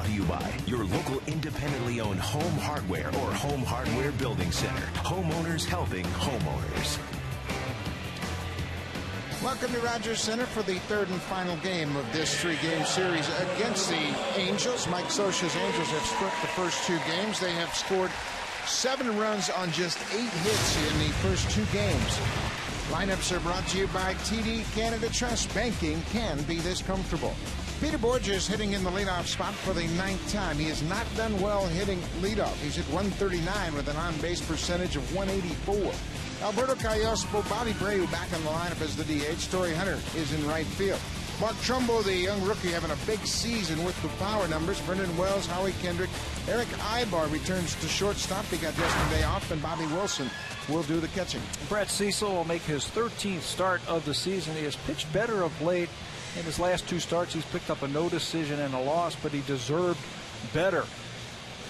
brought to you by your local independently owned home hardware or home hardware building center. Homeowners helping homeowners. Welcome to Rogers Center for the third and final game of this three-game series against the Angels. Mike Scioscia's Angels have split the first two games. They have scored 7 runs on just 8 hits in the first 2 games. Lineups are brought to you by TD Canada Trust. Banking can be this comfortable. Peter Borges hitting in the leadoff spot for the 9th time. He has not done well hitting leadoff. He's hit 139 with an on-base percentage of 184. Alberto Callaspo, Bobby Abreu back in the lineup as the DH. Torrey Hunter is in right field. Mark Trumbo, the young rookie, having a big season with the power numbers. Brendan Wells, Howie Kendrick. Eric Ibar returns to shortstop. He got yesterday off, and Bobby Wilson will do the catching. Brett Cecil will make his 13th start of the season. He has pitched better of late. In his last 2 starts, he's picked up a no decision and a loss, but he deserved better.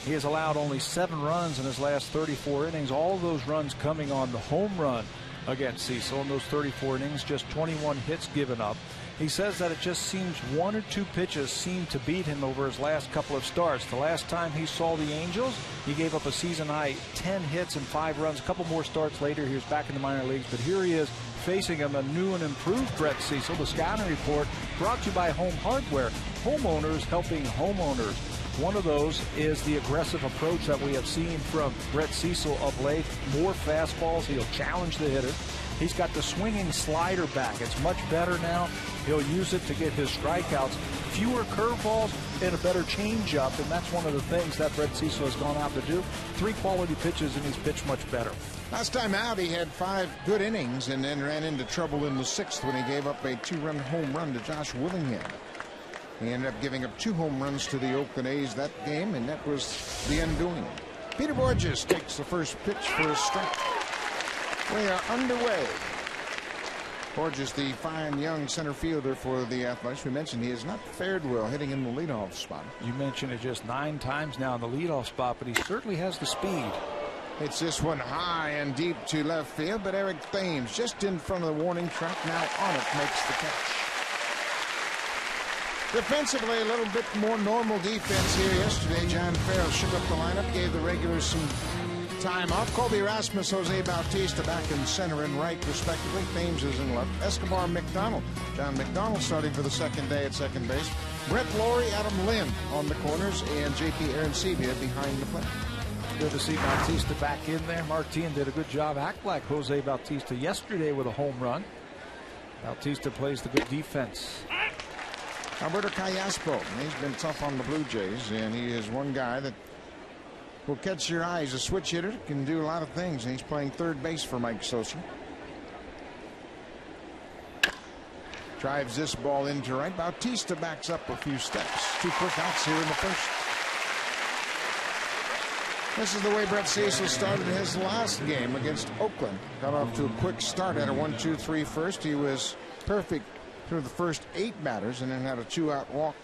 He has allowed only 7 runs in his last 34 innings. All of those runs coming on the home run against Cecil. In those 34 innings, just 21 hits given up. He says that it just seems 1 or 2 pitches seem to beat him over his last couple of starts. The last time he saw the Angels, he gave up a season-high 10 hits and 5 runs. A couple more starts later, he was back in the minor leagues. But here he is facing him, a new and improved Brett Cecil. The scouting report brought to you by Home Hardware. Homeowners helping homeowners. One of those is the aggressive approach that we have seen from Brett Cecil of late. More fastballs. He'll challenge the hitter. He's got the swinging slider back. It's much better now. He'll use it to get his strikeouts. Fewer curveballs and a better changeup, and that's one of the things that Brett Cecil has gone out to do. 3 quality pitches, and he's pitched much better. Last time out, he had 5 good innings and then ran into trouble in the 6th when he gave up a 2-run home run to Josh Willingham. He ended up giving up 2 home runs to the Oakland A's that game, and that was the undoing. Peter Borges takes the first pitch for a strike. We are underway. Borges, the fine young center fielder for the Athletics. We mentioned he has not fared well hitting in the leadoff spot. You mentioned it just 9 times now in the leadoff spot, but he certainly has the speed. It's this one high and deep to left field, but Eric Thames just in front of the warning track now on it makes the catch. Defensively, a little bit more normal defense here yesterday. John Farrell shook up the lineup, gave the regulars some time off. Colby Rasmus, Jose Bautista back in center and right, respectively. Thames is in left. Escobar McDonald. John McDonald starting for the second day at second base. Brett Laurie, Adam Lynn on the corners, and J.P. Arancibia behind the plate. Good to see Bautista back in there. Martin did a good job, act like Jose Bautista yesterday with a home run. Bautista plays the good defense. Alberto Callaspo, he's been tough on the Blue Jays, and he is one guy that will catch your eye. He's a switch hitter, can do a lot of things, and he's playing third base for Mike Scioscia. Drives this ball into right. Bautista backs up a few steps. 2 quick outs here in the first. This is the way Brett Cecil started his last game against Oakland. Got off to a quick start at a 1-2-3 first. He was perfect through the first 8 batters and then had a 2-out walk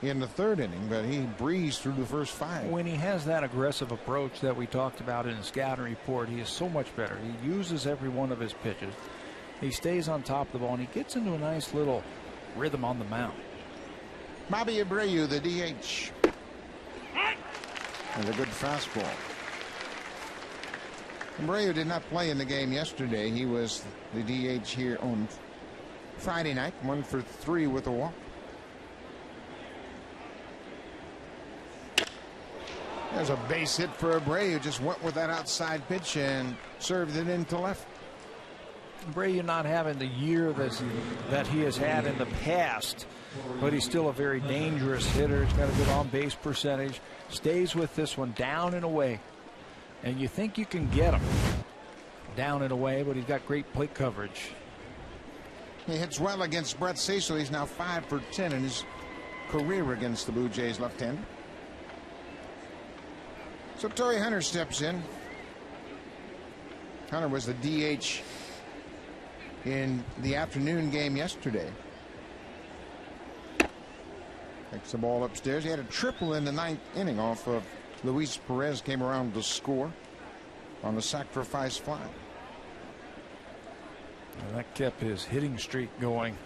in the 3rd inning, but he breezed through the first 5. When he has that aggressive approach that we talked about in the scouting report, he is so much better. He uses every one of his pitches. He stays on top of the ball, and he gets into a nice little rhythm on the mound. Bobby Abreu, the DH. And a good fastball. Abreu did not play in the game yesterday. He was the DH here on Friday night, 1 for 3 with a walk. There's a base hit for Abreu. Just went with that outside pitch and served it into left. Abreu not having the year that he has had in the past, but he's still a very dangerous hitter. He's got a good on-base percentage. Stays with this one down and away, and you think you can get him down and away, but he's got great plate coverage. He hits well against Brett Cecil. He's now 5 for 10 in his career against the Blue Jays left-hander. So Torrey Hunter steps in. Hunter was the DH in the afternoon game yesterday. Takes the ball upstairs. He had a triple in the 9th inning off of Luis Perez. Came around to score on the sacrifice fly. And that kept his hitting streak going.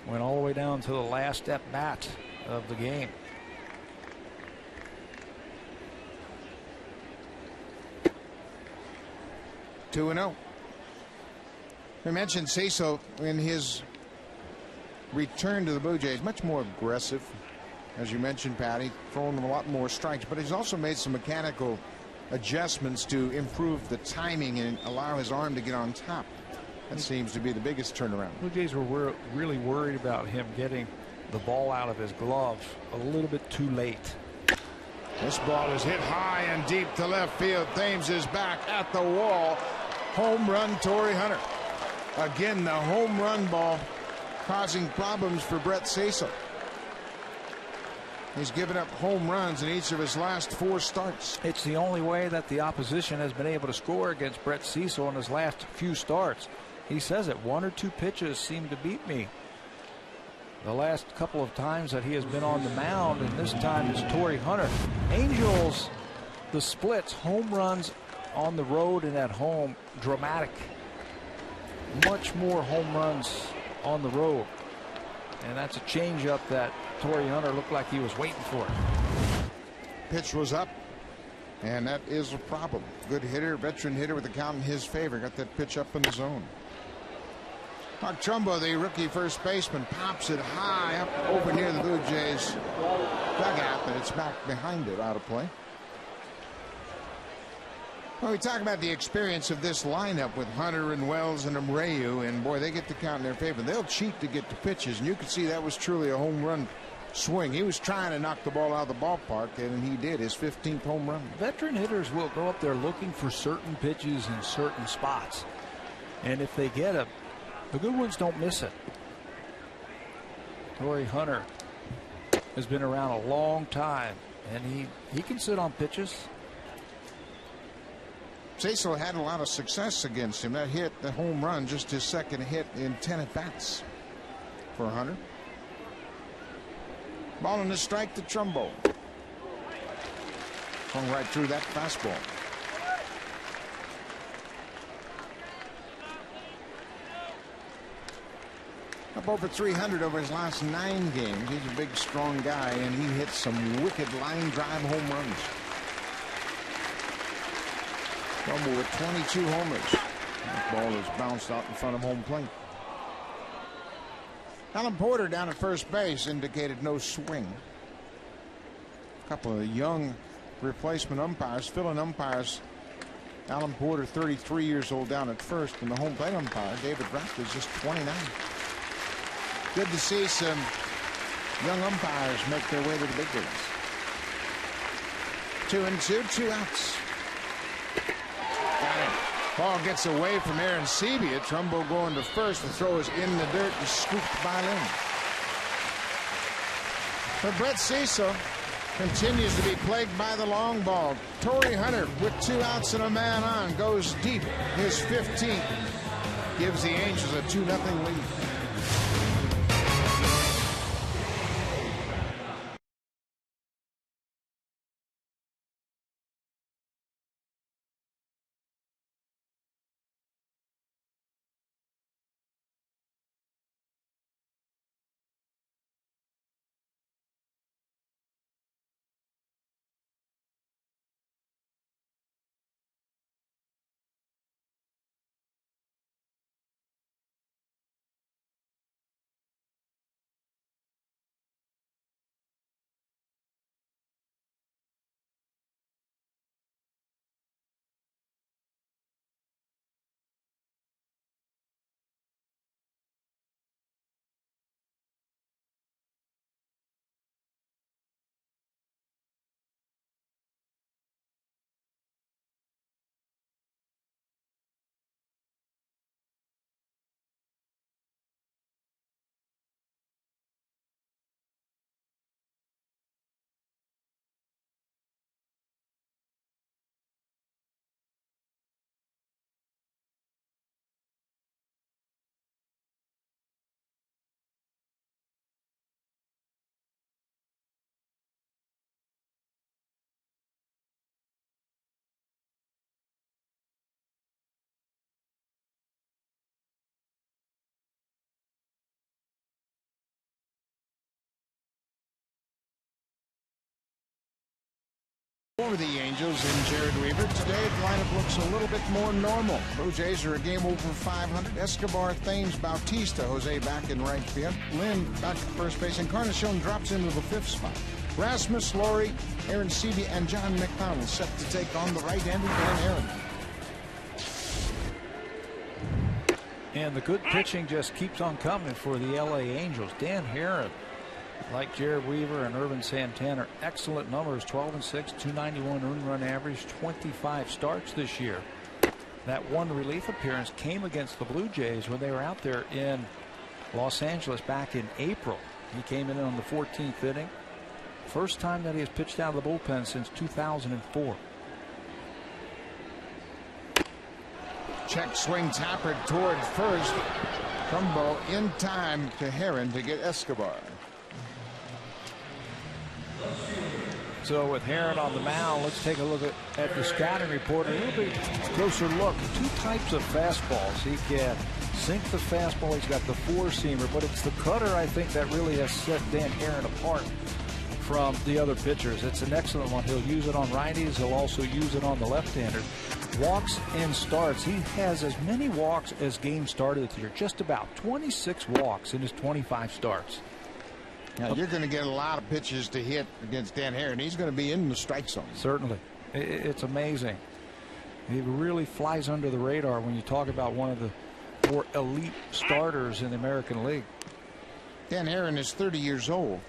Went all the way down to the last at bat of the game. 2-0. We mentioned Cecil in his return to the Blue Jays, much more aggressive, as you mentioned, Patty, throwing them a lot more strikes, but he's also made some mechanical adjustments to improve the timing and allow his arm to get on top. That seems to be the biggest turnaround. Blue Jays were really worried about him getting the ball out of his glove a little bit too late. This ball is hit high and deep to left field. Thames is back at the wall. Home run, Torrey Hunter. Again, the home run ball causing problems for Brett Cecil. He's given up home runs in each of his last 4 starts. It's the only way that the opposition has been able to score against Brett Cecil in his last few starts. He says it, 1 or 2 pitches seem to beat me. The last couple of times that he has been on the mound, and this time it's Torrey Hunter. Angels, the splits, home runs on the road and at home, dramatic. Much more home runs on the road. And that's a changeup that Torrey Hunter looked like he was waiting for. Pitch was up, and that is a problem. Good hitter, veteran hitter with the count in his favor. Got that pitch up in the zone. Mark Trumbo, the rookie first baseman, pops it high up over near the Blue Jays dugout, but it's back behind it, out of play. Well, we talk about the experience of this lineup with Hunter and Wells and Abreu, and boy, they get the count in their favor. They'll cheat to get to pitches, and you can see that was truly a home run swing. He was trying to knock the ball out of the ballpark, and he did, his 15th home run. Veteran hitters will go up there looking for certain pitches in certain spots, and if they get them, the good ones don't miss it. Torrey Hunter has been around a long time, and he can sit on pitches. Cecil had a lot of success against him. That hit, the home run, just his second hit in 10 at-bats for Hunter. Ball and a strike to Trumbo. Swung right through that fastball. Up over 300 over his last 9 games. He's a big, strong guy, and he hits some wicked line drive home runs. Trumbo with 22 homers. That ball is bounced out in front of home plate. Alan Porter down at first base indicated no swing. A couple of young replacement umpires, fill-in umpires. Alan Porter, 33 years old, down at first, and the home plate umpire, David Rapp, is just 29. Good to see some young umpires make their way to the big leagues. 2-2, 2 outs. Got it. Ball gets away from Aaron Sebia. Trumbo going to first. The throw is in the dirt and scooped by Lynn. But Brett Cecil continues to be plagued by the long ball. Torrey Hunter with 2 outs and a man on goes deep. His 15th gives the Angels a 2-0 lead. for the Angels in Jared Weaver. Today, the lineup looks a little bit more normal. Blue Jays are a game over 500. Escobar, Thames, Bautista, Jose back in right field. Lynn back at first base. Encarnacion drops into the 5th spot. Rasmus, Laurie, Aaron Seavey, and John McDonald set to take on the right-handed Dan Aaron. And the good pitching just keeps on coming for the LA Angels. Dan Herron, like Jared Weaver and Urban Santana, excellent numbers. 12-6, 291 earned run average, 25 starts this year. That one relief appearance came against the Blue Jays when they were out there in Los Angeles back in April. He came in on the 14th inning. First time that he has pitched out of the bullpen since 2004. Check swing tapper toward first. Trumbo in time to Herron to get Escobar. So with Herron on the mound, let's take a look at the scouting report. A little bit closer look. Two types of fastballs. He can sink the fastball. He's got the four-seamer, but it's the cutter, I think, that really has set Dan Herron apart from the other pitchers. It's an excellent one. He'll use it on righties. He'll also use it on the left-handers. Walks and starts. He has as many walks as games started this year. Just about 26 walks in his 25 starts. Now, you're going to get a lot of pitches to hit against Dan Herron. He's going to be in the strike zone. Certainly. It's amazing. He really flies under the radar when you talk about one of the more elite starters in the American League. Dan Herron is 30 years old.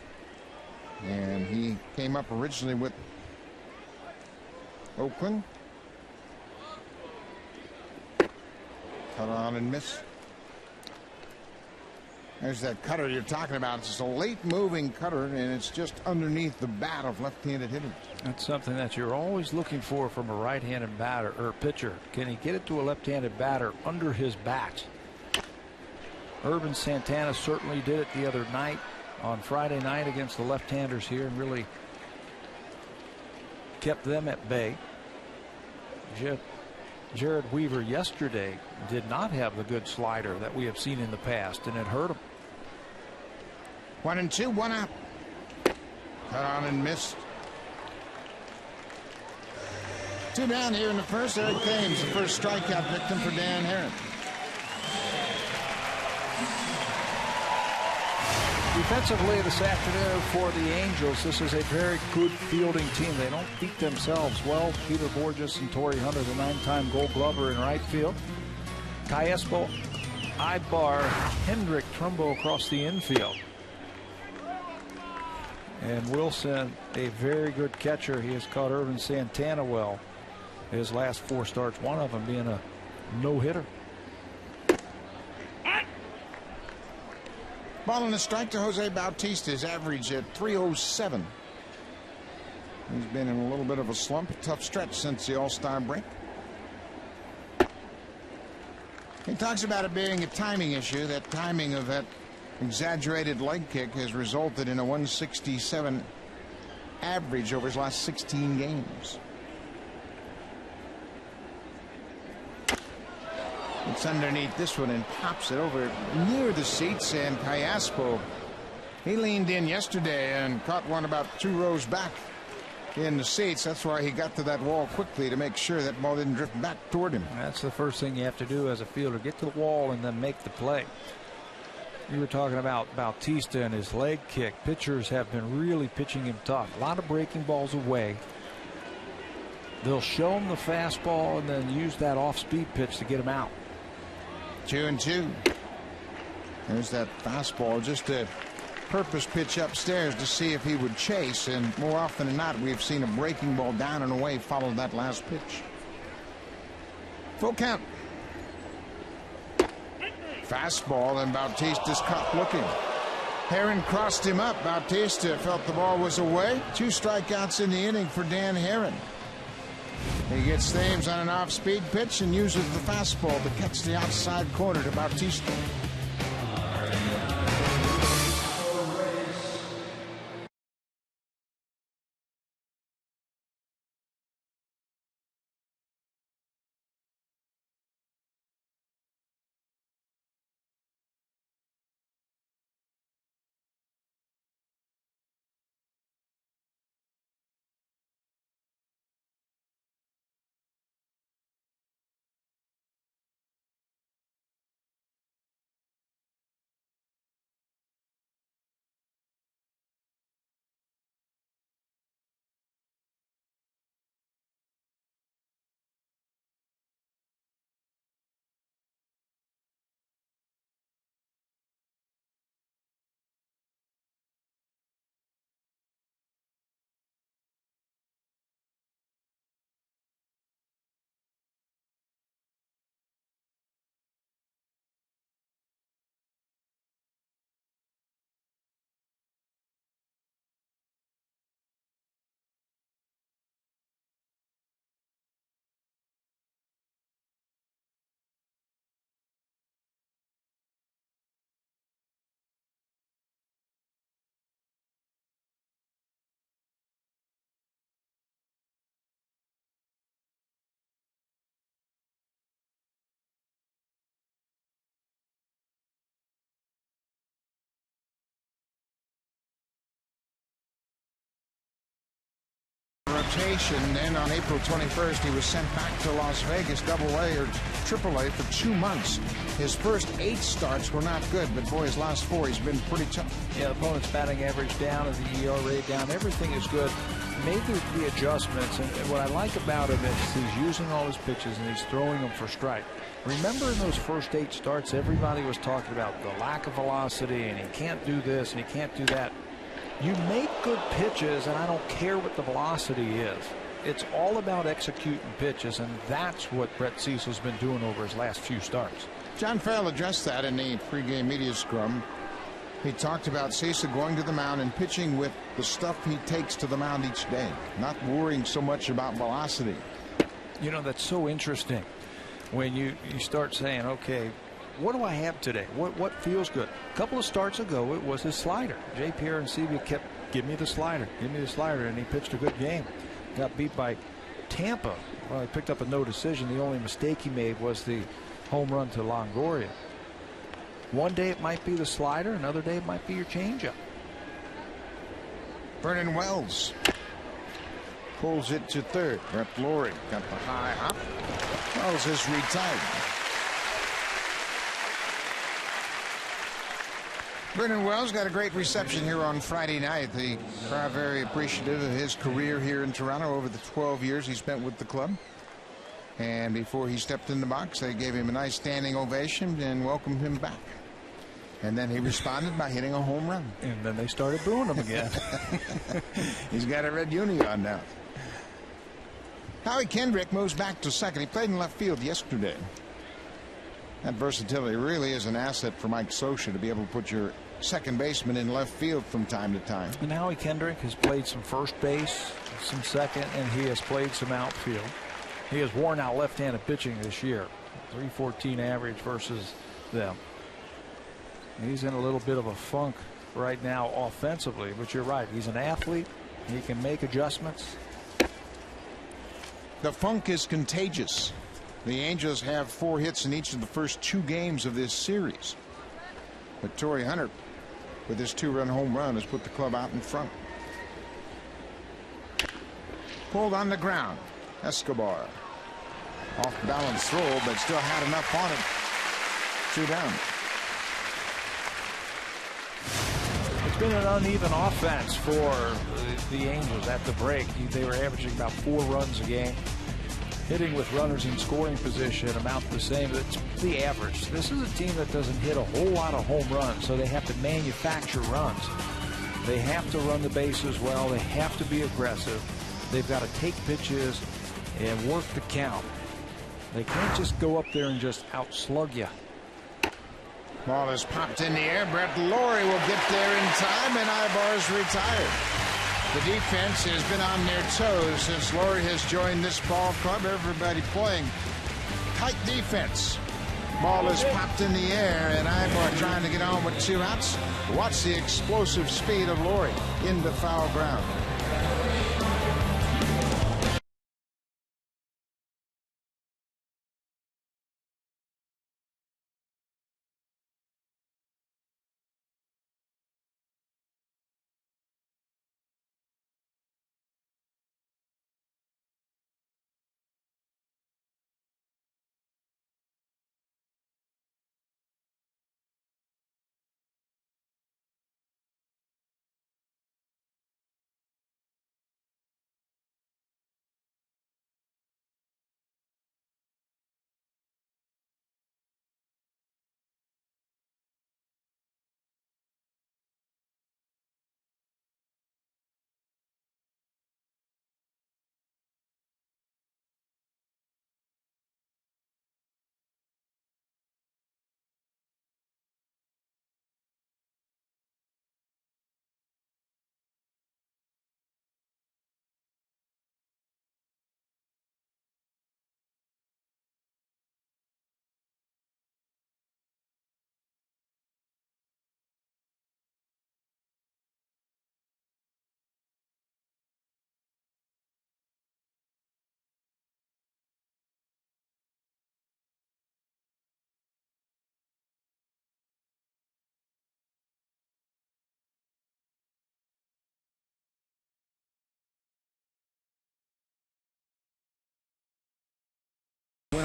And he came up originally with Oakland. Cut on and miss. There's that cutter you're talking about. It's a late moving cutter, and it's just underneath the bat of left-handed hitters. That's something that you're always looking for from a right-handed batter or pitcher. Can he get it to a left-handed batter under his bat? Urban Santana certainly did it the other night on Friday night against the left-handers here and really kept them at bay. Jared Weaver yesterday did not have the good slider that we have seen in the past, and it hurt him. 1-2, 1 out. Cut on and missed. 2 down here in the first. Eric Thames, the first strikeout victim for Dan Herron. Defensively this afternoon for the Angels, this is a very good fielding team. They don't beat themselves well. Peter Borges and Torrey Hunter, the 9-time Gold Glover in right field. Cayespo, Ibar, Hendrick, Trumbo across the infield. And Wilson, a very good catcher. He has caught Urban Santana well his last 4 starts, one of them being a no-hitter. Ball and a strike to Jose Bautista. His average at 307. He's been in a little bit of a slump, a tough stretch since the All-Star break. He talks about it being a timing issue. That timing of that exaggerated leg kick has resulted in a 167 average over his last 16 games. It's underneath this one and pops it over near the seats. And Cayespo, he leaned in yesterday and caught one about 2 rows back in the seats. That's why he got to that wall quickly to make sure that ball didn't drift back toward him. That's the first thing you have to do as a fielder, get to the wall and then make the play. You were talking about Bautista and his leg kick. Pitchers have been really pitching him tough. A lot of breaking balls away. They'll show him the fastball and then use that off-speed pitch to get him out. 2-2. There's that fastball, just a purpose pitch upstairs to see if he would chase, and more often than not we've seen a breaking ball down and away follow that last pitch. Full count. Fastball, and Bautista's caught looking. Herron crossed him up. Bautista felt the ball was away. 2 strikeouts in the inning for Dan Herron. He gets Thames on an off-speed pitch and uses the fastball to catch the outside corner to Bautista. vacation. Then on April 21st, he was sent back to Las Vegas, Double-A or Triple-A for 2 months. His first 8 starts were not good, but boy, his last 4, he's been pretty tough. Yeah, the opponent's batting average down and the ERA down. Everything is good. Made the adjustments, and what I like about him is he's using all his pitches and he's throwing them for strike. Remember in those first 8 starts, everybody was talking about the lack of velocity and he can't do this and he can't do that. You make good pitches, and I don't care what the velocity is. It's all about executing pitches, and that's what Brett Cecil's been doing over his last few starts. John Farrell addressed that in the pregame media scrum. He talked about Cecil going to the mound and pitching with the stuff he takes to the mound each day, not worrying so much about velocity. You know, that's so interesting when you start saying, okay, what do I have today? What feels good? A couple of starts ago, it was his slider. J. Pierre Ancibia kept, give me the slider, and he pitched a good game. Got beat by Tampa. Well, he picked up a no decision. The only mistake he made was the home run to Longoria. One day it might be the slider, another day it might be your changeup. Vernon Wells pulls it to third. Brett Lawrie got the high hop. Wells is retired. Vernon Wells got a great reception here on Friday night. The crowd very appreciative of his career here in Toronto over the 12 years he spent with the club. And before he stepped in the box, they gave him a nice standing ovation and welcomed him back. And then he responded by hitting a home run. And then they started booing him again. He's got a red uni on now. Howie Kendrick moves back to second. He played in left field yesterday. That versatility really is an asset for Mike Scioscia to be able to put your second baseman in left field from time to time. And Howie Kendrick has played some first base, some second, and he has played some outfield. He has worn out left-handed pitching this year. 314 average versus them. He's in a little bit of a funk right now offensively, but you're right. He's an athlete. He can make adjustments. The funk is contagious. The Angels have 4 hits in each of the first 2 games of this series. But Torrey Hunter, with his 2-run home run, has put the club out in front. Pulled on the ground. Escobar. Off balance throw, but still had enough on it. 2 down. It's been an uneven offense for the Angels at the break. They were averaging about 4 runs a game. Hitting with runners in scoring position about the same. It's the average. This is a team that doesn't hit a whole lot of home runs, so they have to manufacture runs. They have to run the bases well. They have to be aggressive. They've got to take pitches and work the count. They can't just go up there and just outslug you. Ball is popped in the air. Brett Lawrie will get there in time, and Ibar's retired. The defense has been on their toes since Lawrie has joined this ball club. Everybody playing tight defense. Ball is popped in the air, and Ibar trying to get on with 2 outs. Watch the explosive speed of Lawrie into foul ground.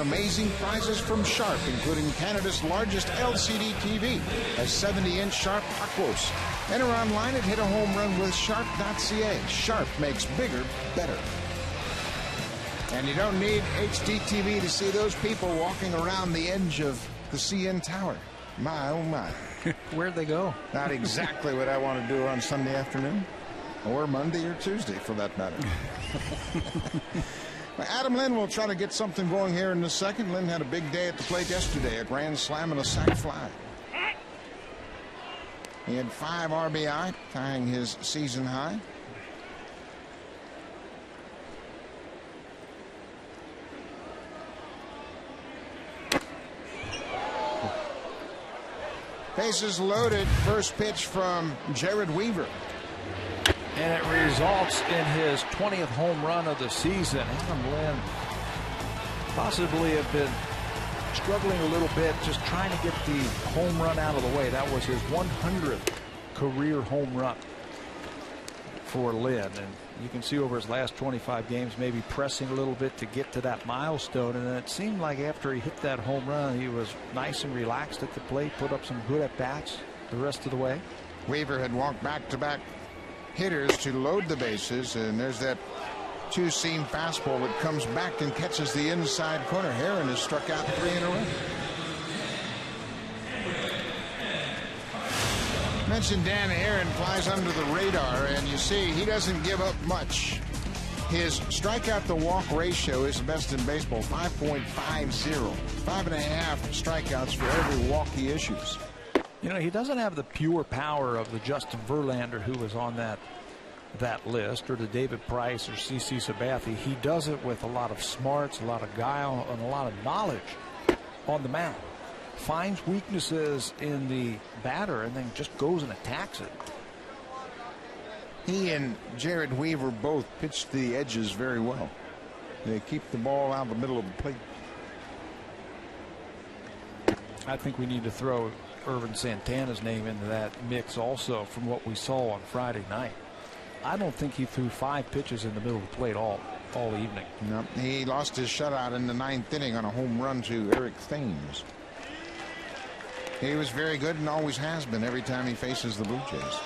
amazing prizes from Sharp, including Canada's largest LCD TV, a 70-inch Sharp Aquos. Enter online at hitahomerunwithsharp.ca. Sharp makes bigger, better. And you don't need HD TV to see those people walking around the edge of the CN Tower. My, oh my. Where'd they go? Not exactly what I want to do on Sunday afternoon, or Monday or Tuesday for that matter. Adam Lynn will try to get something going here in the second. Lynn had a big day at the plate yesterday, a grand slam and a sac fly. He had 5 RBI, tying his season high. Bases loaded. First pitch from Jared Weaver. And it results in his 20th home run of the season. Adam Lynn possibly have been struggling a little bit, just trying to get the home run out of the way. That was his 100th career home run for Lynn. And you can see over his last 25 games, maybe pressing a little bit to get to that milestone. And it seemed like after he hit that home run, he was nice and relaxed at the plate, put up some good at-bats the rest of the way. Weaver had walked back-to-back hitters to load the bases, and there's that two-seam fastball that comes back and catches the inside corner. Heron has struck out 3 in a row. Mentioned Dan Heron flies under the radar, and you see he doesn't give up much. His strikeout to walk ratio is the best in baseball, 5.50. 5.5 strikeouts for every walk he issues. You know, he doesn't have the pure power of the Justin Verlander who was on that list, or the David Price or CC Sabathia. He does it with a lot of smarts, a lot of guile, and a lot of knowledge on the mound. Finds weaknesses in the batter and then just goes and attacks it. He and Jared Weaver both pitch the edges very well. They keep the ball out of the middle of the plate. I think we need to throw Irvin Santana's name into that mix also from what we saw on Friday night. I don't think he threw 5 pitches in the middle of the plate all evening. No, he lost his shutout in the 9th inning on a home run to Eric Thames. He was very good and always has been every time he faces the Blue Jays.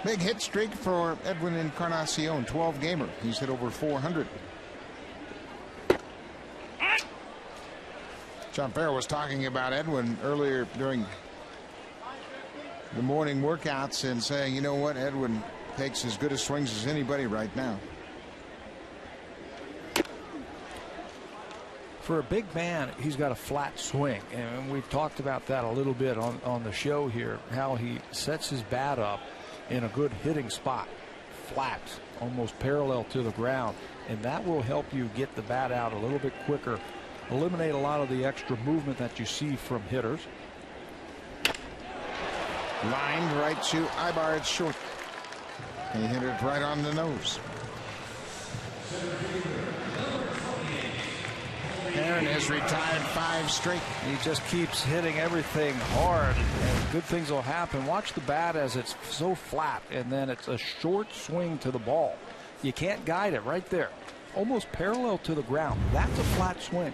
Big hit streak for Edwin Encarnacion, 12-gamer. He's hit over 400. John Farrell was talking about Edwin earlier during the morning workouts and saying, you know what, Edwin takes as good a swings as anybody right now. For a big man, he's got a flat swing, and we've talked about that a little bit on the show here, how he sets his bat up in a good hitting spot, flat, almost parallel to the ground, and that will help you get the bat out a little bit quicker, eliminate a lot of the extra movement that you see from hitters. Lined right to Ibar at short. He hit it right on the nose. Aaron has retired 5 straight. He just keeps hitting everything hard, and good things will happen. Watch the bat as it's so flat, and then it's a short swing to the ball. You can't guide it right there, almost parallel to the ground. That's a flat swing.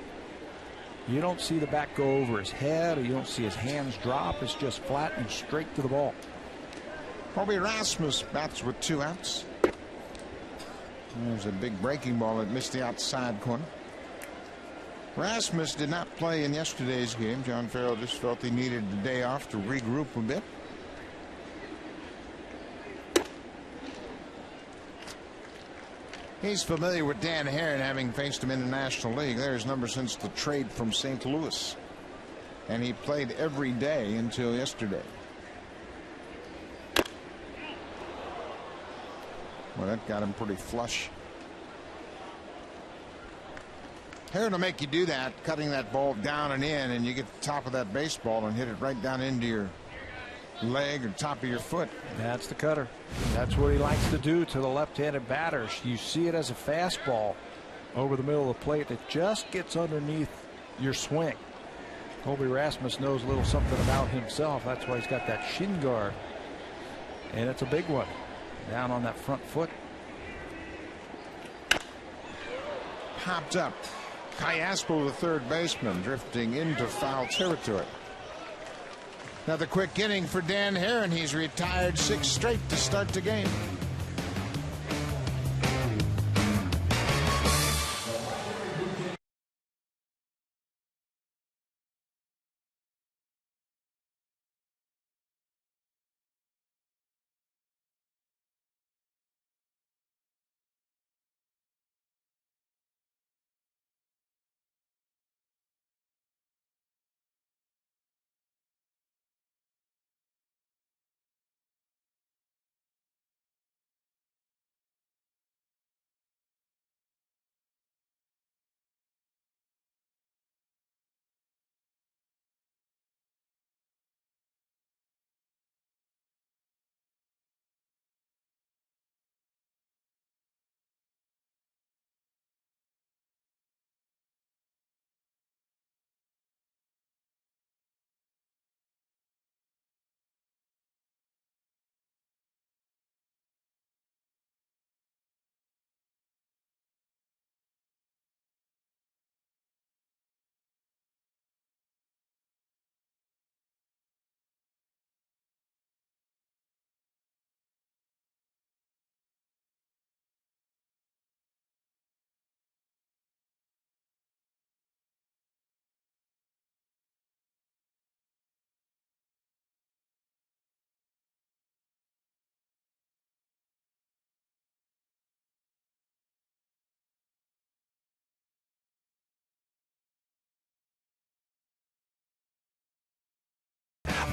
You don't see the bat go over his head, or you don't see his hands drop. It's just flat and straight to the ball. Colby Rasmus bats with 2 outs. There's a big breaking ball that missed the outside corner. Rasmus did not play in yesterday's game. John Farrell just felt he needed the day off to regroup a bit. He's familiar with Dan Heron, having faced him in the National League. There's his number since the trade from St. Louis. And he played every day until yesterday. Well, that got him pretty flush. Heron will make you do that, cutting that ball down and in, and you get the top of that baseball and hit it right down into your leg or top of your foot. That's the cutter. That's what he likes to do to the left-handed batters. You see it as a fastball over the middle of the plate. It just gets underneath your swing. Colby Rasmus knows a little something about himself. That's why he's got that shin guard. And it's a big one. Down on that front foot. Popped up. Kayaspo, the third baseman, drifting into foul territory. Another quick inning for Dan Herron. He's retired 6 straight to start the game.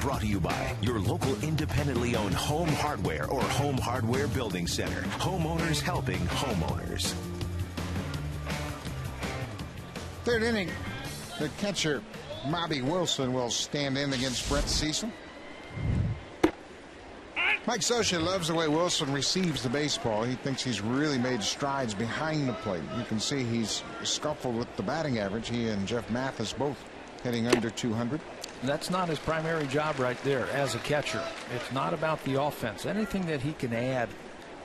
Brought to you by your local independently owned home hardware or home hardware building center. Homeowners helping homeowners. Third inning, the catcher, Bobby Wilson, will stand in against Brett Cecil. Mike Scioscia loves the way Wilson receives the baseball. He thinks he's really made strides behind the plate. You can see he's scuffled with the batting average. He and Jeff Mathis both hitting under 200. That's not his primary job right there as a catcher. It's not about the offense. Anything that he can add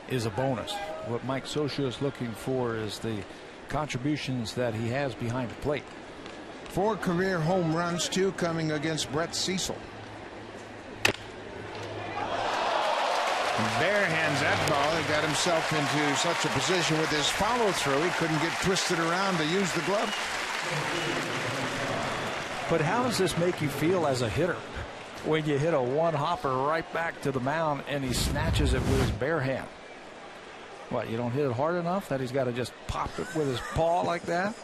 is a bonus. What Mike Scioscia is looking for is the contributions that he has behind the plate. 4 career home runs, 2 coming against Brett Cecil. Barehands that ball. He got himself into such a position with his follow through he couldn't get twisted around to use the glove. But how does this make you feel as a hitter when you hit a one-hopper right back to the mound and he snatches it with his bare hand? What, you don't hit it hard enough that he's got to just pop it with his paw like that?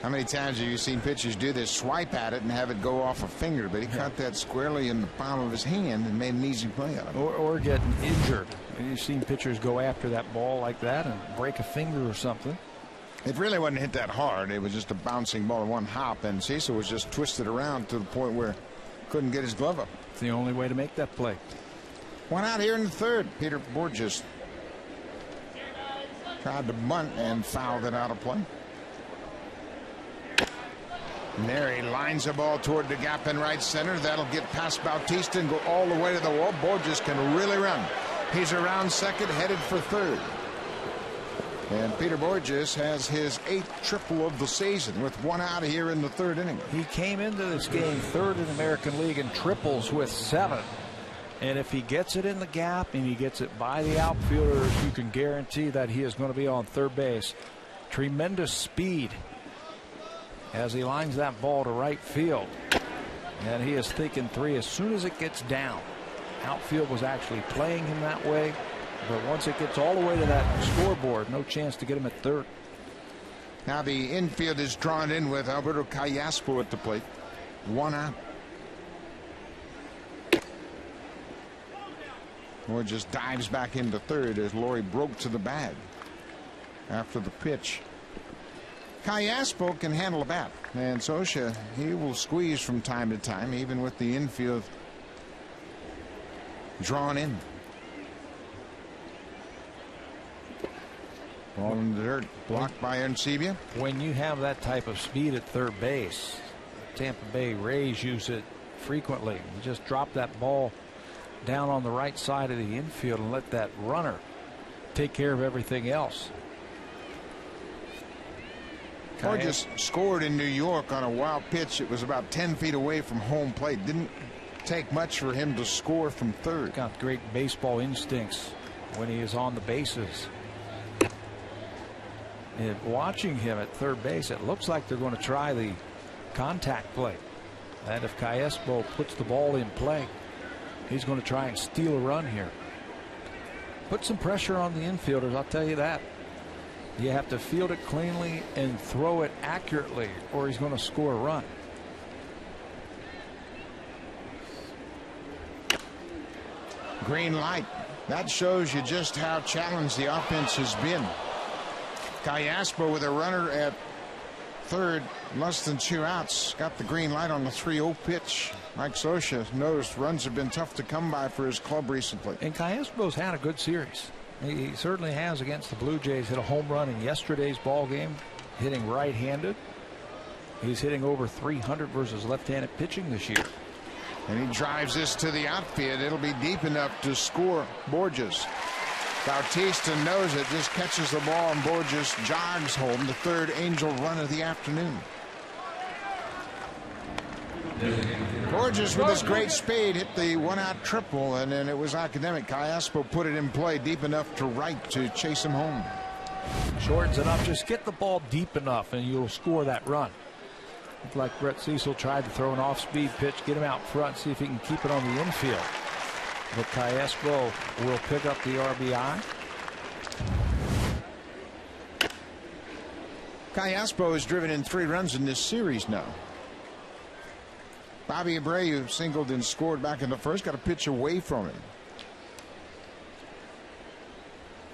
How many times have you seen pitchers do this, swipe at it and have it go off a finger? But he caught that squarely in the palm of his hand and made an easy play out of it. Or getting injured. You've seen pitchers go after that ball like that and break a finger or something. It really wasn't hit that hard. It was just a bouncing ball in one hop, and Cecil was just twisted around to the point where couldn't get his glove up. It's the only way to make that play. One out here in the third. Peter Borges tried to bunt and fouled it out of play. And there he lines the ball toward the gap in right center. That'll get past Bautista and go all the way to the wall. Borges can really run. He's around second, headed for third. And Peter Borges has his 8th triple of the season with 1 out here in the third inning. He came into this game third in the American League in triples with 7. And if he gets it in the gap and he gets it by the outfielders, you can guarantee that he is going to be on third base. Tremendous speed as he lines that ball to right field. And he is thinking 3 as soon as it gets down. Outfield was actually playing him that way. But once it gets all the way to that scoreboard, no chance to get him at third. Now the infield is drawn in with Alberto Kayaspo at the plate. 1 out. Or just dives back into third as Laurie broke to the bag after the pitch. Kayaspo can handle a bat, and Scioscia, he will squeeze from time to time, even with the infield drawn in. Ball in the dirt, blocked by Encibia. When you have that type of speed at third base, Tampa Bay Rays use it frequently. You just drop that ball down on the right side of the infield and let that runner take care of everything else. Borges scored in New York on a wild pitch. It was about 10 feet away from home plate. Didn't take much for him to score from third. Got great baseball instincts when he is on the bases. And watching him at third base, it looks like they're going to try the contact play. And if Callaspo puts the ball in play, he's going to try and steal a run here. Put some pressure on the infielders, I'll tell you that. You have to field it cleanly and throw it accurately, or he's going to score a run. Green light. That shows you just how challenged the offense has been. Callaspo with a runner at third, less than 2 outs, got the green light on the 3-0 pitch. Mike Scioscia knows runs have been tough to come by for his club recently. And Callaspo's had a good series. He certainly has against the Blue Jays. Hit a home run in yesterday's ball game, hitting right-handed. He's hitting over 300 versus left-handed pitching this year. And he drives this to the outfield. It'll be deep enough to score Borges. Bautista knows it, just catches the ball, and Borges jogs home, the third Angel run of the afternoon. Borges with his great speed hit the 1-out triple, and then it was academic. Callaspo put it in play deep enough to right to chase him home. Shortens it up. Just get the ball deep enough, and you'll score that run. Looked like Brett Cecil tried to throw an off-speed pitch, get him out front, see if he can keep it on the infield. But Callaspo will pick up the RBI. Callaspo has driven in 3 runs in this series now. Bobby Abreu singled and scored back in the first. Got a pitch away from him.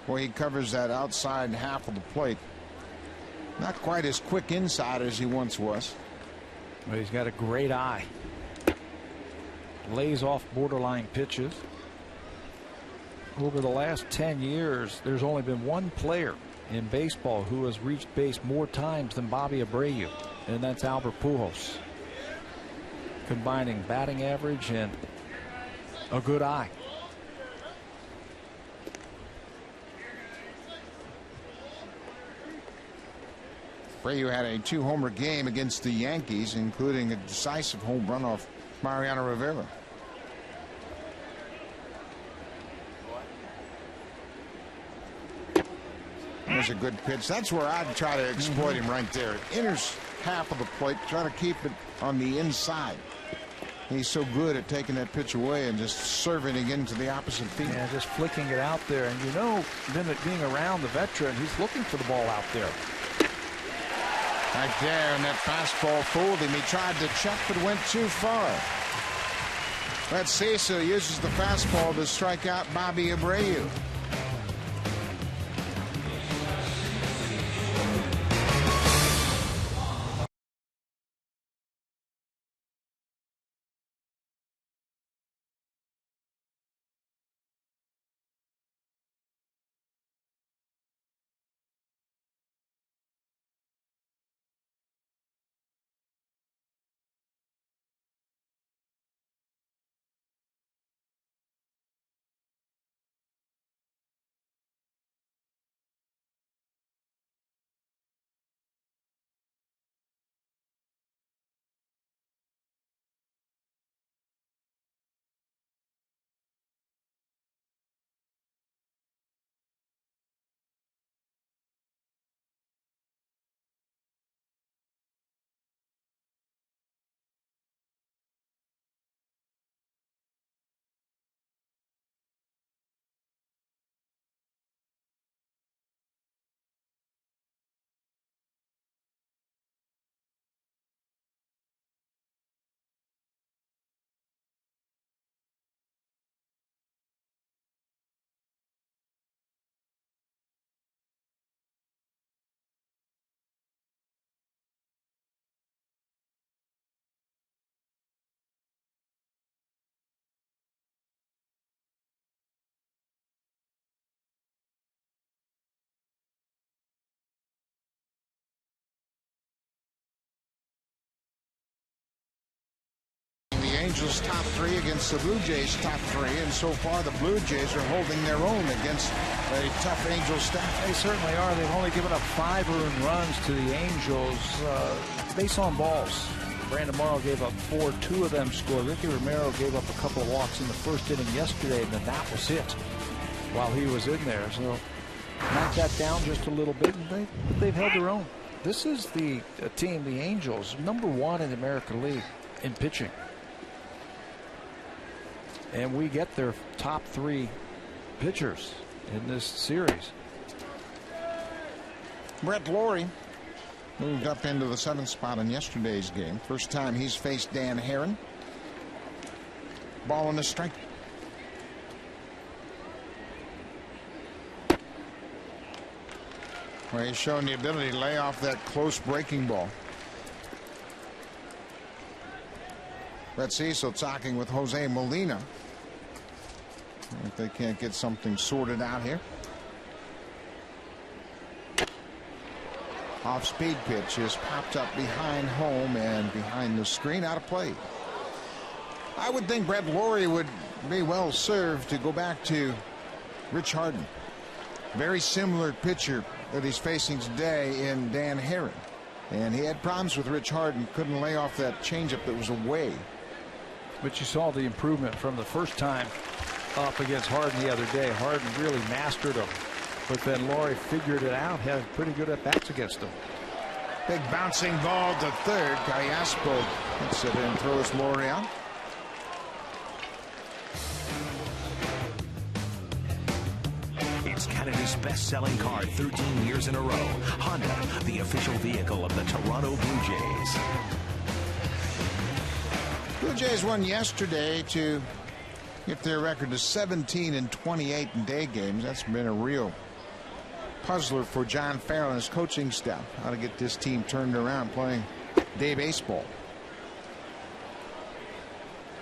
Boy, he covers that outside half of the plate. Not quite as quick inside as he once was. But he's got a great eye. Lays off borderline pitches. Over the last 10 years, there's only been one player in baseball who has reached base more times than Bobby Abreu, and that's Albert Pujols. Combining batting average and a good eye. Abreu had a 2-homer game against the Yankees, including a decisive home run off Mariano Rivera. There's a good pitch. That's where I'd try to exploit him right there. Enters half of the plate, try to keep it on the inside. He's so good at taking that pitch away and just serving it into the opposite field. Yeah, just flicking it out there. And you know, being around the veteran, he's looking for the ball out there. Right there, and that fastball fooled him. He tried to check, but went too far. Brett Cecil uses the fastball to strike out Bobby Abreu. Angels' top three against the Blue Jays' top three, and so far the Blue Jays are holding their own against a tough Angels staff. They certainly are. They've only given up 5 earned runs to the Angels. Base on balls. Brandon Morrow gave up 4. 2 of them scored. Ricky Romero gave up a couple of walks in the first inning yesterday, and then that was it while he was in there. So knock that down just a little bit, and they've held their own. This is the team, the Angels, #1 in the American League in pitching. And we get their top 3 pitchers in this series. Brett Lawrie moved up into the 7th spot in yesterday's game. First time he's faced Dan Herron. Ball and a strike. Well, he's shown the ability to lay off that close breaking ball. Brett Cecil talking with Jose Molina. If they can't get something sorted out here. Off-speed pitch is popped up behind home and behind the screen, out of play. I would think Brett Lawrie would be well served to go back to Rich Harden. Very similar pitcher that he's facing today in Dan Herron. And he had problems with Rich Harden, couldn't lay off that changeup that was away. But you saw the improvement from the first time up against Harden the other day. Harden really mastered him. But then Lawrie figured it out, had pretty good at-bats against him. Big bouncing ball to third. Callaspo hits it and throws Lawrie out. It's Canada's best-selling car 13 years in a row. Honda, the official vehicle of the Toronto Blue Jays. Blue Jays won yesterday to get their record to 17-28 in day games. That's been a real puzzler for John Farrell and his coaching staff. How to get this team turned around playing day baseball.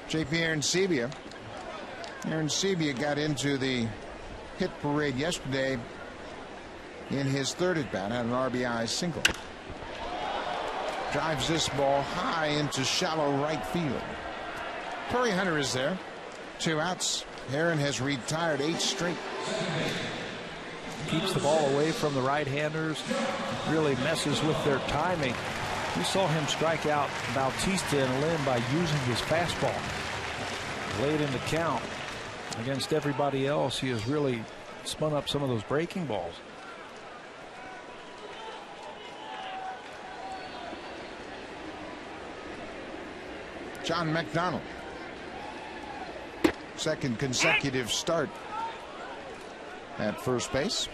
JP Arencibia. Arencibia got into the hit parade yesterday in his 3rd at bat, had an RBI single. Drives this ball high into shallow right field. Torrey Hunter is there. 2 outs. Herron has retired 8 straight. Keeps the ball away from the right-handers. Really messes with their timing. We saw him strike out Bautista and Lynn by using his fastball late in the count. Against everybody else, he has really spun up some of those breaking balls. John McDonald. Second consecutive start at first base.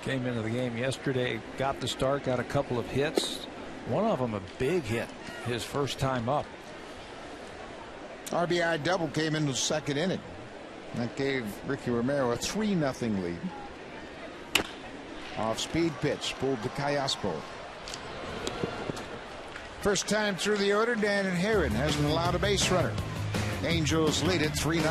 Came into the game yesterday, got the start, got a couple of hits. One of them a big hit, his first time up. RBI double came into the 2nd inning. That gave Ricky Romero a 3-0 lead. Off-speed pitch pulled to Callaspo. First time through the order, Dan Herron hasn't allowed a base runner. Angels lead it 3-0.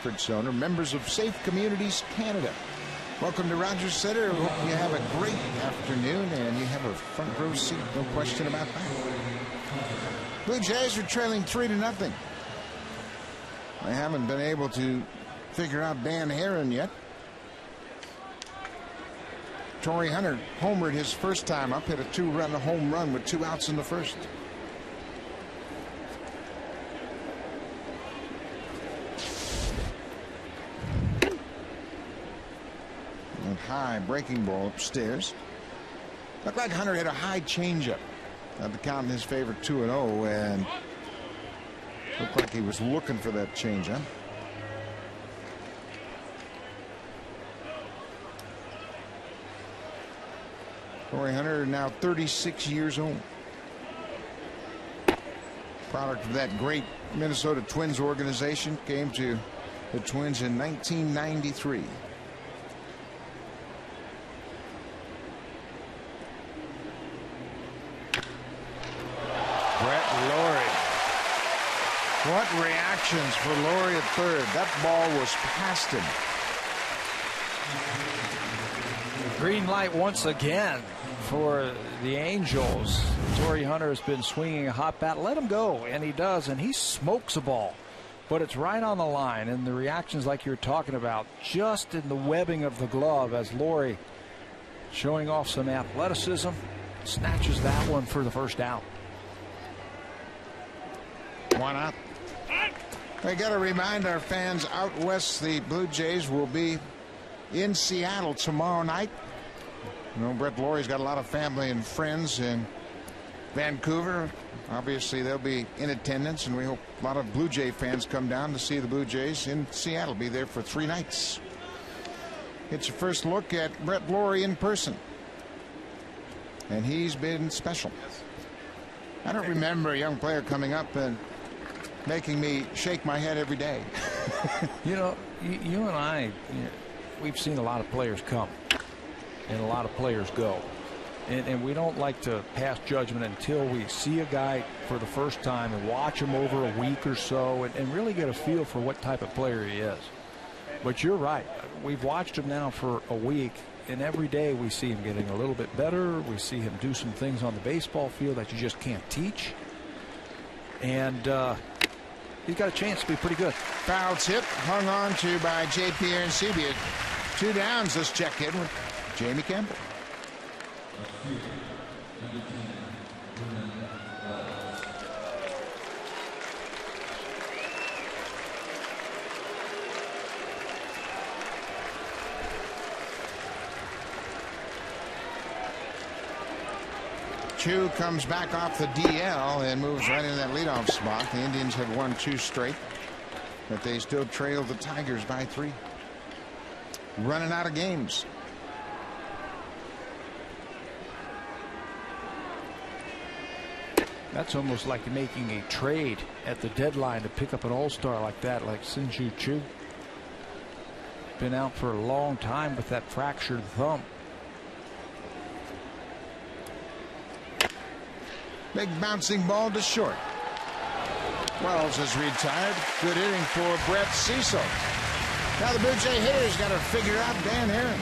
Brantford Sonar, members of Safe Communities Canada. Welcome to Rogers Center. Hope you have a great afternoon and you have a front row seat, no question about that. Blue Jays are trailing 3-0. They haven't been able to figure out Dan Herron yet. Torrey Hunter homered his first time up, hit a 2-run home run with 2 outs in the first. And high breaking ball upstairs. Looked like Hunter hit a high changeup. Had the count in his favor 2-0, and looked like he was looking for that changeup. Torrey Hunter now 36 years old. Product of that great Minnesota Twins organization. Came to the Twins in 1993. What reactions for Laurie at third. That ball was past him. Green light once again for the Angels. Torrey Hunter has been swinging a hot bat. Let him go, and he does, and he smokes a ball. But it's right on the line, and the reactions like you're talking about, just in the webbing of the glove as Laurie, showing off some athleticism, snatches that one for the first out. One out. We got to remind our fans out west, the Blue Jays will be in Seattle tomorrow night. You know, Brett Laurie's got a lot of family and friends in Vancouver. Obviously, they'll be in attendance, and we hope a lot of Blue Jay fans come down to see the Blue Jays in Seattle. Be there for 3 nights. It's your first look at Brett Laurie in person, and he's been special. I don't remember a young player coming up and making me shake my head every day. You know, you and I, we've seen a lot of players come and a lot of players go. And we don't like to pass judgment until we see a guy for the first time and watch him over a week or so and really get a feel for what type of player he is. But you're right. We've watched him now for a week, and every day we see him getting a little bit better. We see him do some things on the baseball field that you just can't teach. And he's got a chance to be pretty good. Foul tip hung on to by J.P. Arancibia. 2 downs. Let's check in with Jamie Campbell. Chu comes back off the DL and moves right into that leadoff spot. The Indians have won 2 straight, but they still trail the Tigers by 3. Running out of games. That's almost like making a trade at the deadline to pick up an all-star like that, like Sin-Soo Choo. Been out for a long time with that fractured thumb. Big bouncing ball to short. Wells is retired. Good inning for Brett Cecil. Now the Blue Jay hitters got to figure out Dan Herron.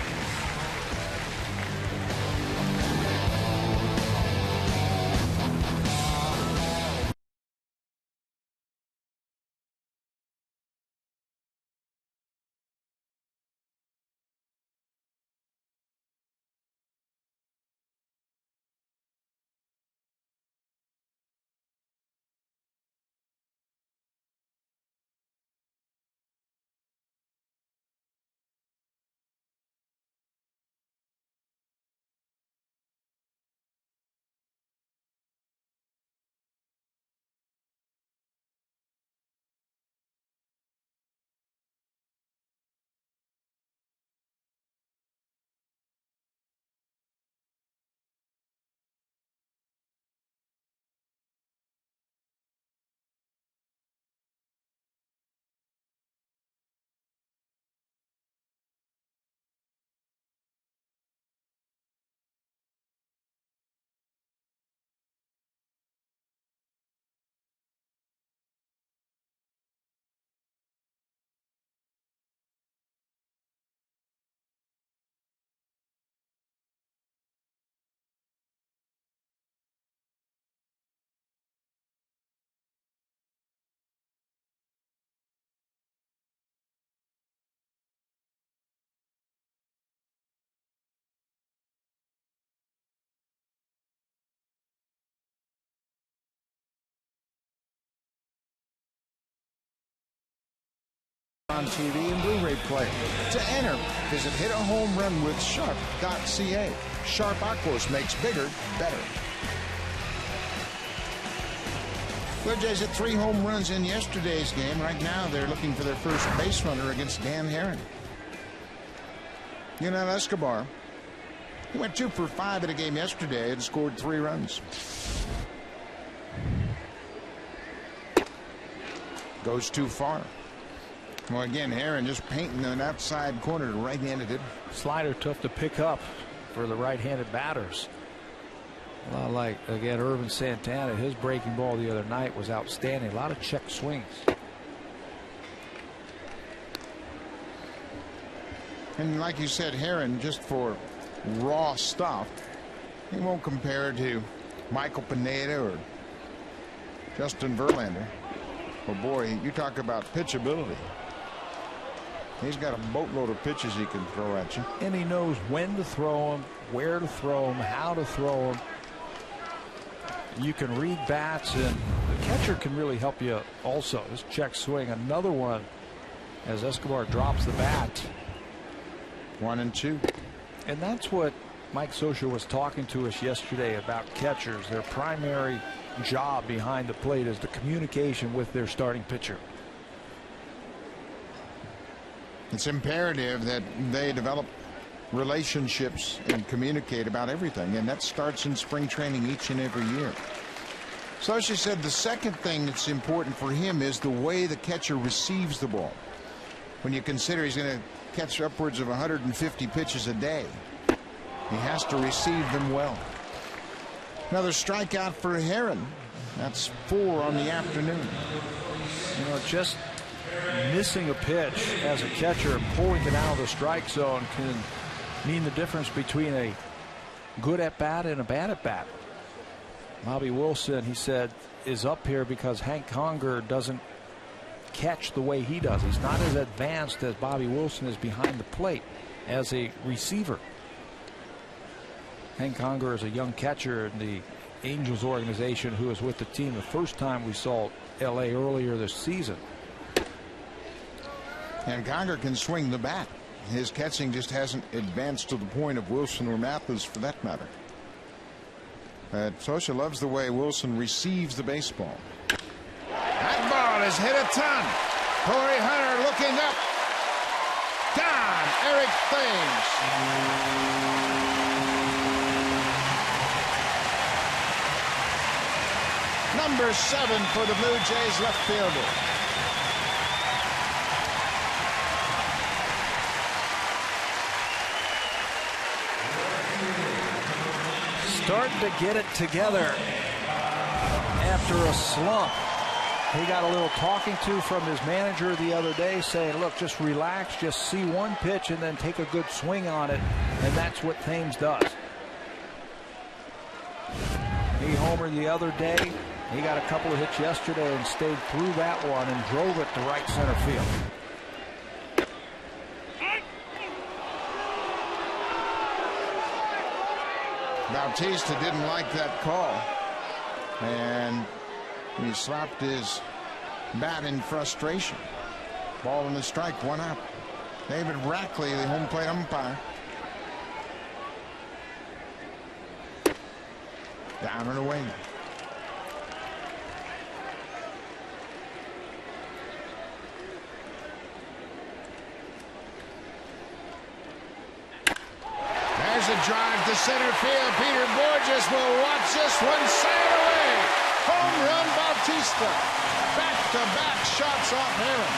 on TV and Blu-ray player. To enter, visit hitahomerunwithsharp.ca. Sharp Aquos makes bigger, better. Blue Jays hit 3 home runs in yesterday's game. Right now, they're looking for their first base runner against Dan Herron. Escobar, he went 2 for 5 in a game yesterday and scored 3 runs. Goes too far. Well, again, Herron just painting an outside corner to right-handed. Slider tough to pick up for the right-handed batters. A lot like, again, Irvin Santana. His breaking ball the other night was outstanding. A lot of check swings. And like you said, Herron, just for raw stuff, he won't compare to Michael Pineda or Justin Verlander. Well, boy, you talk about pitchability. He's got a boatload of pitches he can throw at you. And he knows when to throw them, where to throw them, how to throw them. You can read bats, and the catcher can really help you also. This check swing, another one as Escobar drops the bat. 1-2. And that's what Mike Scioscia was talking to us yesterday about catchers. Their primary job behind the plate is the communication with their starting pitcher. It's imperative that they develop relationships and communicate about everything, and that starts in spring training each and every year. Scioscia said the second thing that's important for him is the way the catcher receives the ball. When you consider he's going to catch upwards of 150 pitches a day, he has to receive them well. Another strikeout for Herron. That's 4 on the afternoon. Just missing a pitch as a catcher and pulling it out of the strike zone can mean the difference between a good at bat and a bad at bat. Bobby Wilson, he said, is up here because Hank Conger doesn't catch the way he does. He's not as advanced as Bobby Wilson is behind the plate as a receiver. Hank Conger is a young catcher in the Angels organization who was with the team the first time we saw LA earlier this season. And Conger can swing the bat. His catching just hasn't advanced to the point of Wilson or Mathis for that matter. But Scioscia loves the way Wilson receives the baseball. That ball is hit a ton. Corey Hunter looking up. Down, Eric Thames. Number 7 for the Blue Jays left fielder. Starting to get it together after a slump. He got a little talking to from his manager the other day saying, look, just relax, just see one pitch and then take a good swing on it. And that's what Thames does. He homered the other day. He got a couple of hits yesterday and stayed through that one and drove it to right center field. Bautista didn't like that call, and he slapped his bat in frustration. Ball and a strike, 1 out. David Rackley, the home plate umpire. Down and away. There's a drive to center field. Peter Borges will watch this one sail away. Home run, Bautista. Back-to-back shots off Herron.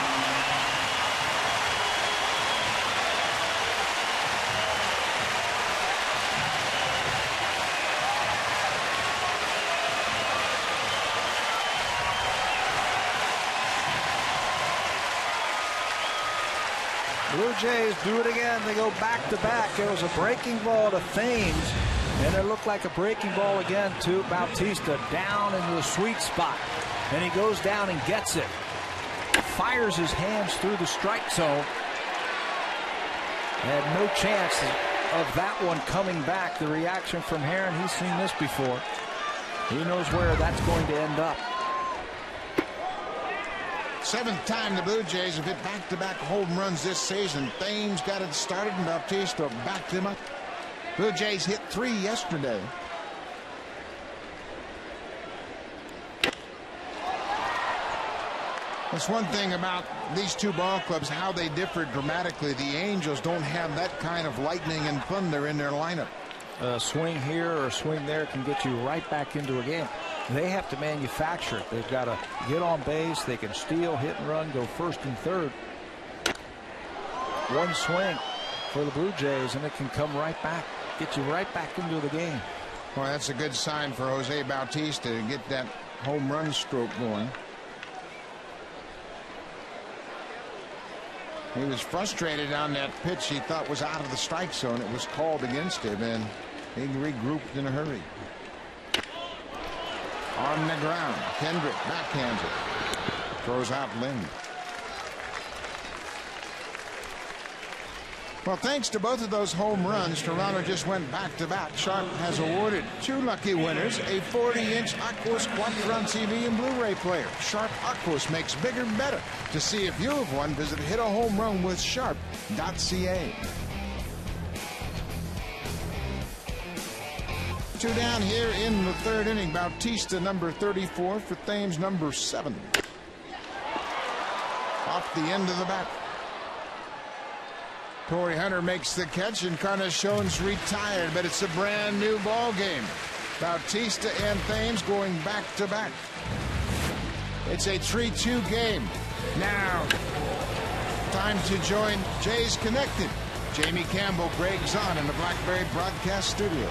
Blue Jays do it again. They go back-to-back. It was a breaking ball to Thames, and it looked like a breaking ball again to Bautista, down into the sweet spot. And he goes down and gets it. Fires his hands through the strike zone. Had no chance of that one coming back. The reaction from Herron, he's seen this before. He knows where that's going to end up. Seventh time the Blue Jays have hit back-to-back home runs this season. Thames got it started and Bautista backed him up. Blue Jays hit 3 yesterday. That's one thing about these two ball clubs, how they differ dramatically. The Angels don't have that kind of lightning and thunder in their lineup. A swing here or a swing there can get you right back into a game. They have to manufacture it. They've got to get on base. They can steal, hit and run, go first and third. One swing for the Blue Jays, and it can come right back, get you right back into the game. Well, that's a good sign for Jose Bautista to get that home run stroke going. He was frustrated on that pitch he thought was out of the strike zone. It was called against him, and he regrouped in a hurry. On the ground, Kendrick backhands it. Throws out Lind. Well, thanks to both of those home runs, Toronto just went back-to-back. Sharp has awarded 2 lucky winners a 40-inch Aquos Quadron TV and Blu-ray player. Sharp Aquos makes bigger better. To see if you have one, visit hitahomerunwithsharp.ca. 2 down here in the 3rd inning. Bautista, number 34, for Thames, number 7. Off the end of the bat. Torrey Hunter makes the catch, and Encarnacion's retired, but it's a brand new ball game. Bautista and Thames going back to back. It's a 3-2 game. Now, time to join Jays Connected. Jamie Campbell, Greg Zahn in the Blackberry Broadcast Studio.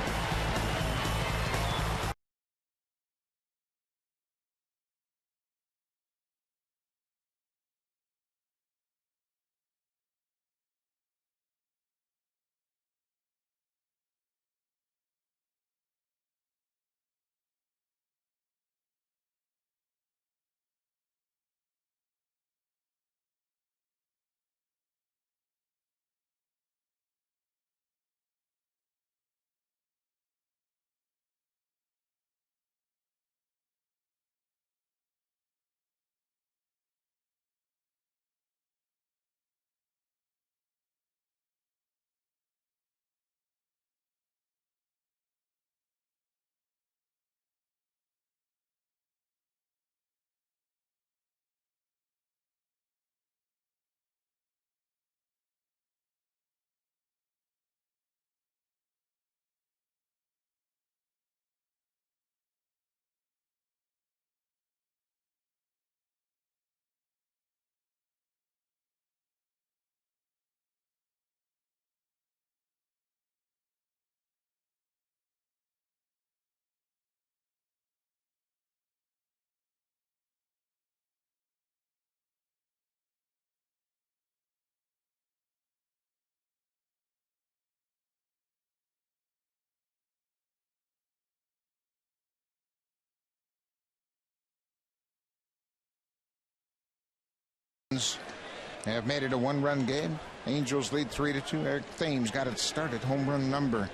Have made it a 1-run game. Angels lead 3-2. Eric Thames got it started. Home run number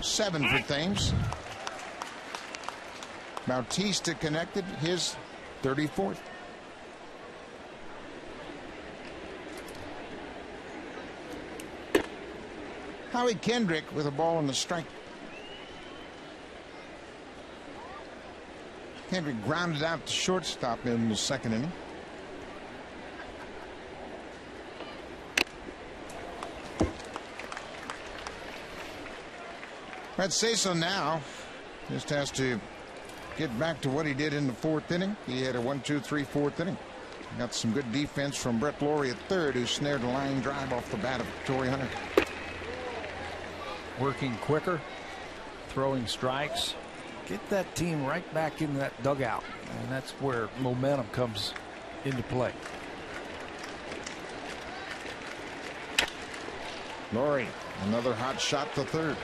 7 for Thames. Bautista connected, his 34th. Howie Kendrick with a ball on the strike. Kendrick grounded out to shortstop in the 2nd inning. I'd say so now. Just has to get back to what he did in the 4th inning. He had a 1-2-3 4th inning. Got some good defense from Brett Laurie at 3rd, who snared a line drive off the bat of Torrey Hunter. Working quicker, throwing strikes. Get that team right back in that dugout, and that's where momentum comes into play. Laurie, another hot shot to 3rd.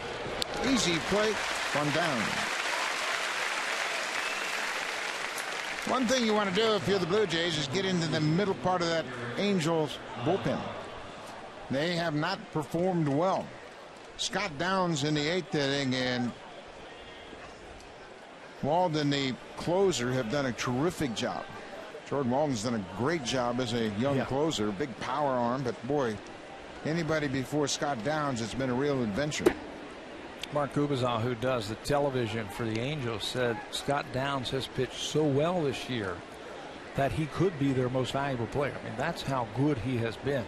Easy play, 1 down. One thing you want to do if you're the Blue Jays is get into the middle part of that Angels bullpen. They have not performed well. Scott Downs in the 8th inning and Walden, the closer, have done a terrific job. Jordan Walton's done a great job as a young closer. Big power arm, but boy, anybody before Scott Downs, it's been a real adventure. Mark Gubazan, who does the television for the Angels, said Scott Downs has pitched so well this year that he could be their most valuable player. I mean, that's how good he has been.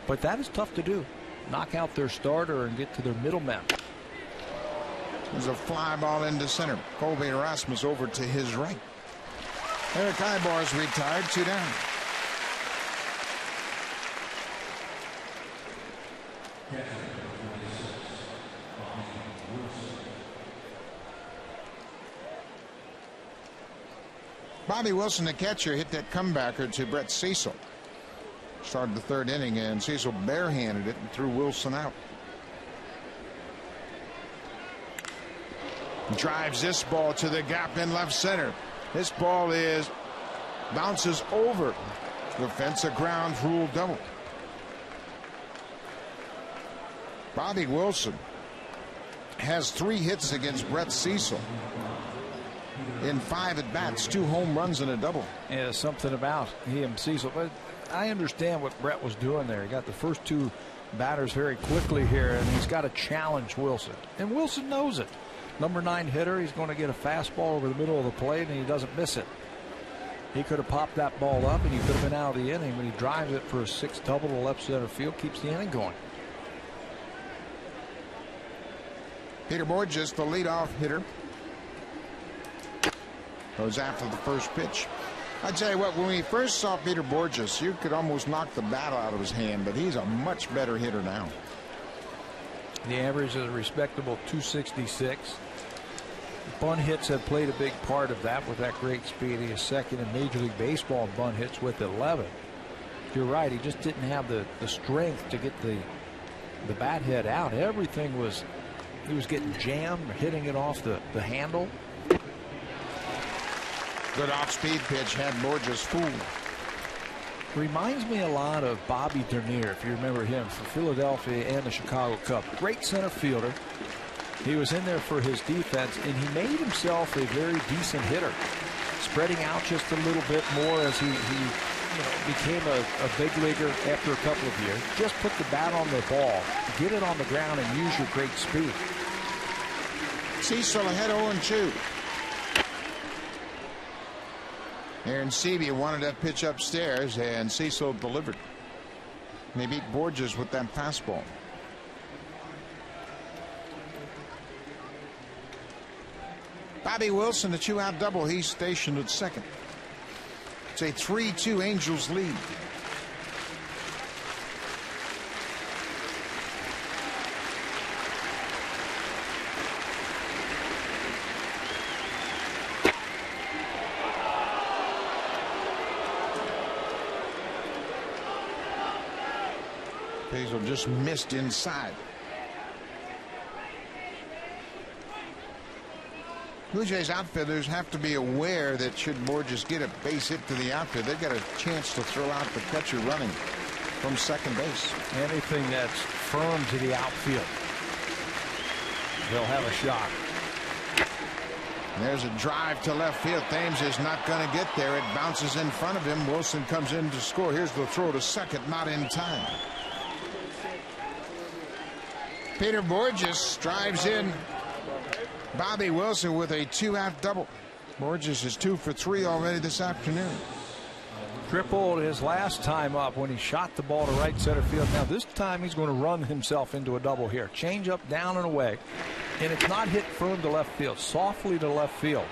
But that is tough to do. Knock out their starter and get to their middlemen. There's a fly ball into center. Colby Erasmus over to his right. Eric Ibar's retired, 2 down. Bobby Wilson, the catcher, hit that comebacker to Brett Cecil. Started the 3rd inning, and Cecil barehanded it and threw Wilson out. Drives this ball to the gap in left center. This ball bounces over the fence, a ground rule double. Bobby Wilson has 3 hits against Brett Cecil in 5 at bats, 2 home runs and a double. Yeah, something about him, Cecil. But I understand what Brett was doing there. He got the first 2 batters very quickly here, and he's got to challenge Wilson. And Wilson knows it. Number 9 hitter, he's going to get a fastball over the middle of the plate, and he doesn't miss it. He could have popped that ball up, and he could have been out of the inning, but he drives it for a 6 double to left center field, keeps the inning going. Peter Borges, the leadoff hitter, goes after the first pitch. I tell you what, when we first saw Peter Borges, you could almost knock the bat out of his hand, but he's a much better hitter now. The average is a respectable 266. Bunt hits have played a big part of that with that great speed. He is second in Major League Baseball in bunt hits with 11. You're right, he just didn't have the strength to get the bat head out. Everything was, he was getting jammed, hitting it off the handle. Good off-speed pitch had Borges fooled. Reminds me a lot of Bobby Dernier, if you remember him, for Philadelphia and the Chicago Cubs. Great center fielder. He was in there for his defense, and he made himself a very decent hitter, spreading out just a little bit more as he became a big leaguer after a couple of years. Just put the bat on the ball, get it on the ground, and use your great speed. Cecil ahead 0-2. Aaron Seavey wanted that pitch upstairs, and Cecil delivered. And they beat Borges with that fastball. Bobby Wilson, a 2-out double. He's stationed at second. It's a 3-2 Angels lead. Hazel just missed inside. Blue Jays outfielders have to be aware that should Borges get a base hit to the outfield, they've got a chance to throw out the catcher running from second base. Anything that's firm to the outfield, they'll have a shot. There's a drive to left field. Thames is not going to get there. It bounces in front of him. Wilson comes in to score. Here's the throw to second, not in time. Peter Borges drives in Bobby Wilson with a 2-out double. Borges is 2 for 3 already this afternoon. Tripled his last time up when he shot the ball to right center field. Now this time he's going to run himself into a double here. Change up, down and away. And it's not hit firm to left field, softly to left field.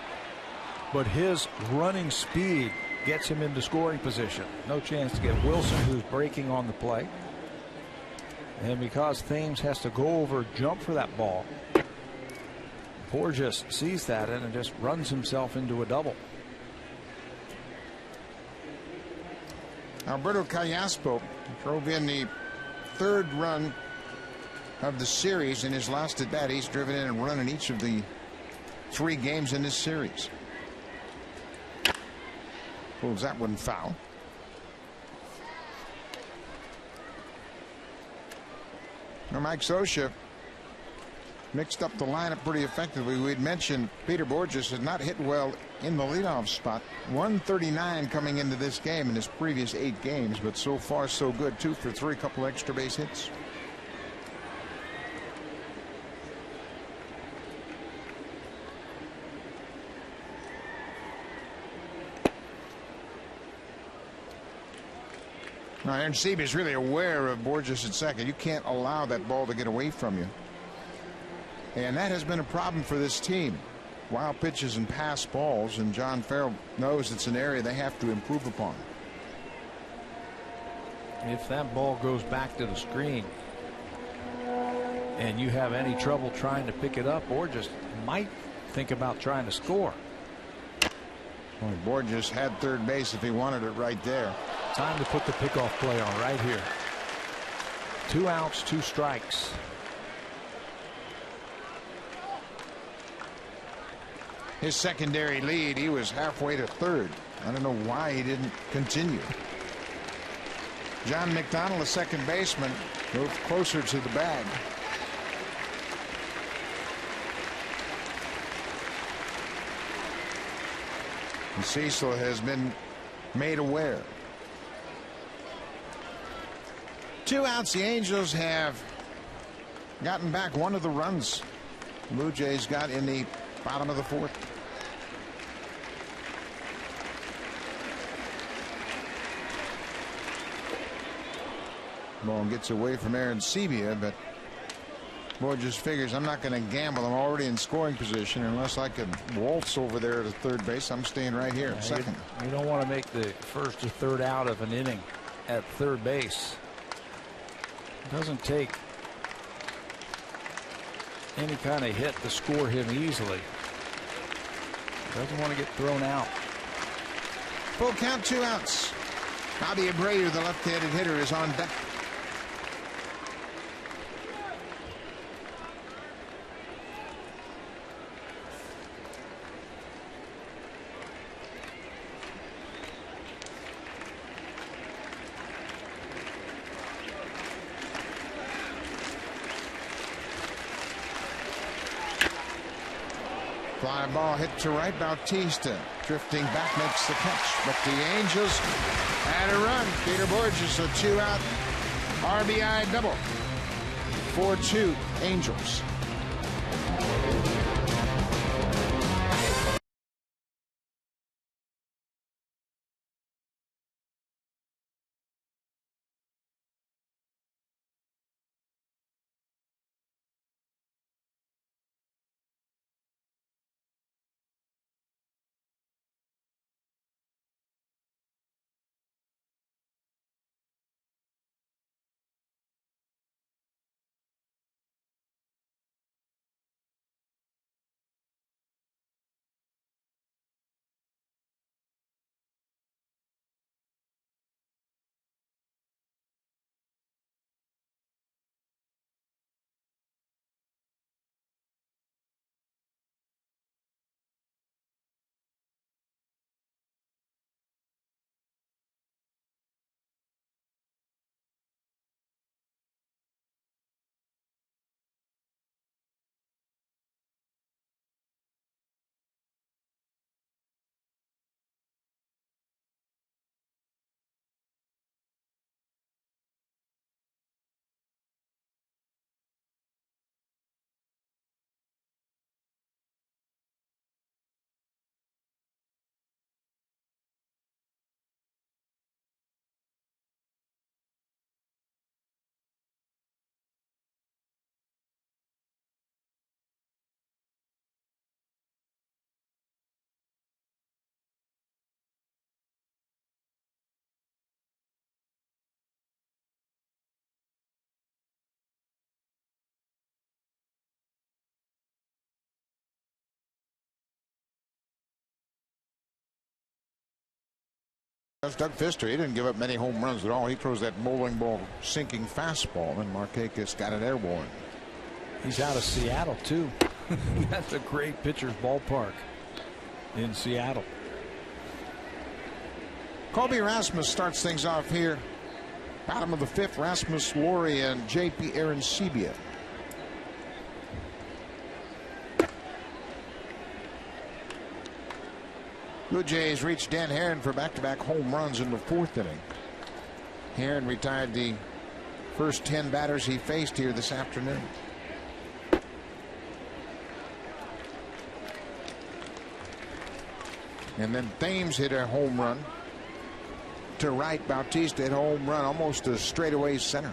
But his running speed gets him into scoring position. No chance to get Wilson, who's breaking on the play. And because Thames has to go over, jump for that ball, Borges sees that and just runs himself into a double. Alberto Callaspo drove in the 3rd run of the series in his last at bat. He's driven in and run in each of the 3 games in this series. Pulls that one foul. Now Mike Scioscia mixed up the lineup pretty effectively. We'd mentioned Peter Borges had not hit well in the leadoff spot. 139 coming into this game in his previous 8 games, but so far so good. 2 for 3, couple extra base hits. Now, Aaron Sebe is really aware of Borges at second. You can't allow that ball to get away from you. And that has been a problem for this team. Wild pitches and pass balls, and John Farrell knows it's an area they have to improve upon. If that ball goes back to the screen and you have any trouble trying to pick it up, Borges might think about trying to score. Well, Borges had third base if he wanted it right there. Time to put the pickoff play on right here. 2 outs, 2 strikes. His secondary lead, he was halfway to third. I don't know why he didn't continue. John McDonald, a second baseman, moved closer to the bag. And Cecil has been made aware. 2 outs. The Angels have gotten back one of the runs Blue Jays got in the bottom of the 4th. Ball gets away from Aaron Sebia, but Borges figures I'm not going to gamble. I'm already in scoring position. Unless I can waltz over there to third base, I'm staying right here at second. You don't want to make the first or third out of an inning at third base. It doesn't take any kind of hit to score him easily. Doesn't want to get thrown out. Full count, 2 outs. Bobby Abreu, the left-handed hitter, is on deck. Fly ball hit to right. Bautista drifting back makes the catch. But the Angels had a run. Peter Borges, a 2-out RBI double. 4-2 Angels. That's Doug Fister. He didn't give up many home runs at all. He throws that bowling ball sinking fastball, and Markakis got it airborne. He's out of Seattle, too. That's a great pitcher's ballpark in Seattle. Colby Rasmus starts things off here. Bottom of the 5th, Rasmus, Laurie, and J.P. Arencibia. Blue Jays reached Dan Herron for back-to-back home runs in the 4th inning. Herron retired the first 10 batters he faced here this afternoon. And then Thames hit a home run to right. Bautista hit a home run almost to straightaway center.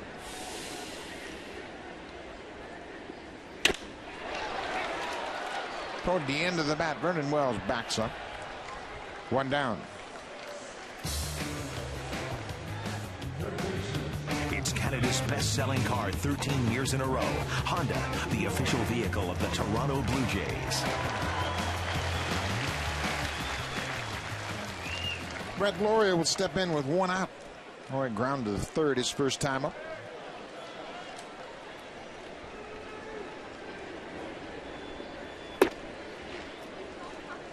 Toward the end of the bat, Vernon Wells backs up. 1 down. It's Canada's best-selling car 13 years in a row. Honda, the official vehicle of the Toronto Blue Jays. Brett Lauria will step in with 1 out. Lauria ground to the 3rd, his first time up.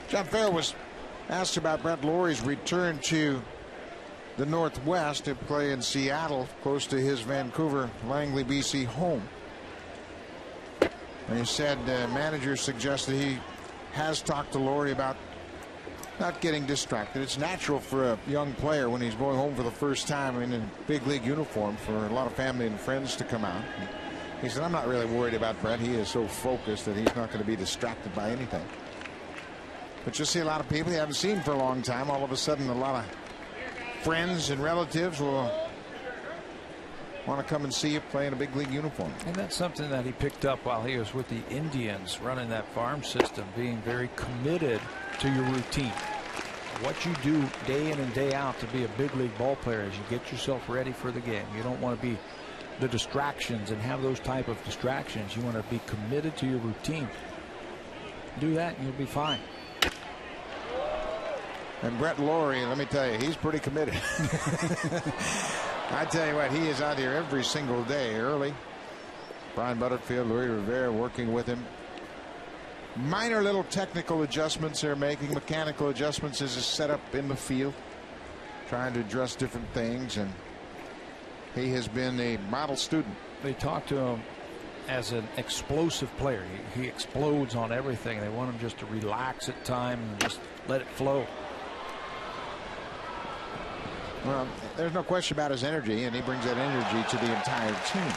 John Farrell was asked about Brett Lauria's return to the Northwest to play in Seattle, close to his Vancouver, Langley, BC home. And he said managers suggested he has talked to Lauria about not getting distracted. It's natural for a young player when he's going home for the first time in a big league uniform for a lot of family and friends to come out. He said, I'm not really worried about Brett. He is so focused that he's not going to be distracted by anything. But you'll see a lot of people you haven't seen for a long time. All of a sudden, a lot of friends and relatives will want to come and see you play in a big league uniform. And that's something that he picked up while he was with the Indians, running that farm system, being very committed to your routine. What you do day in and day out to be a big league ball player is you get yourself ready for the game. You don't want to be the distractions and have those type of distractions. You want to be committed to your routine. Do that and you'll be fine. And Brett Lauria, let me tell you, he's pretty committed. I tell you what, he is out here every single day early. Brian Butterfield, Louis Rivera working with him. Minor little technical adjustments they're making, mechanical adjustments as a setup in the field, trying to address different things, and he has been a model student. They talk to him as an explosive player. He explodes on everything. They want him just to relax at time and just let it flow. Well, there's no question about his energy, and he brings that energy to the entire team.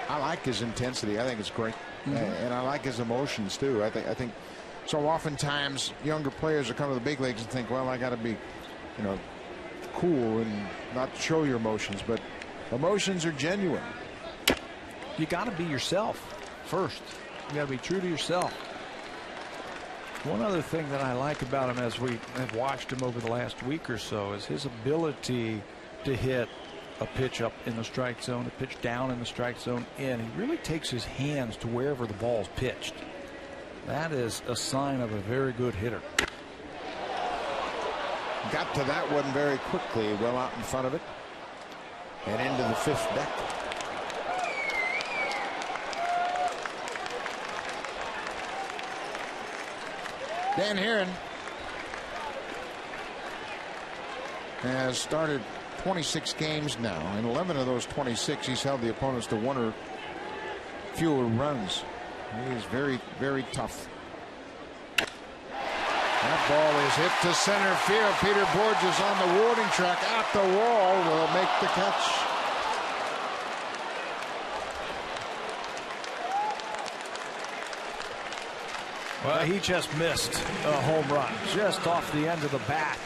I like his intensity. I think it's great. And I like his emotions too. I think so oftentimes younger players will come to the big leagues and think, well, I got to be, cool and not show your emotions, but emotions are genuine. You got to be yourself first. You got to be true to yourself. One other thing that I like about him as we have watched him over the last week or so is his ability to hit a pitch up in the strike zone, a pitch down in the strike zone in. He really takes his hands to wherever the ball's pitched. That is a sign of a very good hitter. Got to that one very quickly, well out in front of it and into the 5th deck. Dan Herron has started 26 games now. In 11 of those 26, he's held the opponents to 1 or fewer runs. He is very, very tough. That ball is hit to center field. Peter Borges on the warning track at the wall will make the catch. Well, he just missed a home run just off the end of the bat.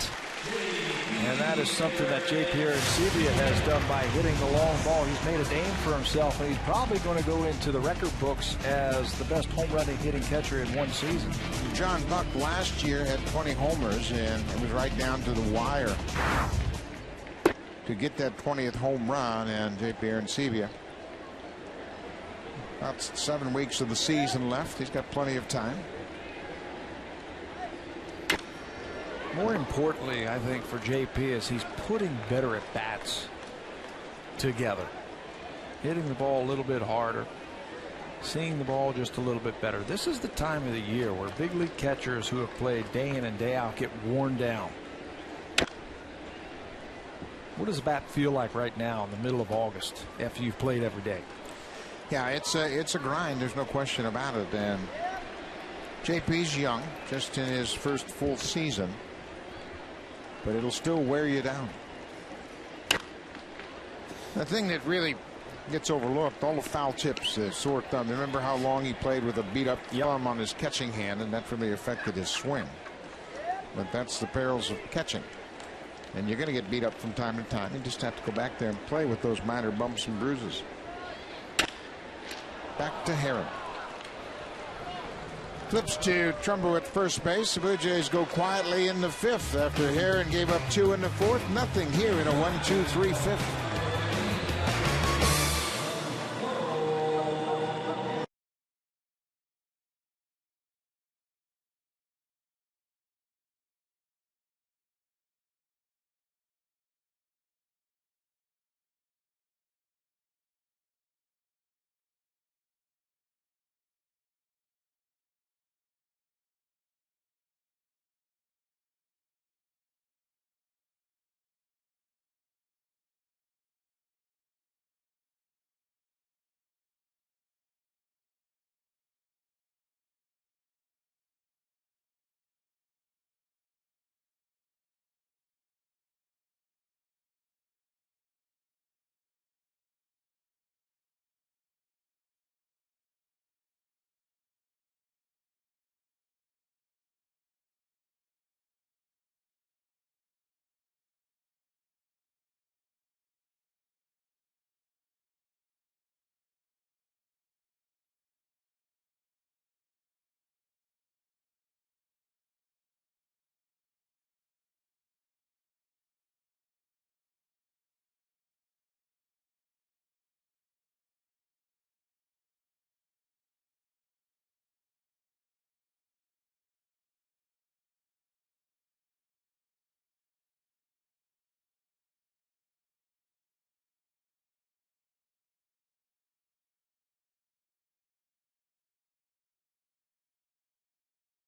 And that is something that J. Pierre Ancibia has done by hitting the long ball. He's made a name for himself, and he's probably going to go into the record books as the best home run hitting catcher in one season. John Buck last year had 20 homers, and it was right down to the wire to get that 20th home run. And J. Pierre Ancibia, about 7 weeks of the season left. He's got plenty of time. More importantly, I think for JP is he's putting better at bats together, hitting the ball a little bit harder, seeing the ball just a little bit better. This is the time of the year where big league catchers who have played day in and day out get worn down. What does the bat feel like right now in the middle of August after you've played every day? Yeah, it's a grind. There's no question about it. And JP's young, just in his first full season, but it'll still wear you down. The thing that really gets overlooked, all the foul tips, sore thumb. Remember how long he played with a beat up thumb on his catching hand, and that really affected his swing. But that's the perils of catching. And you're going to get beat up from time to time. You just have to go back there and play with those minor bumps and bruises. Back to Heron. Flips to Trumbo at first base. The Blue Jays go quietly in the fifth after Heron gave up 2 in the fourth. Nothing here in a 1-2-3 fifth.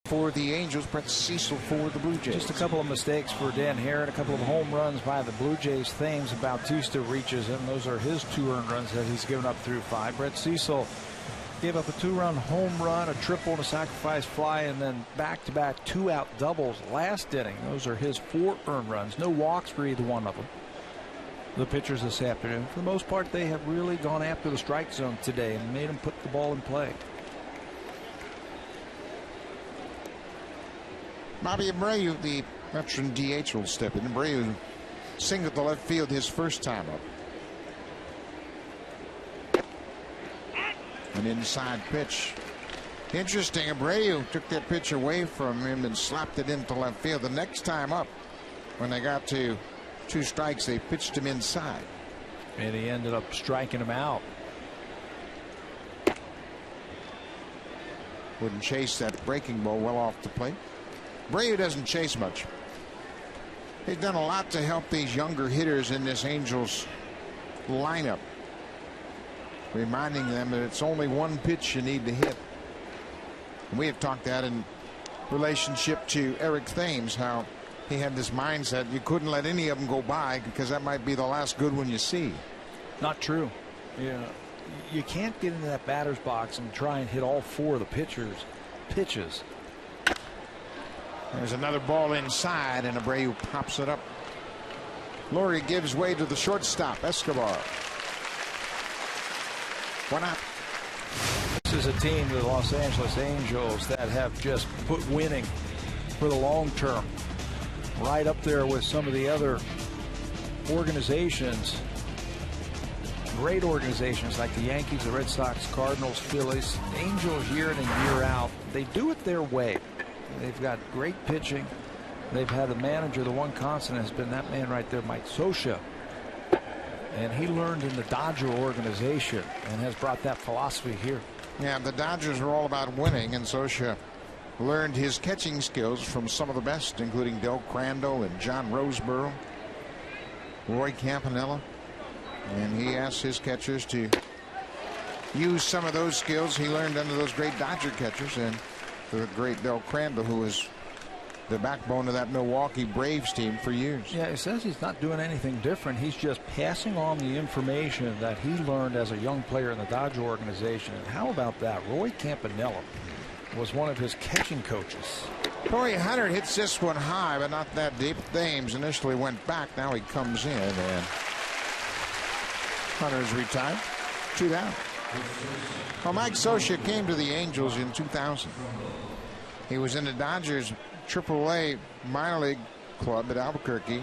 For the Angels, Brett Cecil for the Blue Jays. Just a couple of mistakes for Dan Heron, a couple of home runs by the Blue Jays. Thames Bautista reaches him. Those are his 2 earned runs that he's given up through 5. Brett Cecil gave up a 2-run home run, a triple, and a sacrifice fly, and then back-to-back 2-out doubles last inning. Those are his 4 earned runs. No walks for either one of them. The pitchers this afternoon, for the most part, they have really gone after the strike zone today and made him put the ball in play. Bobby Abreu, the veteran DH, will step in. Abreu singled to left field his first time up. An inside pitch. Interesting. Abreu took that pitch away from him and slapped it into left field. The next time up, when they got to 2 strikes, they pitched him inside. And he ended up striking him out. Wouldn't chase that breaking ball well off the plate. Abreu doesn't chase much. He's done a lot to help these younger hitters in this Angels lineup, reminding them that it's only 1 pitch you need to hit. And we have talked that in relationship to Eric Thames, how he had this mindset you couldn't let any of them go by because that might be the last good one you see. Not true. You can't get into that batter's box and try and hit all 4 of the pitchers' pitches. There's another ball inside, and Abreu pops it up. Laurie gives way to the shortstop, Escobar. 1 out. This is a team, the Los Angeles Angels, that have just put winning for the long term right up there with some of the other organizations, great organizations like the Yankees, the Red Sox, Cardinals, Phillies. Angels year in and year out, they do it their way. They've got great pitching. They've had a manager. The one constant has been that man right there, Mike Scioscia. And he learned in the Dodger organization and has brought that philosophy here. Yeah, the Dodgers are all about winning, and Scioscia learned his catching skills from some of the best, including Del Crandall and John Roseboro, Roy Campanella. And he asked his catchers to use some of those skills he learned under those great Dodger catchers, and the great Del Crandall, who was the backbone of that Milwaukee Braves team for years. Yeah, he says he's not doing anything different. He's just passing on the information that he learned as a young player in the Dodger organization. And how about that? Roy Campanella was one of his catching coaches. Corey Hunter hits this one high, but not that deep. Thames initially went back. Now he comes in, and Hunter's retired. 2 down. Well, Mike Scioscia came to the Angels in 2000. He was in the Dodgers AAA minor league club at Albuquerque,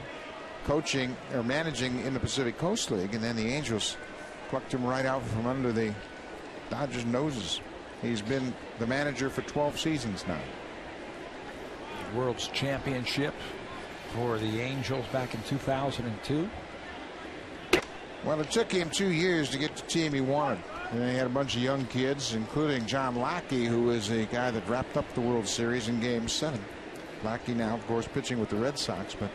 coaching or managing in the Pacific Coast League, and then the Angels plucked him right out from under the Dodgers' noses. He's been the manager for 12 seasons now. World's championship for the Angels back in 2002. Well, it took him 2 years to get the team he wanted. And he had a bunch of young kids, including John Lackey, who is the guy that wrapped up the World Series in Game 7. Lackey now, of course, pitching with the Red Sox. But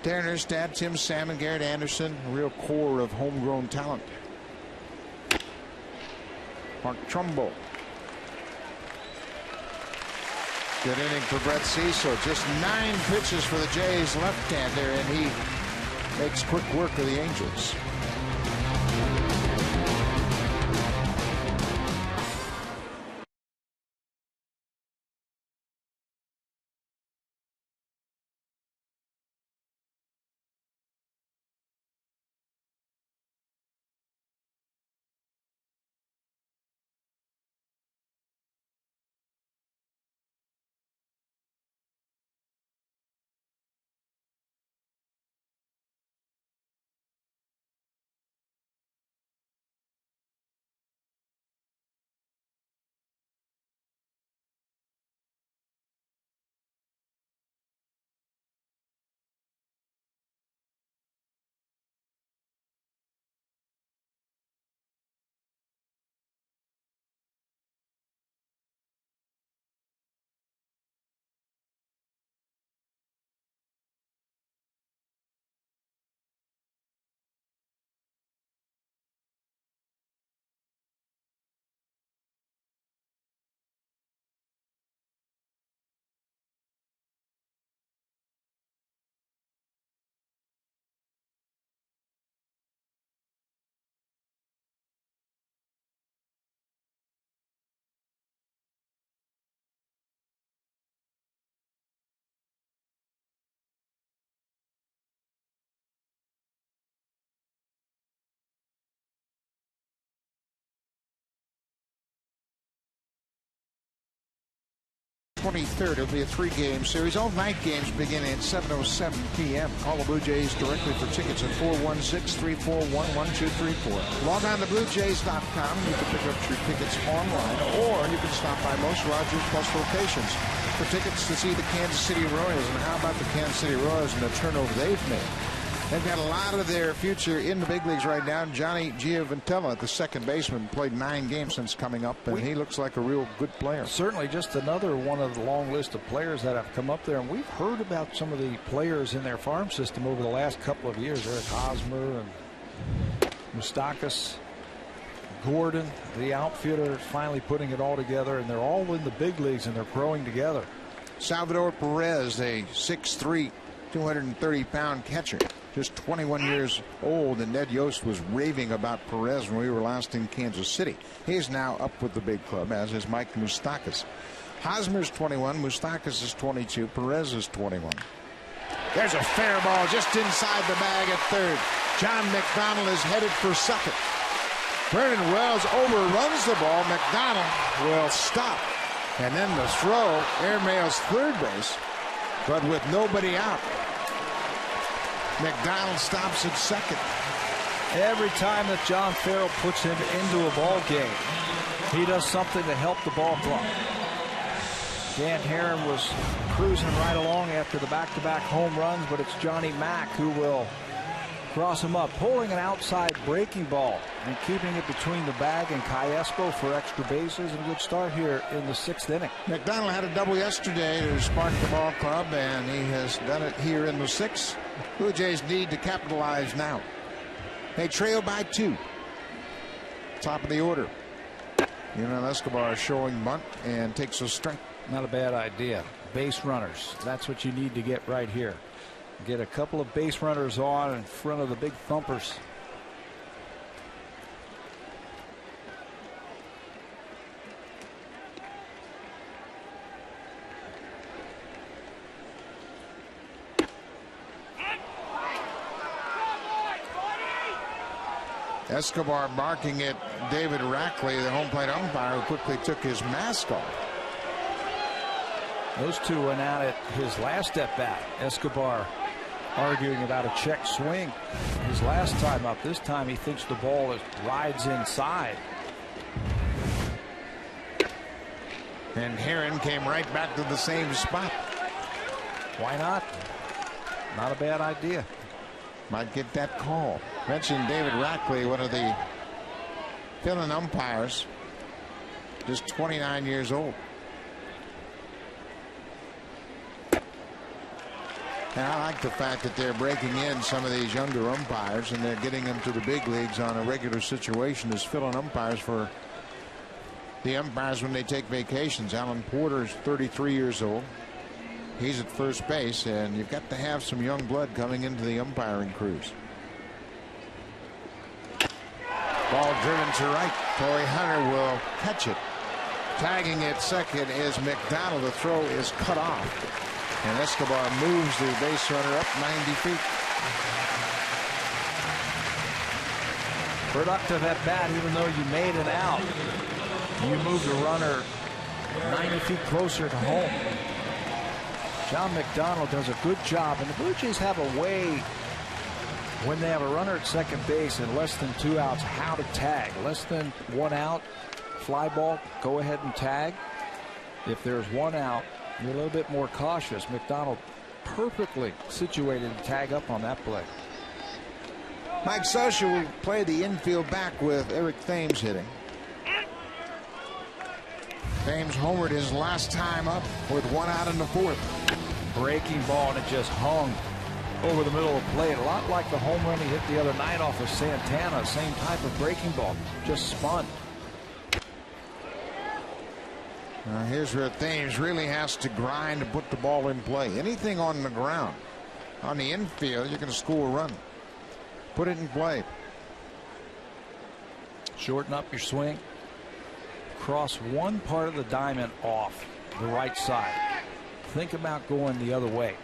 Darren Erstad, Tim Salmon, Garrett Anderson, a real core of homegrown talent. Mark Trumbo. Good inning for Brett Cecil. Just 9 pitches for the Jays left-hander, and he makes quick work of the Angels. '23rd. It'll be a 3-game series. All night games beginning at 7:07 p.m. Call the Blue Jays directly for tickets at 416-341-1234. Log on to BlueJays.com. You can pick up your tickets online, or you can stop by most Rogers Plus locations for tickets to see the Kansas City Royals. And how about the Kansas City Royals and the turnover they've made? They've got a lot of their future in the big leagues right now. Johnny Giovantella, the second baseman, played 9 games since coming up, and he looks like a real good player. Certainly just another one of the long list of players that have come up there, and we've heard about some of the players in their farm system over the last couple of years. Eric Hosmer and Moustakas, Gordon, the outfielder, finally putting it all together, and they're all in the big leagues, and they're growing together. Salvador Perez, a 6'3", 230-pound catcher. Just 21 years old, and Ned Yost was raving about Perez when we were last in Kansas City. He is now up with the big club, as is Mike Moustakas. Hosmer's 21, Moustakas is 22, Perez is 21. There's a fair ball just inside the bag at third. John McDonald is headed for second. Vernon Wells overruns the ball. McDonald will stop. And then the throw, airmails third base, but with nobody out. McDonald stops at second. Every time that John Farrell puts him into a ball game, he does something to help the ball club. Dan Herron was cruising right along after the back-to-back home runs, but it's Johnny Mack who will cross him up, pulling an outside breaking ball and keeping it between the bag and Cayespo for extra bases, and a good start here in the 6th inning. McDonald had a double yesterday to spark the ball club, and he has done it here in the 6th. Blue Jays need to capitalize now. They trail by 2. Top of the order. Escobar showing bunt and takes a strike. Not a bad idea. Base runners. That's what you need to get right here. Get a couple of base runners on in front of the big thumpers. Escobar barking at David Rackley, the home plate umpire, who quickly took his mask off. Those two went out at his last at bat. Escobar arguing about a check swing his last time up. This time he thinks the ball rides inside. And Heron came right back to the same spot. Why not? Not a bad idea. Might get that call. Mentioned David Rackley, one of the fill-in umpires, just 29 years old. And I like the fact that they're breaking in some of these younger umpires and they're getting them to the big leagues on a regular situation as fill-in umpires for the umpires when they take vacations. Alan Porter's 33 years old. He's at first base, and you've got to have some young blood coming into the umpiring crews. Ball driven to right. Torrey Hunter will catch it. Tagging at second is McDonald. The throw is cut off. And Escobar moves the base runner up 90 feet. Productive at bat, even though you made it out. You moved the runner 90 feet closer to home. John McDonald does a good job, and the Blue Jays have a way when they have a runner at second base and less than 2 outs how to tag. Less than 1 out, fly ball, go ahead and tag. If there's 1 out, you're a little bit more cautious. McDonald perfectly situated to tag up on that play. Mike Scioscia will play the infield back with Eric Thames hitting. Thames homered his last time up with 1 out in the 4th. Breaking ball, and it just hung over the middle of the plate. A lot like the home run he hit the other night off of Santana. Same type of breaking ball. Just spun. Now here's where Thames really has to grind to put the ball in play. Anything on the ground, on the infield, you're going to score a run. Put it in play. Shorten up your swing. Cross one part of the diamond off the right side. Think about going the other way.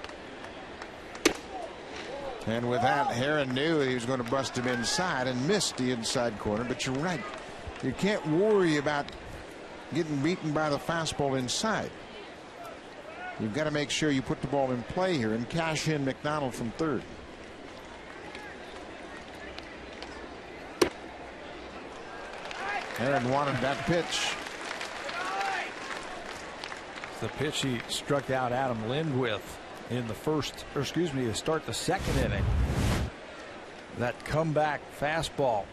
And with that, Heron knew he was going to bust him inside and missed the inside corner. But you're right. You can't worry about getting beaten by the fastball inside. You've got to make sure you put the ball in play here and cash in McDonald from third. Heron wanted that pitch. The pitch he struck out Adam Lind with in the first, or excuse me, to start the second inning. That comeback fastball.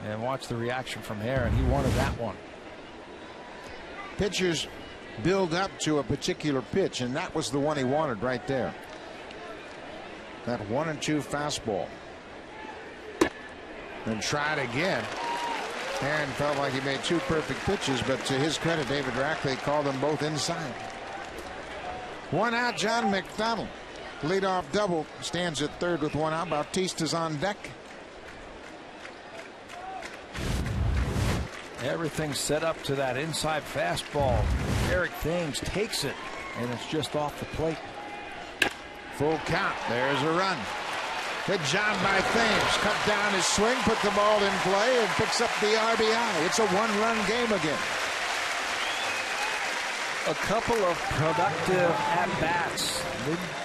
And watch the reaction from Heron. He wanted that one. Pitchers build up to a particular pitch, and that was the one he wanted right there. That 1-2 fastball. And tried again. Heron felt like he made 2 perfect pitches, but to his credit, David Rackley called them both inside. 1 out, John McDonald. Leadoff double, stands at third with 1 out. Bautista's on deck. Everything's set up to that inside fastball. Eric Thames takes it, and it's just off the plate. Full count. There's a run. Good job by Thames. Cut down his swing, put the ball in play, and picks up the RBI. It's a 1-run game again. A couple of productive at-bats.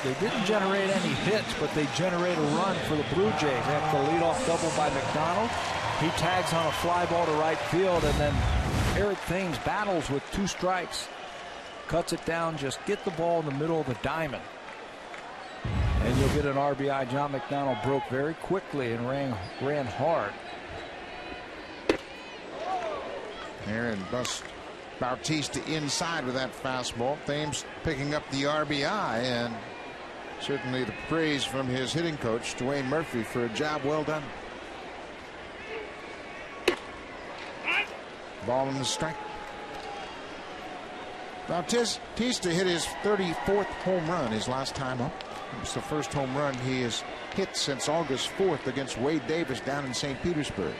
They didn't generate any hits, but they generate a run for the Blue Jays. After the leadoff double by McDonald, he tags on a fly ball to right field, and then Eric Thames battles with 2 strikes. Cuts it down, just get the ball in the middle of the diamond. And you'll get an RBI. John McDonald broke very quickly and ran hard. Heron busts Bautista inside with that fastball. Thames picking up the RBI, and certainly the praise from his hitting coach, Dwayne Murphy, for a job well done. Ball in the strike. Bautista hit his 34th home run his last time up. It was the first home run he has hit since August 4th against Wade Davis down in St. Petersburg.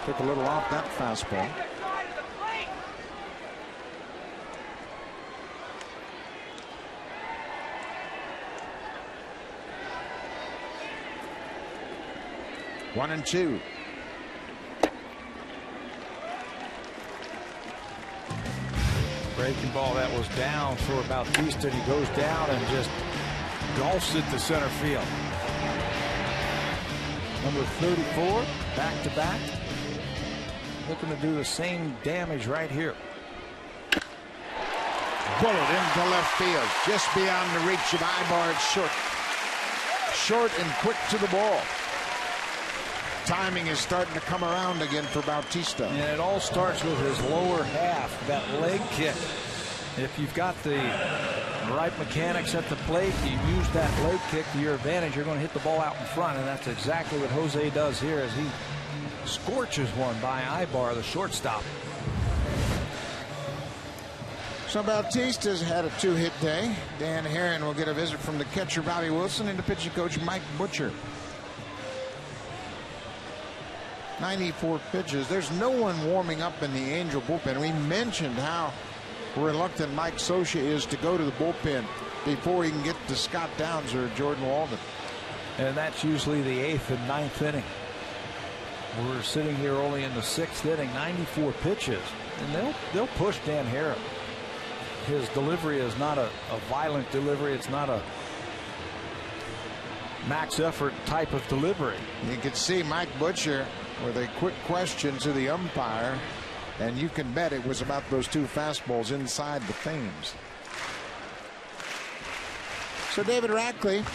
Took a little off that fastball. 1-2. Breaking ball that was down for Bautista. He goes down and just golfs it to center field. Number 34, back to back. Looking to do the same damage right here. Bullet into left field, just beyond the reach of Ibar. It's short. Short and quick to the ball. Timing is starting to come around again for Bautista. And it all starts with his lower half, that leg kick. If you've got the right mechanics at the plate, you use that leg kick to your advantage, you're going to hit the ball out in front, and that's exactly what Jose does here as he scorches one by Ibar, the shortstop. So Bautista's had a 2-hit day. Dan Herron will get a visit from the catcher Bobby Wilson and the pitching coach Mike Butcher. 94 pitches. There's no one warming up in the Angel bullpen. We mentioned how reluctant Mike Scioscia is to go to the bullpen before he can get to Scott Downs or Jordan Walden. And that's usually the 8th and 9th inning. We're sitting here only in the 6th inning, 94 pitches, and they'll push Dan Herron. His delivery is not a violent delivery. It's not a max effort type of delivery. You can see Mike Butcher with a quick question to the umpire, and you can bet it was about those 2 fastballs inside the frames. So David Rackley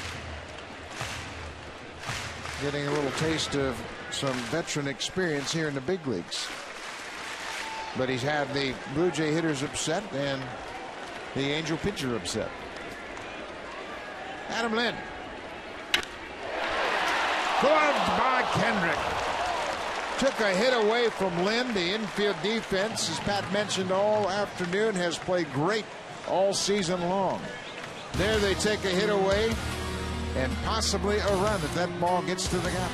getting a little taste of some veteran experience here in the big leagues. But he's had the Blue Jay hitters upset and the Angel pitcher upset. Adam Lind. Gloved by Kendrick. Took a hit away from Lind. The infield defense, as Pat mentioned all afternoon, has played great all season long. There they take a hit away and possibly a run if that ball gets to the gap.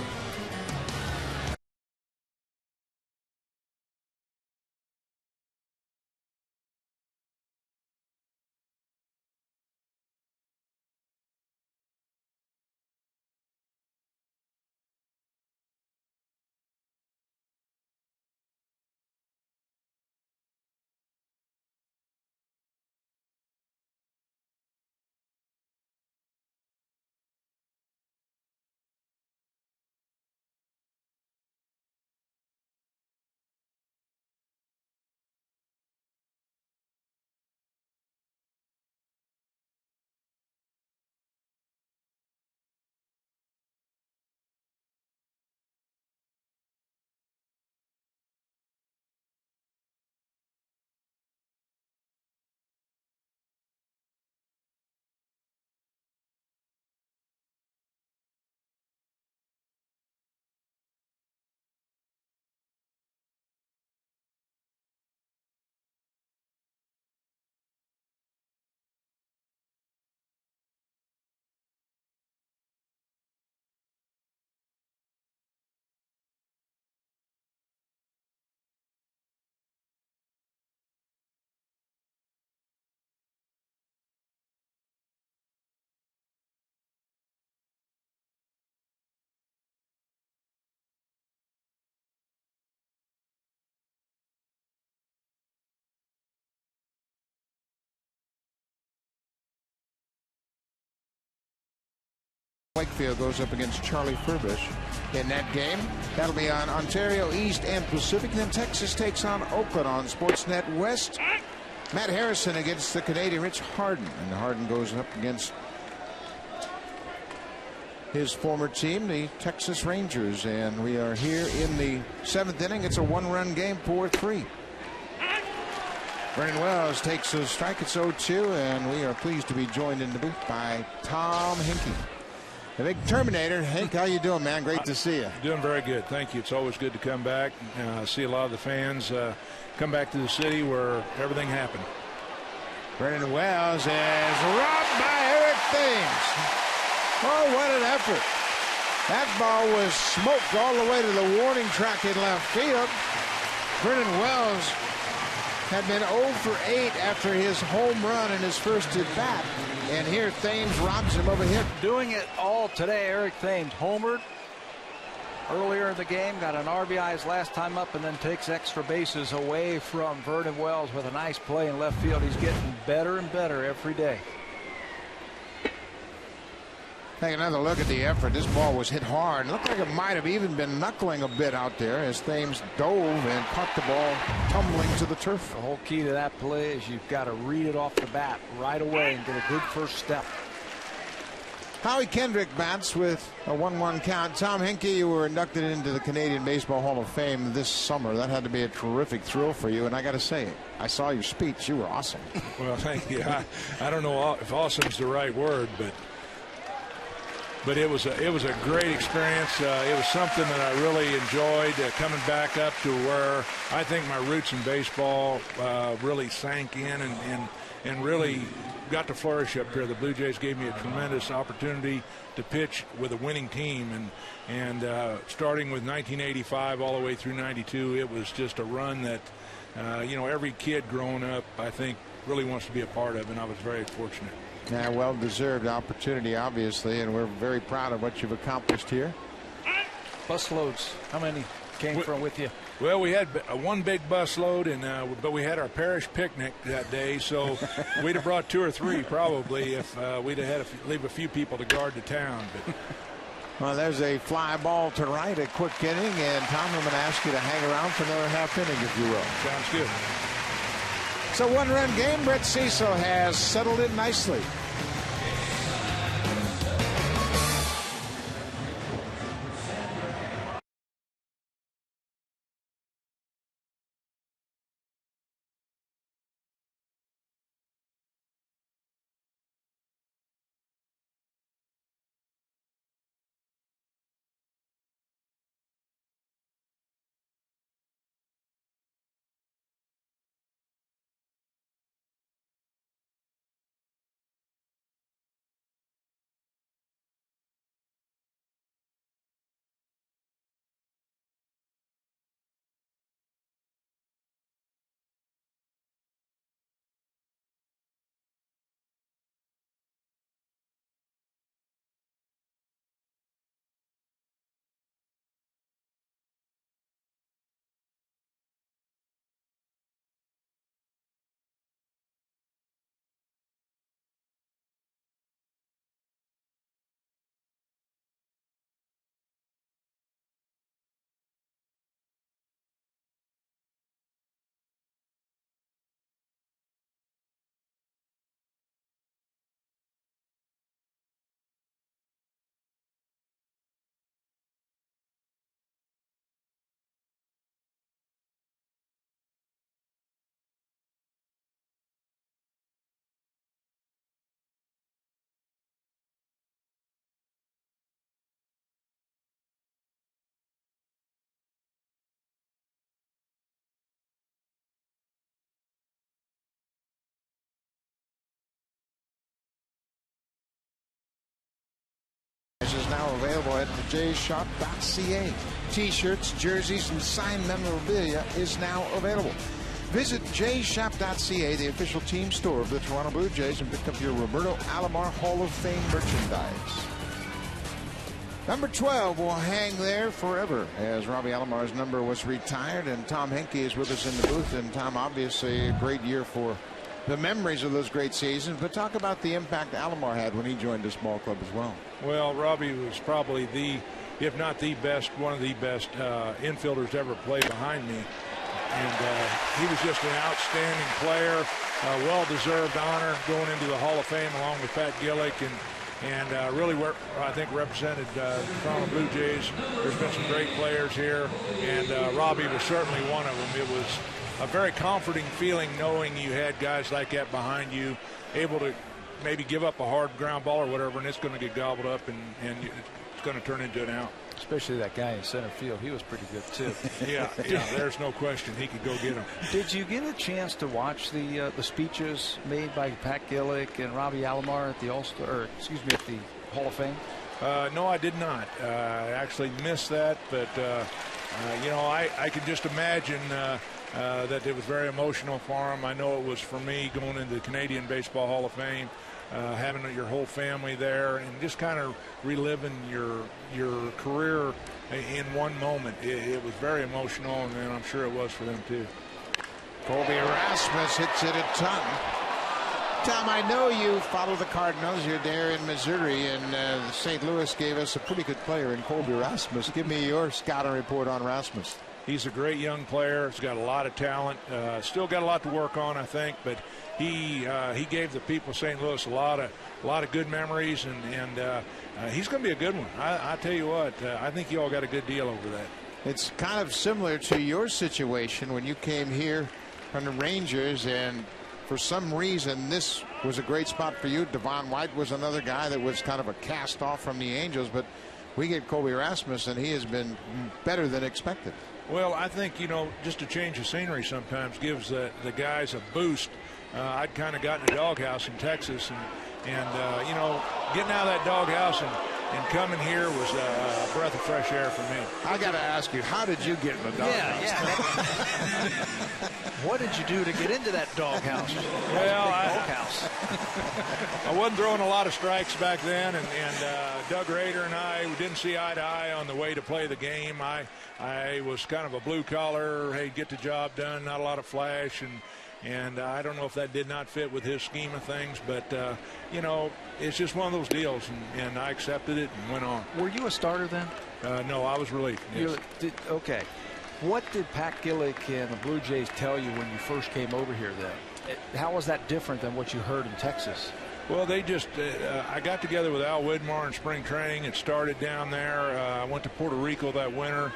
Wakefield goes up against Charlie Furbish in that game. That'll be on Ontario East and Pacific. Then Texas takes on Oakland on Sportsnet West. Matt Harrison against the Canadian Rich Harden. And Harden goes up against his former team, the Texas Rangers. And we are here in the 7th inning. It's a 1-run game, 4-3. Vernon Wells takes a strike. It's 0-2, and we are pleased to be joined in the booth by Tom Hinkie. The big Terminator. Hank, how you doing, man? Great to see you. Doing very good. Thank you. It's always good to come back. See a lot of the fans come back to the city where everything happened. Vernon Wells is robbed by Eric Thames. Oh, what an effort. That ball was smoked all the way to the warning track in left field. Vernon Wells had been 0 for 8 after his home run in his first at bat. And here Thames robs him of a hit. Doing it all today. Eric Thames homered, earlier in the game, got an RBI his last time up, and then takes extra bases away from Vernon Wells with a nice play in left field. He's getting better and better every day. Take another look at the effort. This ball was hit hard. It looked like it might have even been knuckling a bit out there as Thames dove and caught the ball tumbling to the turf. The whole key to that play is you've got to read it off the bat right away and get a good first step. Howie Kendrick bats with a 1-1 count. Tom Henke, you were inducted into the Canadian Baseball Hall of Fame this summer. That had to be a terrific thrill for you. And I got to say, I saw your speech. You were awesome. Well, thank you. I don't know if awesome's the right word, but it was a great experience. It was something that I really enjoyed, coming back up to where I think my roots in baseball really sank in and really got to flourish up here. The Blue Jays gave me a tremendous opportunity to pitch with a winning team, and starting with 1985 all the way through 92, it was just a run that every kid growing up, I think, really wants to be a part of, and I was very fortunate. Yeah, well-deserved opportunity, obviously, and we're very proud of what you've accomplished here. Busloads, how many came from with you? Well, we had one big bus load, but we had our parish picnic that day, so we'd have brought 2 or 3 probably if we'd have had to leave a few people to guard the town. But well, there's a fly ball to right, a quick inning, and Tom, I'm going to ask you to hang around for another half inning, if you will. Sounds good. So 1-run game. Brett Cecil has settled in nicely. Is now available at thejshop.ca. T-shirts, jerseys, and signed memorabilia is now available. Visit jshop.ca, the official team store of the Toronto Blue Jays, and pick up your Roberto Alomar Hall of Fame merchandise. Number 12 will hang there forever, as Robbie Alomar's number was retired, and Tom Henke is with us in the booth. And Tom, obviously a great year for the memories of those great seasons, but talk about the impact Alomar had when he joined this ball club as well. Well, Robbie was probably if not the best, one of the best infielders to ever play behind me. And he was just an outstanding player, well-deserved honor going into the Hall of Fame along with Pat Gillick, and really, I think, represented the Toronto Blue Jays. There's been some great players here, and Robbie was certainly one of them. It was a very comforting feeling knowing you had guys like that behind you, able to maybe give up a hard ground ball or whatever, and it's going to get gobbled up, and it's going to turn into an out. Especially that guy in center field. He was pretty good, too. Yeah, there's no question. He could go get him. Did you get a chance to watch the speeches made by Pat Gillick and Robbie Alomar at the at the Hall of Fame? No, I did not. I actually missed that, but I can just imagine that it was very emotional for him. I know it was for me going into the Canadian Baseball Hall of Fame. having your whole family there, and just kind of reliving your career in one moment. It was very emotional, and I'm sure it was for them too. Colby Rasmus hits it a ton. Tom, I know you follow the Cardinals. You're there in Missouri, and St. Louis gave us a pretty good player in Colby Rasmus. Give me your scouting report on Rasmus. He's a great young player. He's got a lot of talent. Still got a lot to work on, I think, but he gave the people of St. Louis a lot of good memories, and he's going to be a good one. I tell you what, I think you all got a good deal over that. It's kind of similar to your situation when you came here from the Rangers, and for some reason this was a great spot for you. Devon White was another guy that was kind of a cast off from the Angels, but we get Colby Rasmus, and he has been better than expected. Well, I think, just a change of scenery sometimes gives the guys a boost. I'd kind of gotten a doghouse in Texas, and getting out of that doghouse and coming here was a breath of fresh air for me. I got to ask you, how did you get in the doghouse? Yeah. What did you do to get into that doghouse? Well, I wasn't throwing a lot of strikes back then, and Doug Rader and I didn't see eye to eye on the way to play the game. I was kind of a blue collar, hey, get the job done, not a lot of flash, and I don't know if that did not fit with his scheme of things, but, it's just one of those deals, and I accepted it and went on. Were you a starter then? No, I was relieved. Yes. Okay. What did Pat Gillick and the Blue Jays tell you when you first came over here then? How was that different than what you heard in Texas? Well, they just I got together with Al Widmar in spring training. It started down there. I went to Puerto Rico that winter,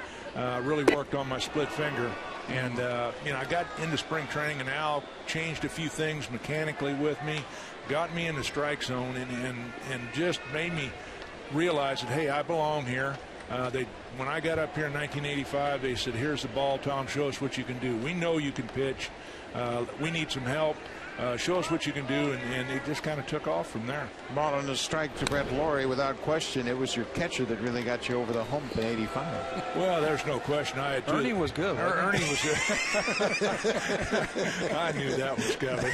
really worked on my split finger. And, I got into spring training, and Al changed a few things mechanically with me, got me in the strike zone, and just made me realize that, hey, I belong here. When I got up here in 1985, they said, here's the ball, Tom, show us what you can do. We know you can pitch. We need some help. Show us what you can do, and it just kind of took off from there. Ball on the strike to Brett Laurie, without question. It was your catcher that really got you over the hump in '85. Well, there's no question. Ernie was good. Ernie was good. I knew that was coming.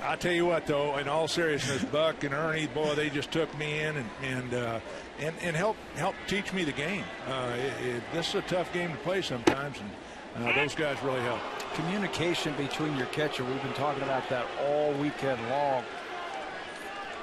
I tell you what, though, in all seriousness, Buck and Ernie, boy, they just took me in and helped teach me the game. This is a tough game to play sometimes, and those guys really help. Communication between your catcher, we've been talking about that all weekend long.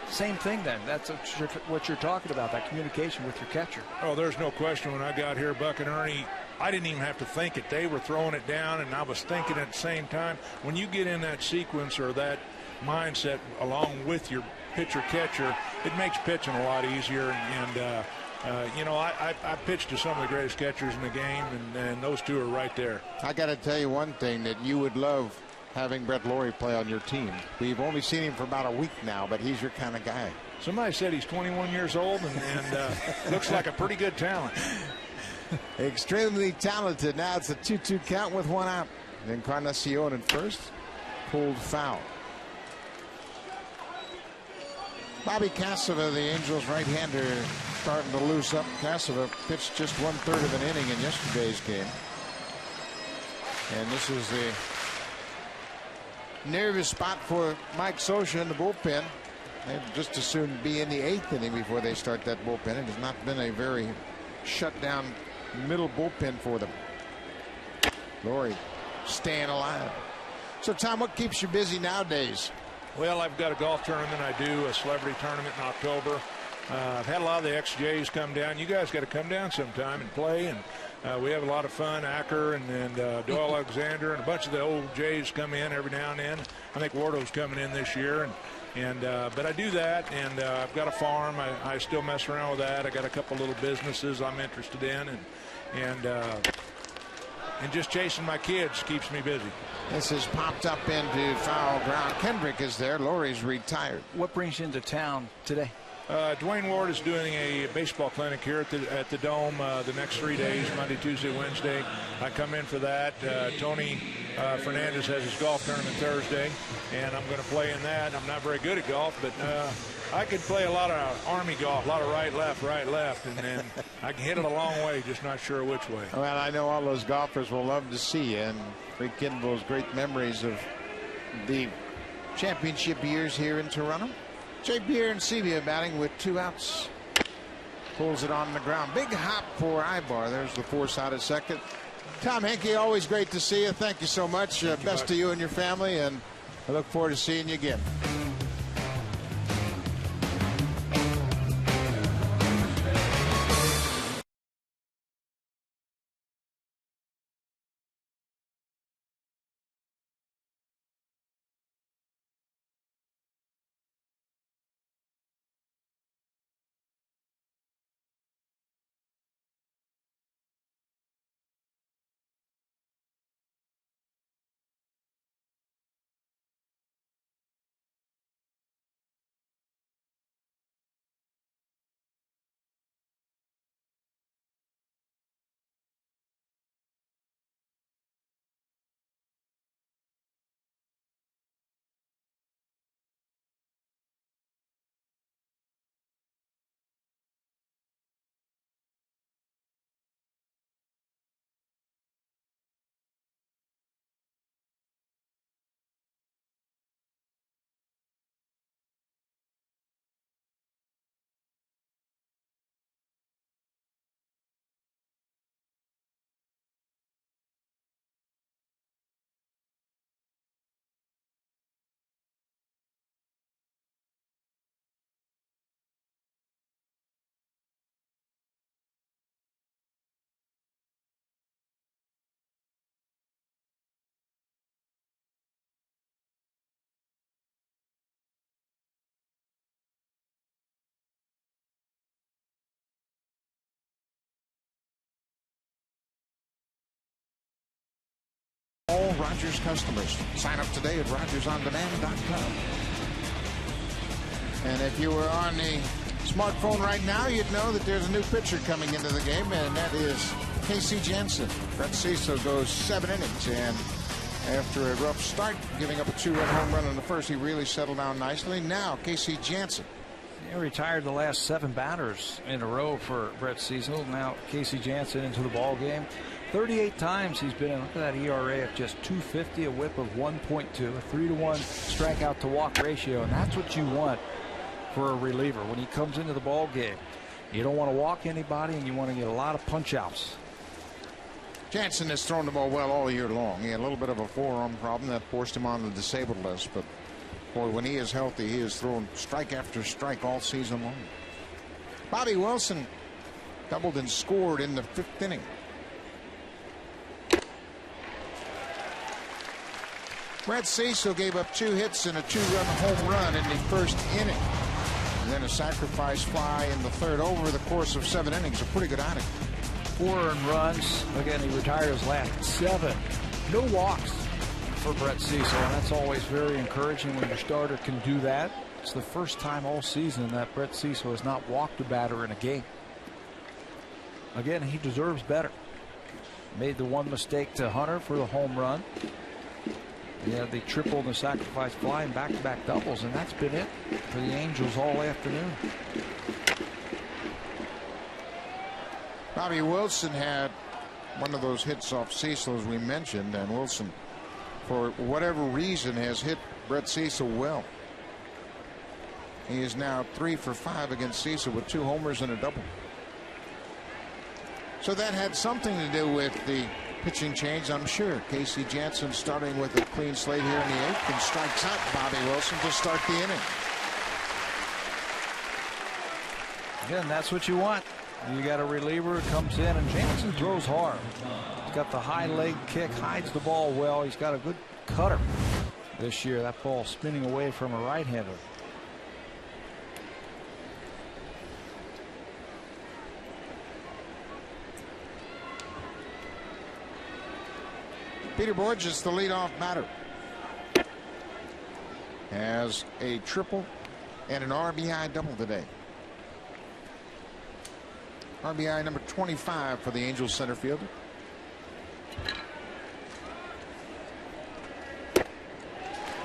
Same thing then. That's what you're talking about, that communication with your catcher. Oh, there's no question. When I got here, Buck and Ernie, I didn't even have to think it. They were throwing it down, and I was thinking at the same time. When you get in that sequence or that mindset along with your pitcher-catcher, it makes pitching a lot easier, and I pitched to some of the greatest catchers in the game, and those two are right there. I got to tell you one thing, that you would love having Brett Laurie play on your team. We've only seen him for about a week now, but he's your kind of guy. Somebody said he's 21 years old and looks like a pretty good talent. Extremely talented. Now it's a 2-2 count with one out. Encarnacion at first, pulled foul. Bobby Cassava, the Angels right-hander, starting to loose up. Cassava pitched just 1/3 of an inning in yesterday's game. And this is the nervous spot for Mike Scioscia in the bullpen. They'd just as soon be in the 8th inning before they start that bullpen. It has not been a very shut-down middle bullpen for them. Laurie staying alive. So, Tom, what keeps you busy nowadays? Well, I've got a golf tournament. I do a celebrity tournament in October. I've had a lot of the ex-Jays come down. You guys got to come down sometime and play, and we have a lot of fun. Acker and Doyle Alexander and a bunch of the old Jays come in every now and then. I think Wardo's coming in this year, but I do that, and I've got a farm. I still mess around with that. I got a couple little businesses I'm interested in, and just chasing my kids keeps me busy. This has popped up into foul ground. Kendrick is there. Laurie's retired. What brings you into town today? Dwayne Ward is doing a baseball clinic here at the Dome the next 3 days, Monday, Tuesday, Wednesday. I come in for that. Tony Fernandez has his golf tournament Thursday, and I'm going to play in that. I'm not very good at golf, but I could play a lot of Army golf, a lot of right, left, and then I can hit it a long way, just not sure which way. Well, I know all those golfers will love to see you and rekindle those great memories of the championship years here in Toronto. Jay Beer and Sebia batting with 2 outs. Pulls it on the ground. Big hop for Ibar. There's the force out at second. Tom Henke, always great to see you. Thank you so much. Best to you and your family, and I look forward to seeing you again. All Rogers customers, sign up today at RogersOnDemand.com. And if you were on the smartphone right now, you'd know that there's a new pitcher coming into the game, and that is Casey Janssen. Brett Cecil goes 7 innings, and after a rough start, giving up a 2-run home run in the first, he really settled down nicely. Now, Casey Janssen. He retired the last 7 batters in a row for Brett Cecil. Now, Casey Janssen into the ball game. 38 times he's been in. Look at that ERA of just 2.50, a whip of 1.2, a 3-to-1 strikeout to walk ratio, and that's what you want for a reliever when he comes into the ball game. You don't want to walk anybody, and you want to get a lot of punch outs. Jansen has thrown the ball well all year long. He had a little bit of a forearm problem that forced him on the disabled list, but boy, when he is healthy, he is throwing strike after strike all season long. Bobby Wilson doubled and scored in the 5th inning. Brett Cecil gave up 2 hits and a 2-run home run in the 1st inning. And then a sacrifice fly in the 3rd over the course of 7 innings. A pretty good outing. 4 earned runs. Again, he retired his last 7. No walks for Brett Cecil, and that's always very encouraging when your starter can do that. It's the first time all season that Brett Cecil has not walked a batter in a game. Again, he deserves better. Made the one mistake to Hunter for the home run. Yeah, they tripled the sacrifice fly and back-to-back doubles, and that's been it for the Angels all afternoon. Bobby Wilson had one of those hits off Cecil, as we mentioned, and Wilson, for whatever reason, has hit Brett Cecil well. He is now 3 for 5 against Cecil with 2 homers and a double. So that had something to do with the pitching change, I'm sure. Casey Janssen starting with a clean slate here in the 8th and strikes out Bobby Wilson to start the inning. Again, that's what you want. You got a reliever who comes in, and Janssen throws hard. He's got the high leg kick, hides the ball well. He's got a good cutter this year. That ball spinning away from a right-hander. Peter Borges, the leadoff batter, has a triple and an RBI double today. RBI number 25 for the Angels center fielder.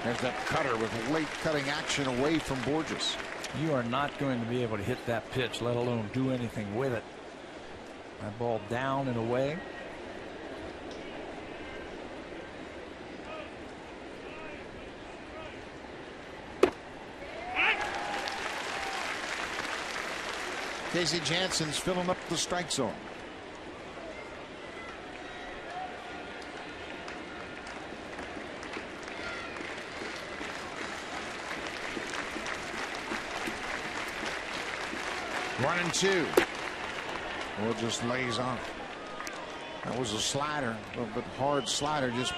There's that cutter with late cutting action away from Borges. You are not going to be able to hit that pitch, let alone do anything with it. That ball down and away. Casey Jansen's filling up the strike zone. One and two. Well, just lays off. That was a slider, a little bit hard slider, just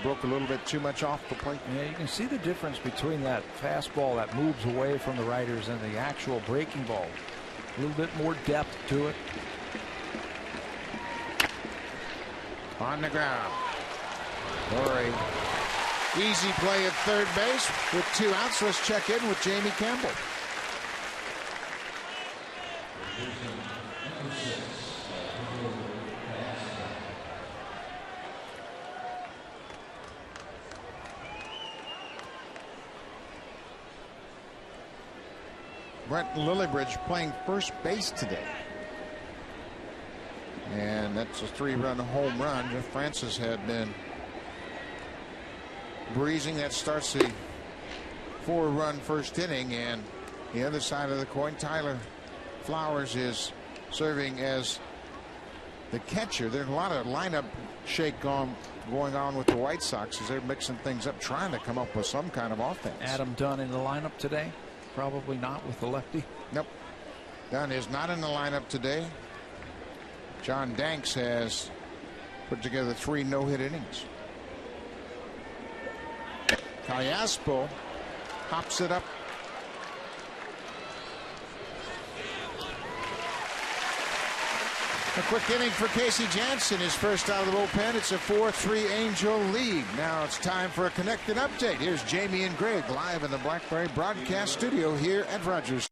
broke a little bit too much off the plate. Yeah, you can see the difference between that fastball that moves away from the writers and the actual breaking ball. A little bit more depth to it. On the ground. Corey. Easy play at third base with 2 outs. Let's check in with Jamie Campbell. Brent Lillibridge playing first base today. And that's a 3-run home run. Jeff Francis had been breezing. That starts the 4-run first inning. And the other side of the coin, Tyler Flowers is serving as the catcher. There's a lot of lineup shake going on with the White Sox as they're mixing things up, trying to come up with some kind of offense. Adam Dunn in the lineup today? Probably not with the lefty. Nope. Dunn is not in the lineup today. John Danks has put together 3 no-hit innings. Callaspo hops it up. A quick inning for Casey Jansen, his first out of the bullpen. It's a 4-3 Angel lead. Now it's time for a connected update. Here's Jamie and Greg live in the Blackberry broadcast studio here at Rogers.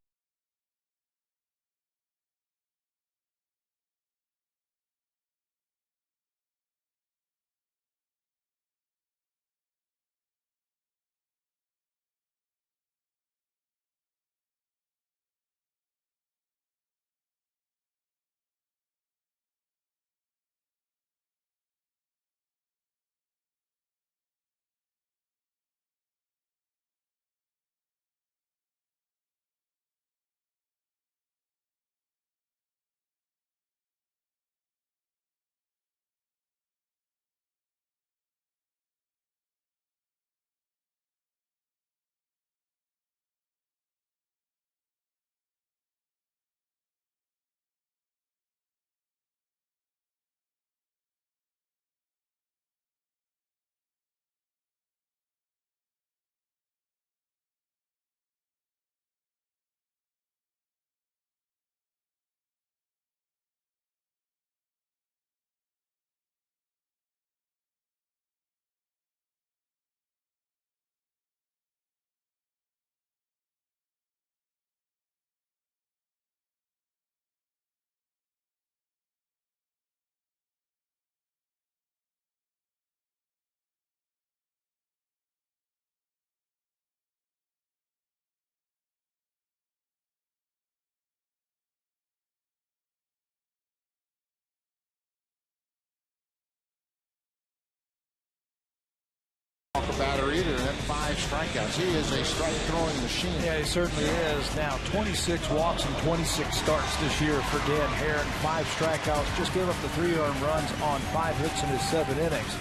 About her either, and then 5 strikeouts. He is a strike throwing machine. Yeah, he certainly is. Now 26 walks and 26 starts this year for Dan Haren. 5 strikeouts, just gave up the 3 earned runs on 5 hits in his 7 innings.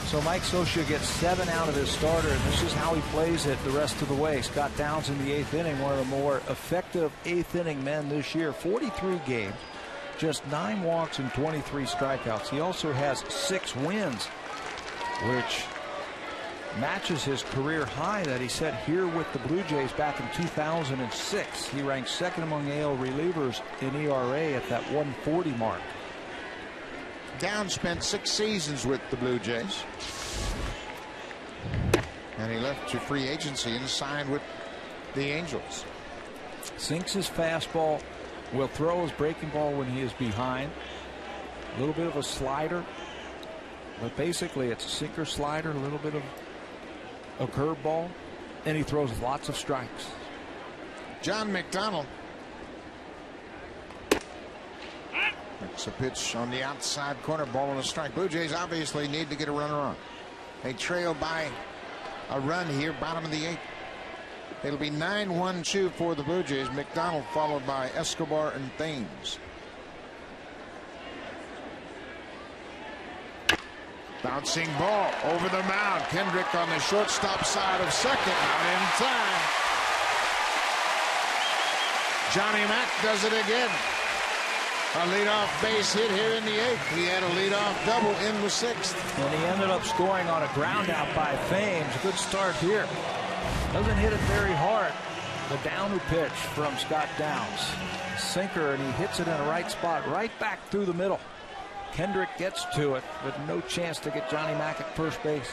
So Mike Scioscia gets 7 out of his starter, and this is how he plays it the rest of the way. Scott Downs in the 8th inning, one of the more effective 8th inning men this year. 43 games, just 9 walks and 23 strikeouts. He also has 6 wins, which matches his career high that he set here with the Blue Jays back in 2006. He ranked 2nd among AL relievers in ERA at that 140 mark. Downs spent 6 seasons with the Blue Jays, and he left to free agency and signed with the Angels. Sinks his fastball, will throw his breaking ball when he is behind. A little bit of a slider, but basically it's a sinker slider, a little bit of a curveball, and he throws lots of strikes. John McDonald. It's a pitch on the outside corner, ball and a strike. Blue Jays obviously need to get a runner on. They trail by a run here, bottom of the 8th. It'll be 9-1-2 for the Blue Jays. McDonald followed by Escobar and Thames. Bouncing ball over the mound. Kendrick on the shortstop side of second. Not in time. Johnny Mack does it again. A leadoff base hit here in the 8th. He had a leadoff double in the 6th. And he ended up scoring on a ground out by Thames. Good start here. Doesn't hit it very hard. The down pitch from Scott Downs. Sinker, and he hits it in the right spot, right back through the middle. Kendrick gets to it, but no chance to get Johnny Mack at first base.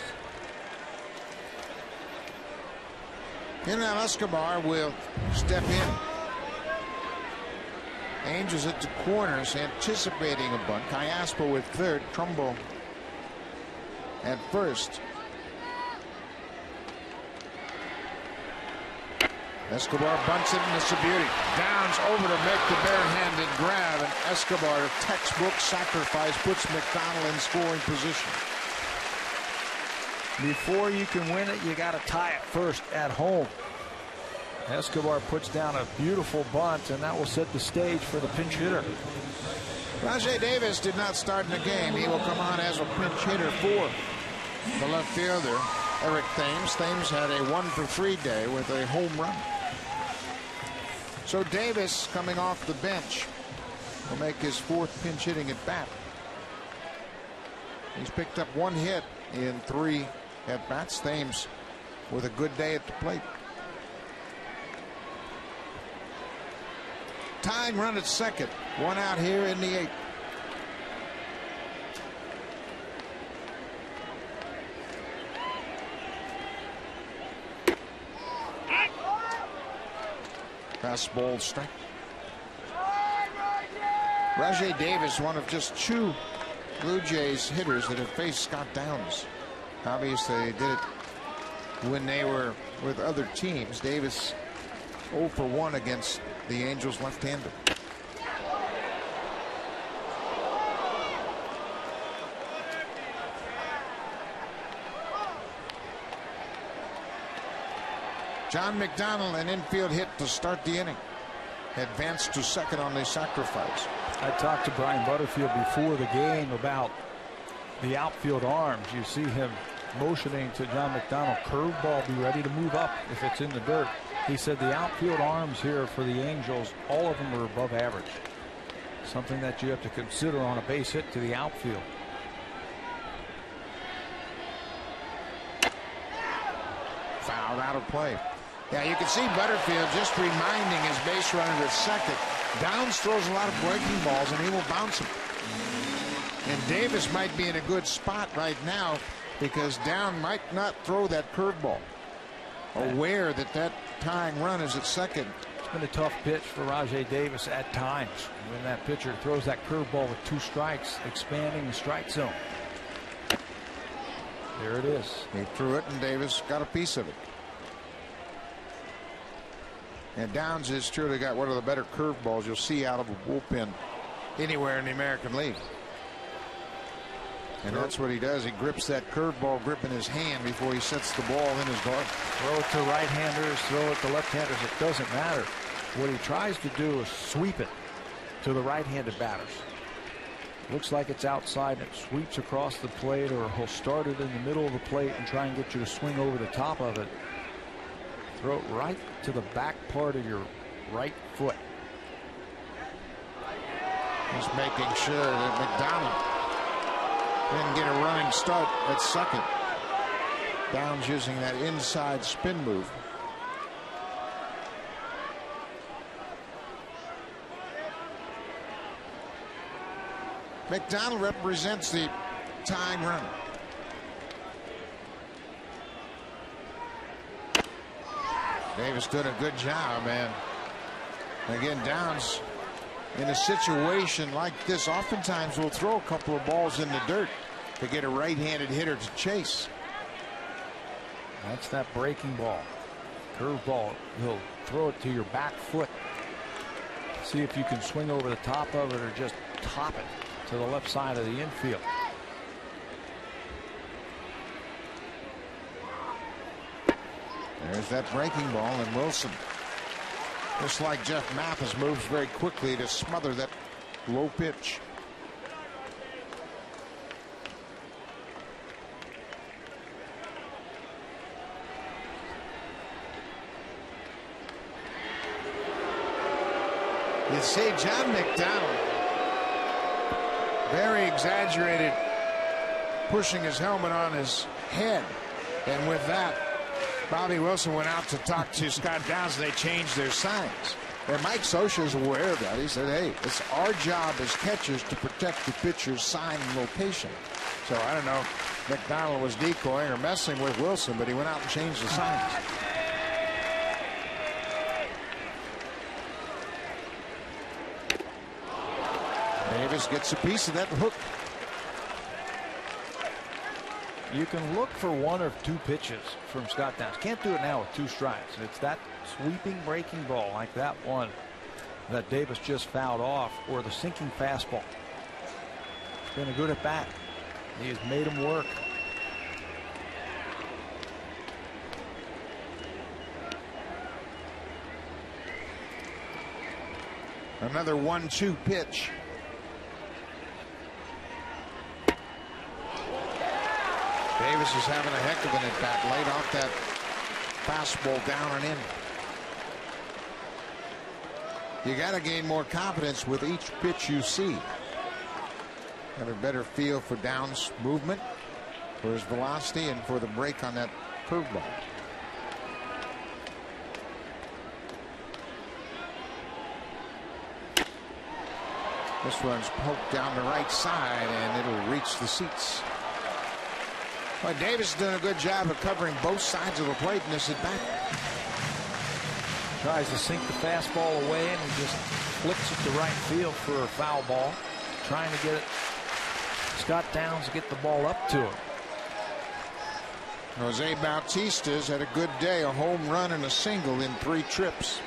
Now Escobar will step in. Angels at the corners, anticipating a bunt. Cayaspa with third. Trumbo at first. Escobar bunts it, and it's a beauty. Downs over to make the barehanded grab, and Escobar, textbook sacrifice, puts McDonald in scoring position. Before you can win it, you got to tie it first at home. Escobar puts down a beautiful bunt, and that will set the stage for the pinch hitter. Rajai Davis did not start in the game. He will come on as a pinch hitter for the left fielder, Eric Thames. Thames had a 1-for-3 day with a home run. So Davis, coming off the bench, will make his 4th pinch hitting at bat. He's picked up 1 hit in 3 at bats. Thames with a good day at the plate. Tying run at second. 1 out here in the 8th. Fastball strike. Rajai Davis, one of just 2 Blue Jays hitters that have faced Scott Downs. Obviously, they did it when they were with other teams. Davis 0 for 1 against the Angels left-hander. John McDonald, an infield hit to start the inning. Advanced to second on the sacrifice. I talked to Brian Butterfield before the game about the outfield arms. You see him motioning to John McDonald, curveball, be ready to move up if it's in the dirt. He said the outfield arms here for the Angels, all of them are above average. Something that you have to consider on a base hit to the outfield. Fouled out of play. Yeah, you can see Butterfield just reminding his base runner at second. Downs throws a lot of breaking balls, and he will bounce them. And Davis might be in a good spot right now because Down might not throw that curveball. Aware that that tying run is at second. It's been a tough pitch for Rajai Davis at times when that pitcher throws that curveball with 2 strikes, expanding the strike zone. There it is. He threw it, and Davis got a piece of it. And Downs has truly got one of the better curveballs you'll see out of a bullpen anywhere in the American League. And that's what he does. He grips that curveball grip in his hand before he sets the ball in his glove. Throw it to right-handers, throw it to left-handers. It doesn't matter. What he tries to do is sweep it to the right-handed batters. Looks like it's outside, and it sweeps across the plate, or he'll start it in the middle of the plate and try and get you to swing over the top of it. Throw it right to the back part of your right foot. He's making sure that McDonald didn't get a running start at second. Downs using that inside spin move. McDonald represents the tying run. Davis did a good job, man. Again, Downs in a situation like this oftentimes will throw a couple of balls in the dirt to get a right-handed hitter to chase. That's that breaking ball. Curveball. He'll throw it to your back foot. See if you can swing over the top of it or just top it to the left side of the infield. There's that breaking ball, and Wilson, just like Jeff Mathis, moves very quickly to smother that low pitch. You see John McDonald, very exaggerated, pushing his helmet on his head, and with that, Bobby Wilson went out to talk to Scott Downs, and they changed their signs. And Mike Scioscia is aware of that. He said, hey, it's our job as catchers to protect the pitcher's sign and location. So I don't know if McDonald was decoying or messing with Wilson, but he went out and changed the signs. Davis gets a piece of that hook. You can look for one or two pitches from Scott Downs. Can't do it now with 2 strikes. It's that sweeping breaking ball like that one that Davis just fouled off, or the sinking fastball. It's been a good at bat. He has made him work. Another 1-2 pitch. Davis is having a heck of an at bat, laid off that fastball down and in. You got to gain more confidence with each pitch you see. Have a better feel for Downs' movement, for his velocity, and for the break on that curveball. This one's poked down the right side, and it'll reach the seats. Well, Davis has done a good job of covering both sides of the plate in this at bat. Tries to sink the fastball away, and he just flicks it to right field for a foul ball. Trying to get it, Scott Downs, to get the ball up to him. Jose Bautista's had a good day, a home run and a single in 3 trips.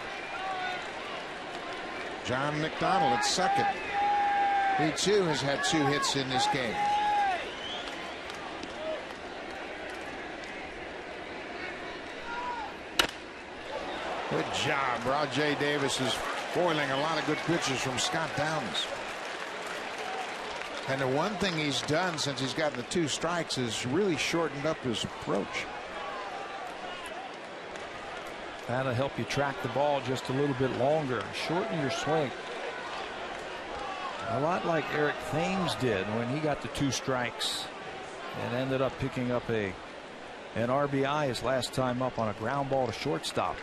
John McDonald at second. He too has had 2 hits in this game. Good job. Rajay Davis is foiling a lot of good pitches from Scott Downs. And the one thing he's done since he's gotten the 2 strikes is really shortened up his approach. That'll help you track the ball just a little bit longer. Shorten your swing. A lot like Eric Thames did when he got the 2 strikes and ended up picking up an RBI his last time up on a ground ball to shortstop.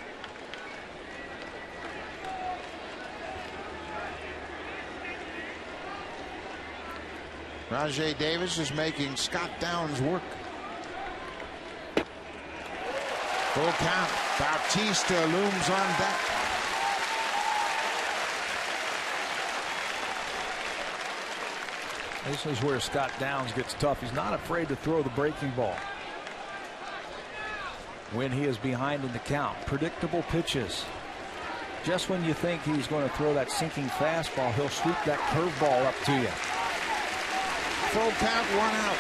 Rajay Davis is making Scott Downs work. Full count. Bautista looms on deck. This is where Scott Downs gets tough. He's not afraid to throw the breaking ball when he is behind in the count. Predictable pitches. Just when you think he's going to throw that sinking fastball, he'll sweep that curveball up to you. Full count, 1 out.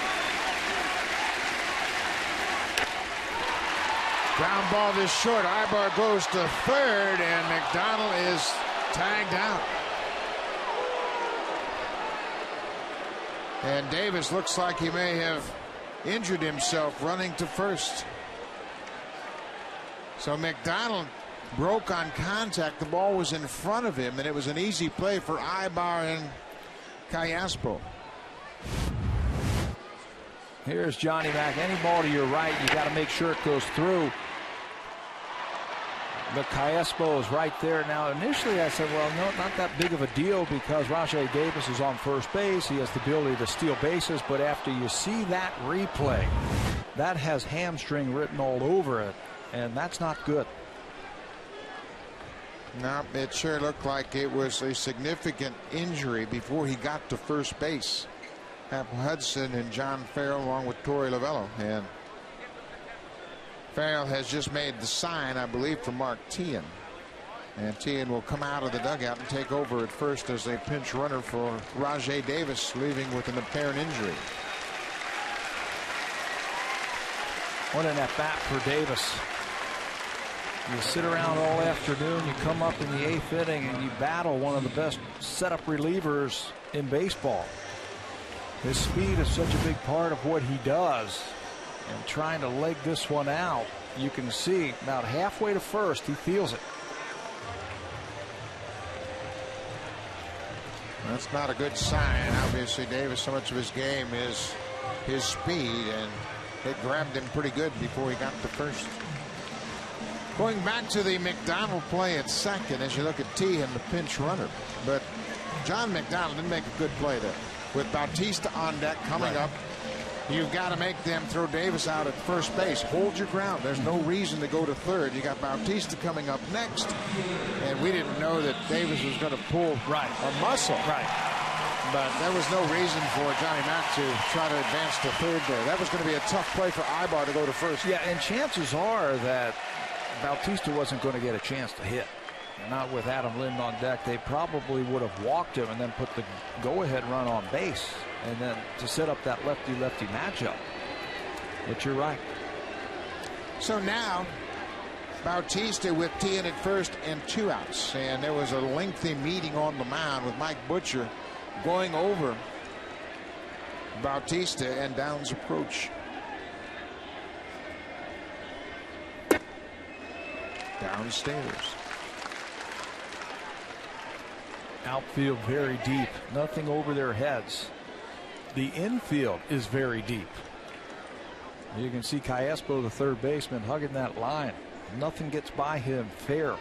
Ground ball this short. Ibar goes to third, and McDonald is tagged out. And Davis looks like he may have injured himself running to first. So McDonald broke on contact. The ball was in front of him, and it was an easy play for Ibar and Callaspo. Here's Johnny Mack. Any ball to your right, you got to make sure it goes through. But Callaspo is right there. Now, initially I said, well, no, not that big of a deal because Rajay Davis is on first base. He has the ability to steal bases. But after you see that replay, that has hamstring written all over it. And that's not good. No, it sure looked like it was a significant injury before he got to first base. Apple Hudson and John Farrell along with Torey Lovello, and Farrell has just made the sign, I believe, for Mark Teahan, and Teahan will come out of the dugout and take over at first as a pinch runner for Rajay Davis, leaving with an apparent injury. What an at bat for Davis. You sit around all afternoon, you come up in the 8th inning, and you battle one of the best setup relievers in baseball. His speed is such a big part of what he does. And trying to leg this one out, you can see about halfway to first, he feels it. That's not a good sign. Obviously, Davis, so much of his game is his speed, and it grabbed him pretty good before he got to first. Going back to the McDonald play at second, as you look at T and the pinch runner. But John McDonald didn't make a good play there. With Bautista on deck coming up, you've got to make them throw Davis out at first base. Hold your ground. There's no reason to go to third. You got Bautista coming up next, and we didn't know that Davis was going to pull a muscle. But there was no reason for Johnny Mack to try to advance to third there. That was going to be a tough play for Ibar to go to first. Yeah, and chances are that Bautista wasn't going to get a chance to hit. Not with Adam Lind on deck. They probably would have walked him and then put the go-ahead run on base, and then to set up that lefty-lefty matchup. But you're right. So now Bautista with T in at first and 2 outs, and there was a lengthy meeting on the mound with Mike Butcher going over Bautista and Downs' approach. Downstairs. Outfield very deep, nothing over their heads. The infield is very deep. You can see Cayespo, the third baseman, hugging that line. Nothing gets by him fair.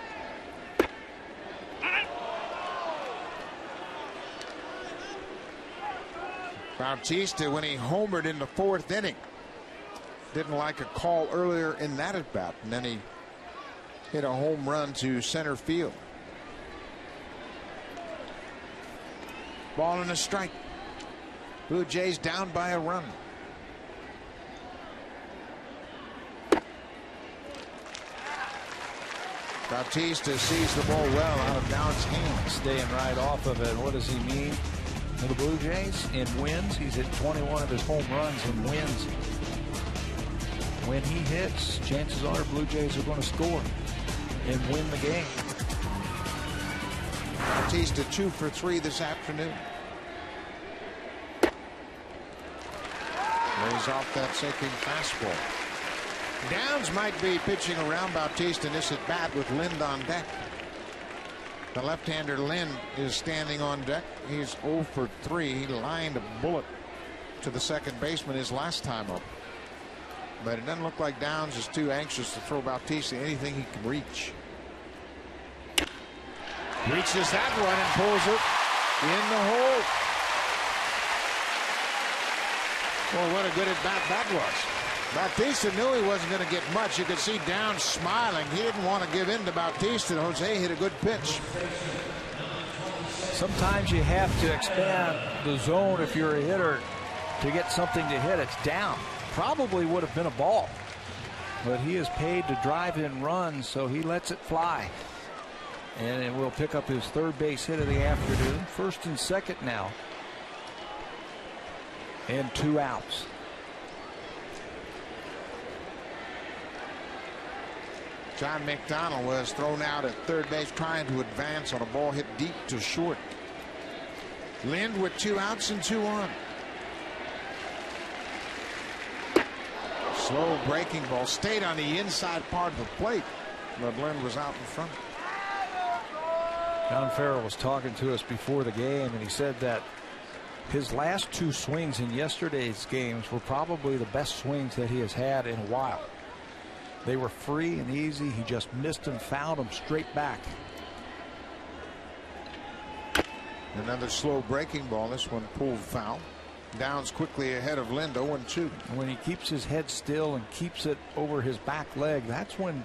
Bautista, when he homered in the 4th inning, didn't like a call earlier in that at bat, and then he hit a home run to center field. Ball and a strike. Blue Jays down by a run. Bautista sees the ball well out of Downs' hands. Staying right off of it. What does he mean for the Blue Jays? In wins, he's hit 21 of his home runs in wins. When he hits, chances are Blue Jays are going to score and win the game. Bautista 2 for 3 this afternoon. Lays off that sinking fastball. Downs might be pitching around Bautista in this at bat with Lind on deck. The left-hander Lind is standing on deck. He's 0 for 3. He lined a bullet to the second baseman his last time up. But it doesn't look like Downs is too anxious to throw Bautista anything he can reach. Reaches that one and pulls it in the hole. Well, what a good at bat that was. Bautista knew he wasn't going to get much. You could see Downs smiling. He didn't want to give in to Bautista. Jose hit a good pitch. Sometimes you have to expand the zone if you're a hitter to get something to hit. It's down. Probably would have been a ball. But he is paid to drive in runs, so he lets it fly. And it will pick up his third base hit of the afternoon. First and second now. And 2 outs. John McDonald was thrown out at third base trying to advance on a ball hit deep to short. Lind with 2 outs and 2 on. Slow breaking ball stayed on the inside part of the plate, but Lind was out in front. John Farrell was talking to us before the game, and he said that his last 2 swings in yesterday's games were probably the best swings that he has had in a while. They were free and easy. He just missed and fouled them straight back. Another slow breaking ball. This one pulled foul. Downs quickly ahead of Lind, 0-2. When he keeps his head still and keeps it over his back leg, that's when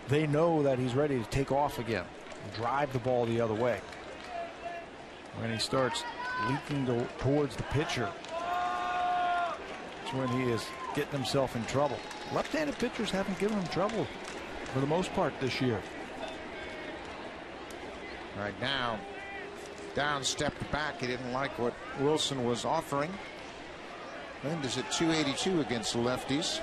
they know that he's ready to take off again. Drive the ball the other way. When he starts leaking towards the pitcher, that's when he is getting himself in trouble. Left-handed pitchers haven't given him trouble for the most part this year. Right now, Downs stepped back. He didn't like what Wilson was offering. Lind is at 282 against the lefties.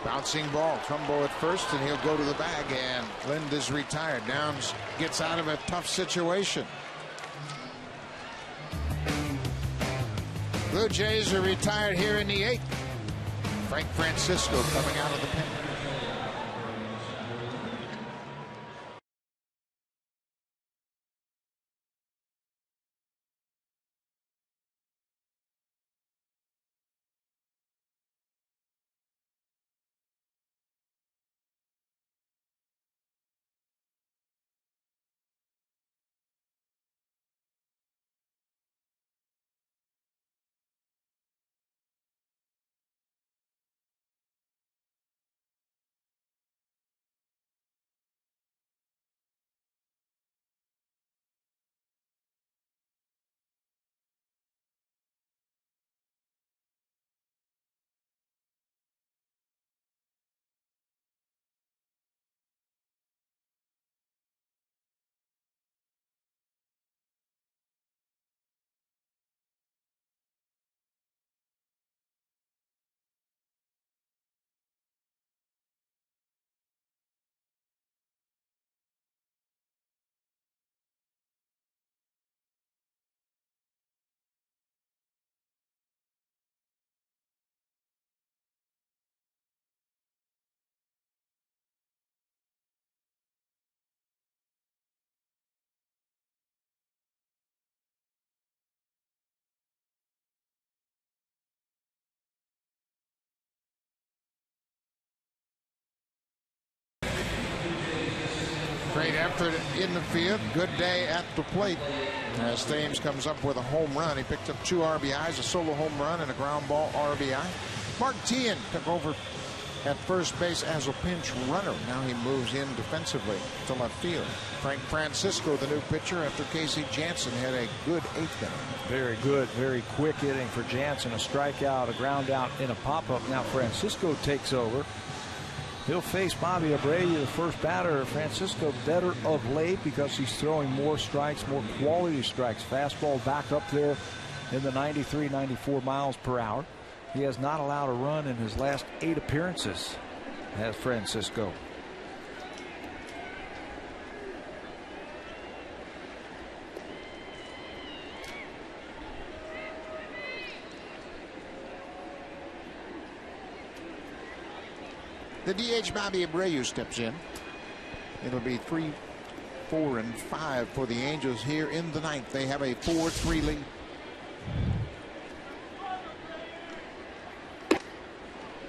Bouncing ball. Trumbo at first, and he'll go to the bag, and Lind is retired. Downs gets out of a tough situation. Blue Jays are retired here in the 8th. Frank Francisco coming out of the pen. Great effort in the field. Good day at the plate. As Thames comes up with a home run. He picked up 2 RBIs, a solo home run, and a ground ball RBI. Mark Teahan took over at first base as a pinch runner. Now he moves in defensively to left field. Frank Francisco, the new pitcher, after Casey Jansen had a good 8th inning. Very good, very quick inning for Jansen. A strikeout, a ground out, and a pop-up. Now Francisco takes over. He'll face Bobby Abreu, the first batter. Francisco better of late because he's throwing more strikes, more quality strikes. Fastball back up there in the 93, 94 miles per hour. He has not allowed a run in his last 8 appearances, has Francisco. The DH Bobby Abreu steps in. It'll be 3, 4, and 5 for the Angels here in the 9th. They have a 4-3 lead.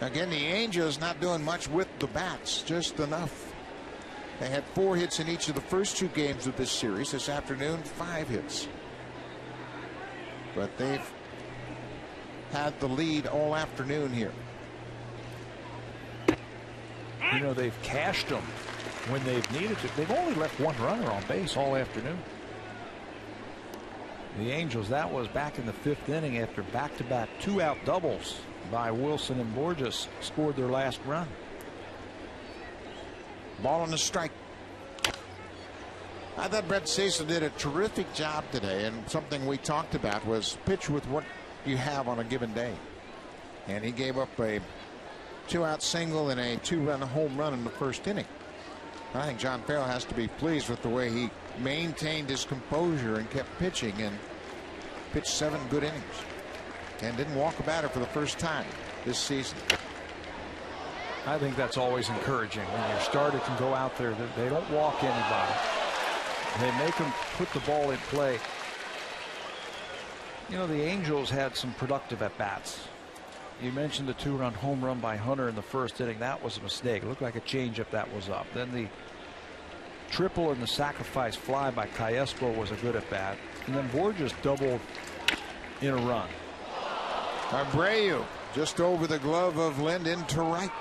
Again, the Angels not doing much with the bats, just enough. They had 4 hits in each of the first 2 games of this series. This afternoon, 5 hits. But they've had the lead all afternoon here. You know, they've cashed them when they've needed to. They've only left 1 runner on base all afternoon. The Angels, that was back in the 5th inning after back-to-back 2-out doubles by Wilson and Borges, scored their last run. Ball on the strike. I thought Brett Cecil did a terrific job today, and something we talked about was pitch with what you have on a given day. And he gave up a 2-out single and a 2-run home run in the first inning. I think John Farrell has to be pleased with the way he maintained his composure and kept pitching, and pitched 7 good innings and didn't walk a batter for the first time this season. I think that's always encouraging when your starter can go out there. They don't walk anybody. They make them put the ball in play. You know, the Angels had some productive at-bats. You mentioned the 2-run home run by Hunter in the first inning. That was a mistake. It looked like a changeup that was up. Then the triple and the sacrifice fly by Cayespo was a good at-bat. And then Borges doubled in a run. Abreu just over the glove of Lind into right.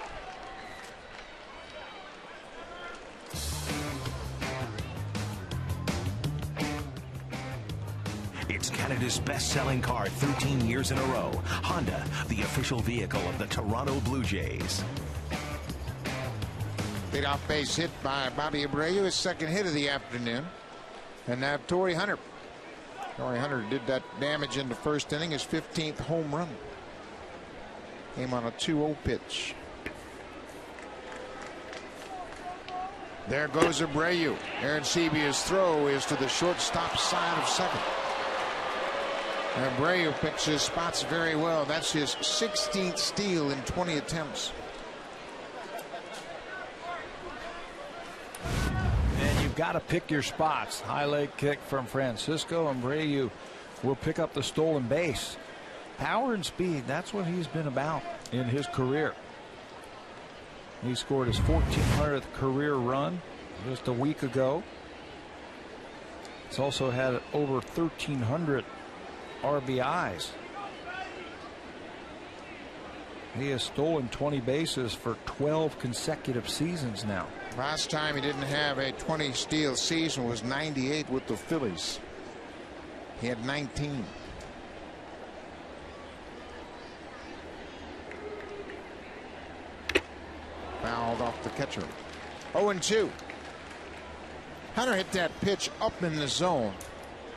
It's Canada's best-selling car 13 years in a row. Honda, the official vehicle of the Toronto Blue Jays. Leadoff base hit by Bobby Abreu, his 2nd hit of the afternoon. And now Torrey Hunter. Torrey Hunter did that damage in the first inning, his 15th home run. Came on a 2-0 pitch. There goes Abreu. Arancibia's throw is to the shortstop side of second. Abreu picks his spots very well. That's his 16th steal in 20 attempts. And you've got to pick your spots. High leg kick from Francisco. Abreu will pick up the stolen base. Power and speed, that's what he's been about in his career. He scored his 1,400th career run just a week ago. He's also had over 1,300 RBIs. He has stolen 20 bases for 12 consecutive seasons now. Last time he didn't have a 20 steal season was '98 with the Phillies. He had 19. Fouled off the catcher. 0-2. Hunter hit that pitch up in the zone,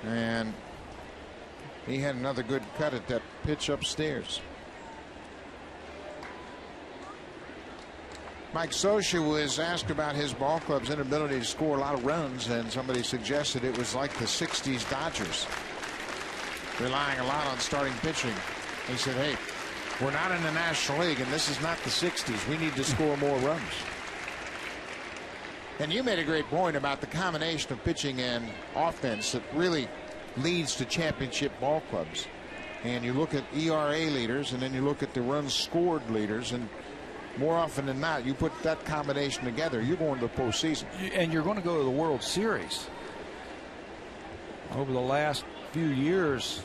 and he had another good cut at that pitch upstairs. Mike Scioscia was asked about his ball club's inability to score a lot of runs, and somebody suggested it was like the '60s Dodgers, relying a lot on starting pitching. He said, hey, we're not in the National League, and this is not the '60s. We need to score more runs. And you made a great point about the combination of pitching and offense that really leads to championship ball clubs. And you look at ERA leaders, and then you look at the runs scored leaders, and more often than not, you put that combination together, you're going to the postseason. And you're going to go to the World Series. Over the last few years,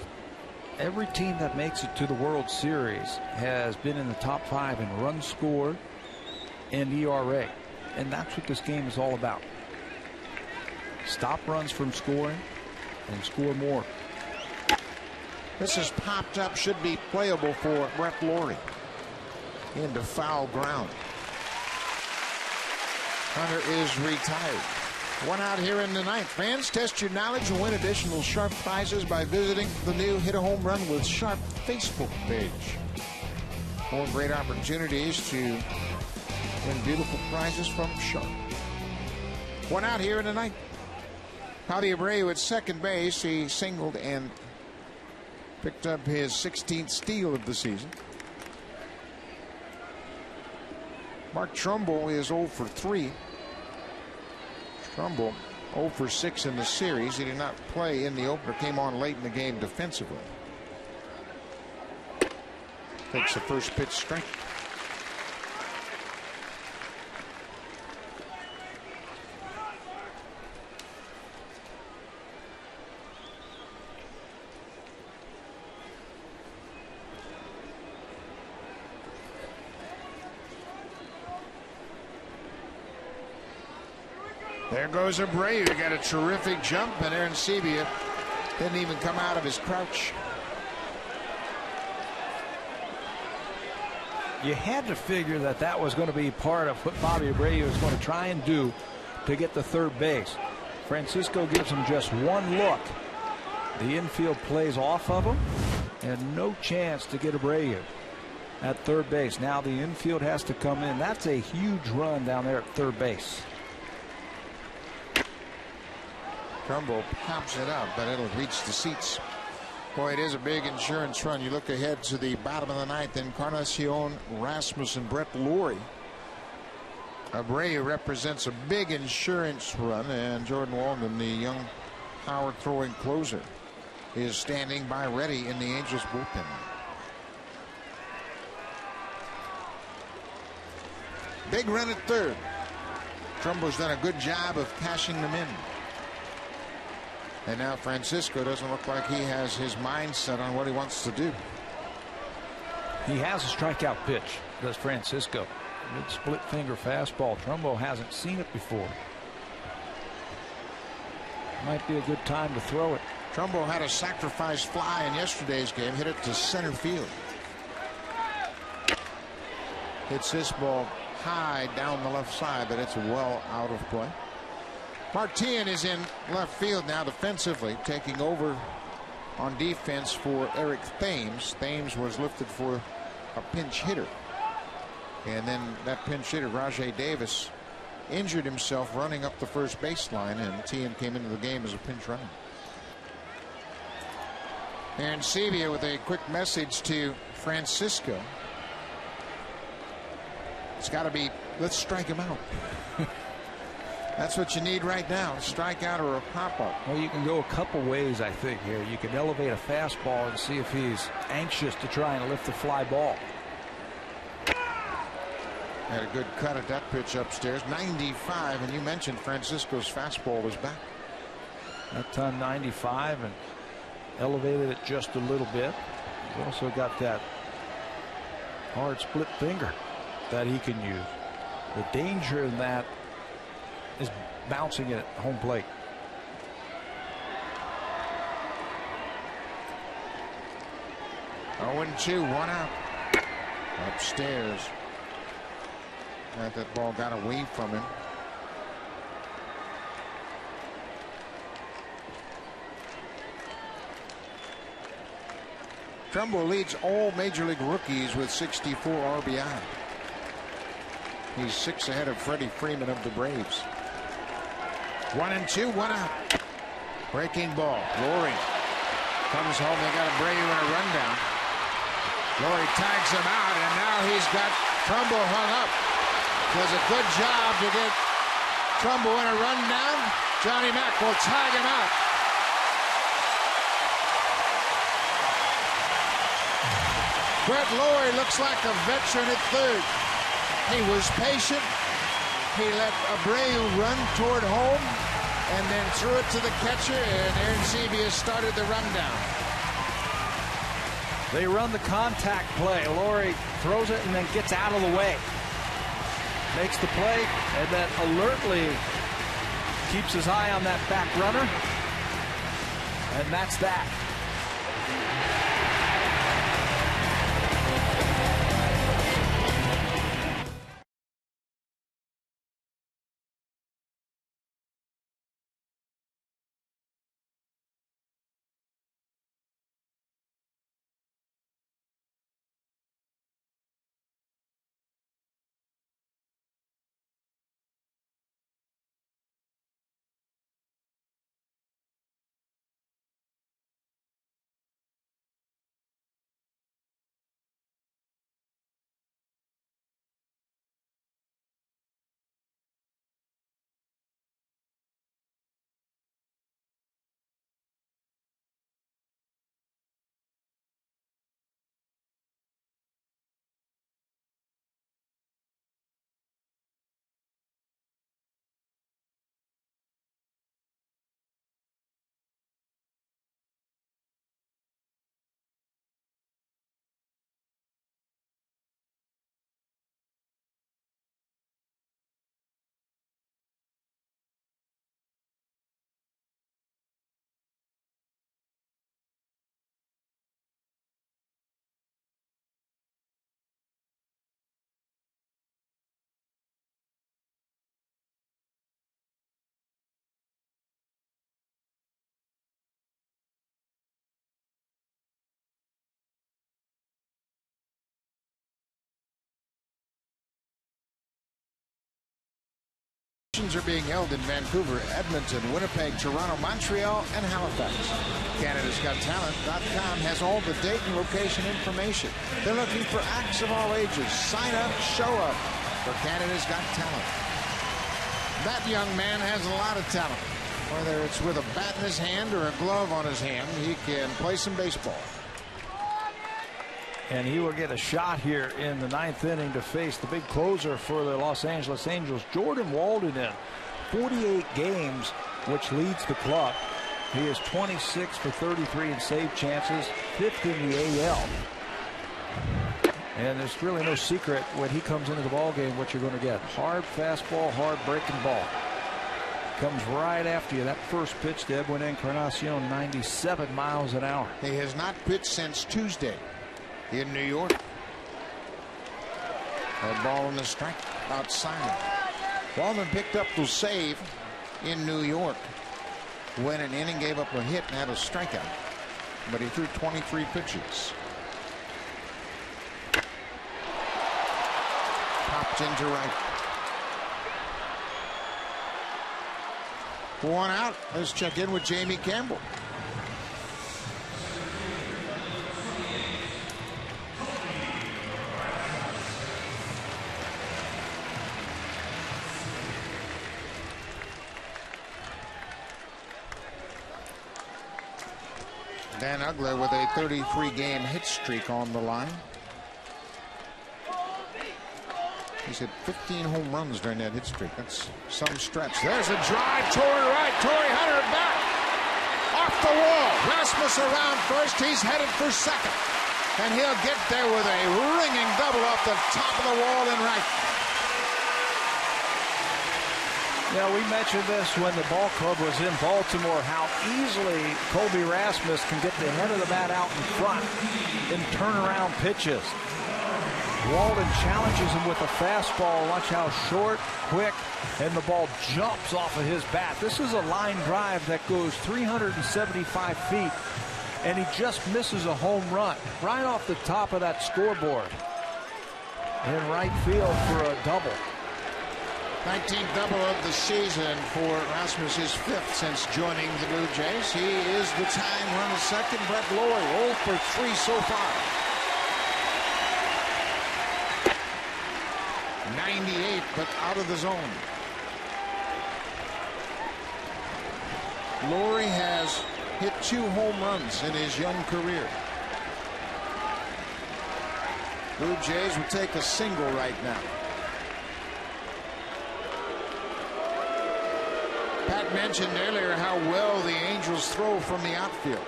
every team that makes it to the World Series has been in the top 5 in runs scored and ERA. And that's what this game is all about. Stop runs from scoring and score more. This is popped up, should be playable for Brett Lawrie. Into foul ground. Hunter is retired. One out here in the ninth. Fans, test your knowledge and win additional Sharp prizes by visiting the new Hit a Home Run with Sharp Facebook page. More great opportunities to win beautiful prizes from Sharp. One out here in the ninth. Javi Abreu at second base. He singled and picked up his 16th steal of the season. Mark Trumbull is 0 for 3. Trumbull 0 for 6 in the series. He did not play in the opener, came on late in the game defensively. Takes the first pitch strike. There goes Abreu. Got a terrific jump, and Arancibia didn't even come out of his crouch. You had to figure that that was going to be part of what Bobby Abreu is going to try and do to get to third base. Francisco gives him just one look. The infield plays off of him, and no chance to get Abreu at third base. Now the infield has to come in. That's a huge run down there at third base. Trumbull pops it up, but it'll reach the seats. Boy, it is a big insurance run. You look ahead to the bottom of the ninth. Encarnacion, Rasmussen, Brett Lawrie. Abreu represents a big insurance run, and Jordan Walden, the young power throwing closer, is standing by ready in the Angels bullpen. Big run at third. Trumbull's done a good job of cashing them in. And now Francisco doesn't look like he has his mind set on what he wants to do. He has a strikeout pitch, does Francisco. Good split finger fastball. Trumbull hasn't seen it before. Might be a good time to throw it. Trumbull had a sacrifice fly in yesterday's game, hit it to center field. Hits this ball high down the left side, but it's well out of play. Martin is in left field now defensively, taking over on defense for Eric Thames. Thames was lifted for a pinch hitter. And then that pinch hitter, Rajai Davis, injured himself running up the first baseline, and TM came into the game as a pinch runner. And Sevilla with a quick message to Francisco. It's got to be, let's strike him out. That's what you need right now, a strikeout or a pop-up. Well, you can go a couple ways, I think, here. You can elevate a fastball and see if he's anxious to try and lift the fly ball. Had a good cut at that pitch upstairs. 95, and you mentioned Francisco's fastball was back. That time 95 and elevated it just a little bit. He's also got that hard split finger that he can use. The danger in that is bouncing it at home plate. Oh, 0-2, 1 out. Upstairs. That ball got away from him. Trumbo leads all Major League rookies with 64 RBI. He's 6 ahead of Freddie Freeman of the Braves. 1-2, 1 out. Breaking ball. Lowry comes home. They got Abreu in a rundown. Lowry tags him out, and now he's got Trumbo hung up. Does a good job to get Trumbo in a rundown. Johnny Mack will tag him out. Brett Lowry looks like a veteran at third. He was patient. He let Abreu run toward home and then threw it to the catcher, and Aaron Sevilla started the rundown. They run the contact play. Lowry throws it and then gets out of the way. Makes the play and then alertly keeps his eye on that back runner. And that's that. Are being held in Vancouver, Edmonton, Winnipeg, Toronto, Montreal, and Halifax. Canada's Got Talent.com has all the date and location information. They're looking for acts of all ages. Sign up, show up for Canada's Got Talent. That young man has a lot of talent. Whether it's with a bat in his hand or a glove on his hand, he can play some baseball. And he will get a shot here in the 9th inning to face the big closer for the Los Angeles Angels, Jordan Walden, in 48 games, which leads the club. He is 26 for 33 in save chances, 5th in the AL. And there's really no secret when he comes into the ball game what you're going to get. Hard fastball, hard breaking ball. Comes right after you. That first pitch to Edwin Encarnacion, 97 miles an hour. He has not pitched since Tuesday in New York. A ball on the strike outside. Walden picked up the save in New York when an inning, gave up a hit and had a strikeout, but he threw 23 pitches. Popped into right. One out. Let's check in with Jamie Campbell. Dan Ugler with a 33-game hit streak on the line. He's hit 15 home runs during that hit streak. That's some stretch. There's a drive toward right. Torrey Hunter back. Off the wall. Rasmus around first. He's headed for second. And he'll get there with a ringing double off the top of the wall in right. Yeah, we mentioned this when the ball club was in Baltimore, how easily Colby Rasmus can get the head of the bat out in front in turnaround pitches. Walden challenges him with a fastball. Watch how short, quick, and the ball jumps off of his bat. This is a line drive that goes 375 feet, and he just misses a home run right off the top of that scoreboard in right field for a double. 19th double of the season for Rasmus, his 5th since joining the Blue Jays. He is the tying run at second. Brett Lawrie 0 for 3 so far. 98, but out of the zone. Lawrie has hit 2 home runs in his young career. Blue Jays will take a single right now. Pat mentioned earlier how well the Angels throw from the outfield.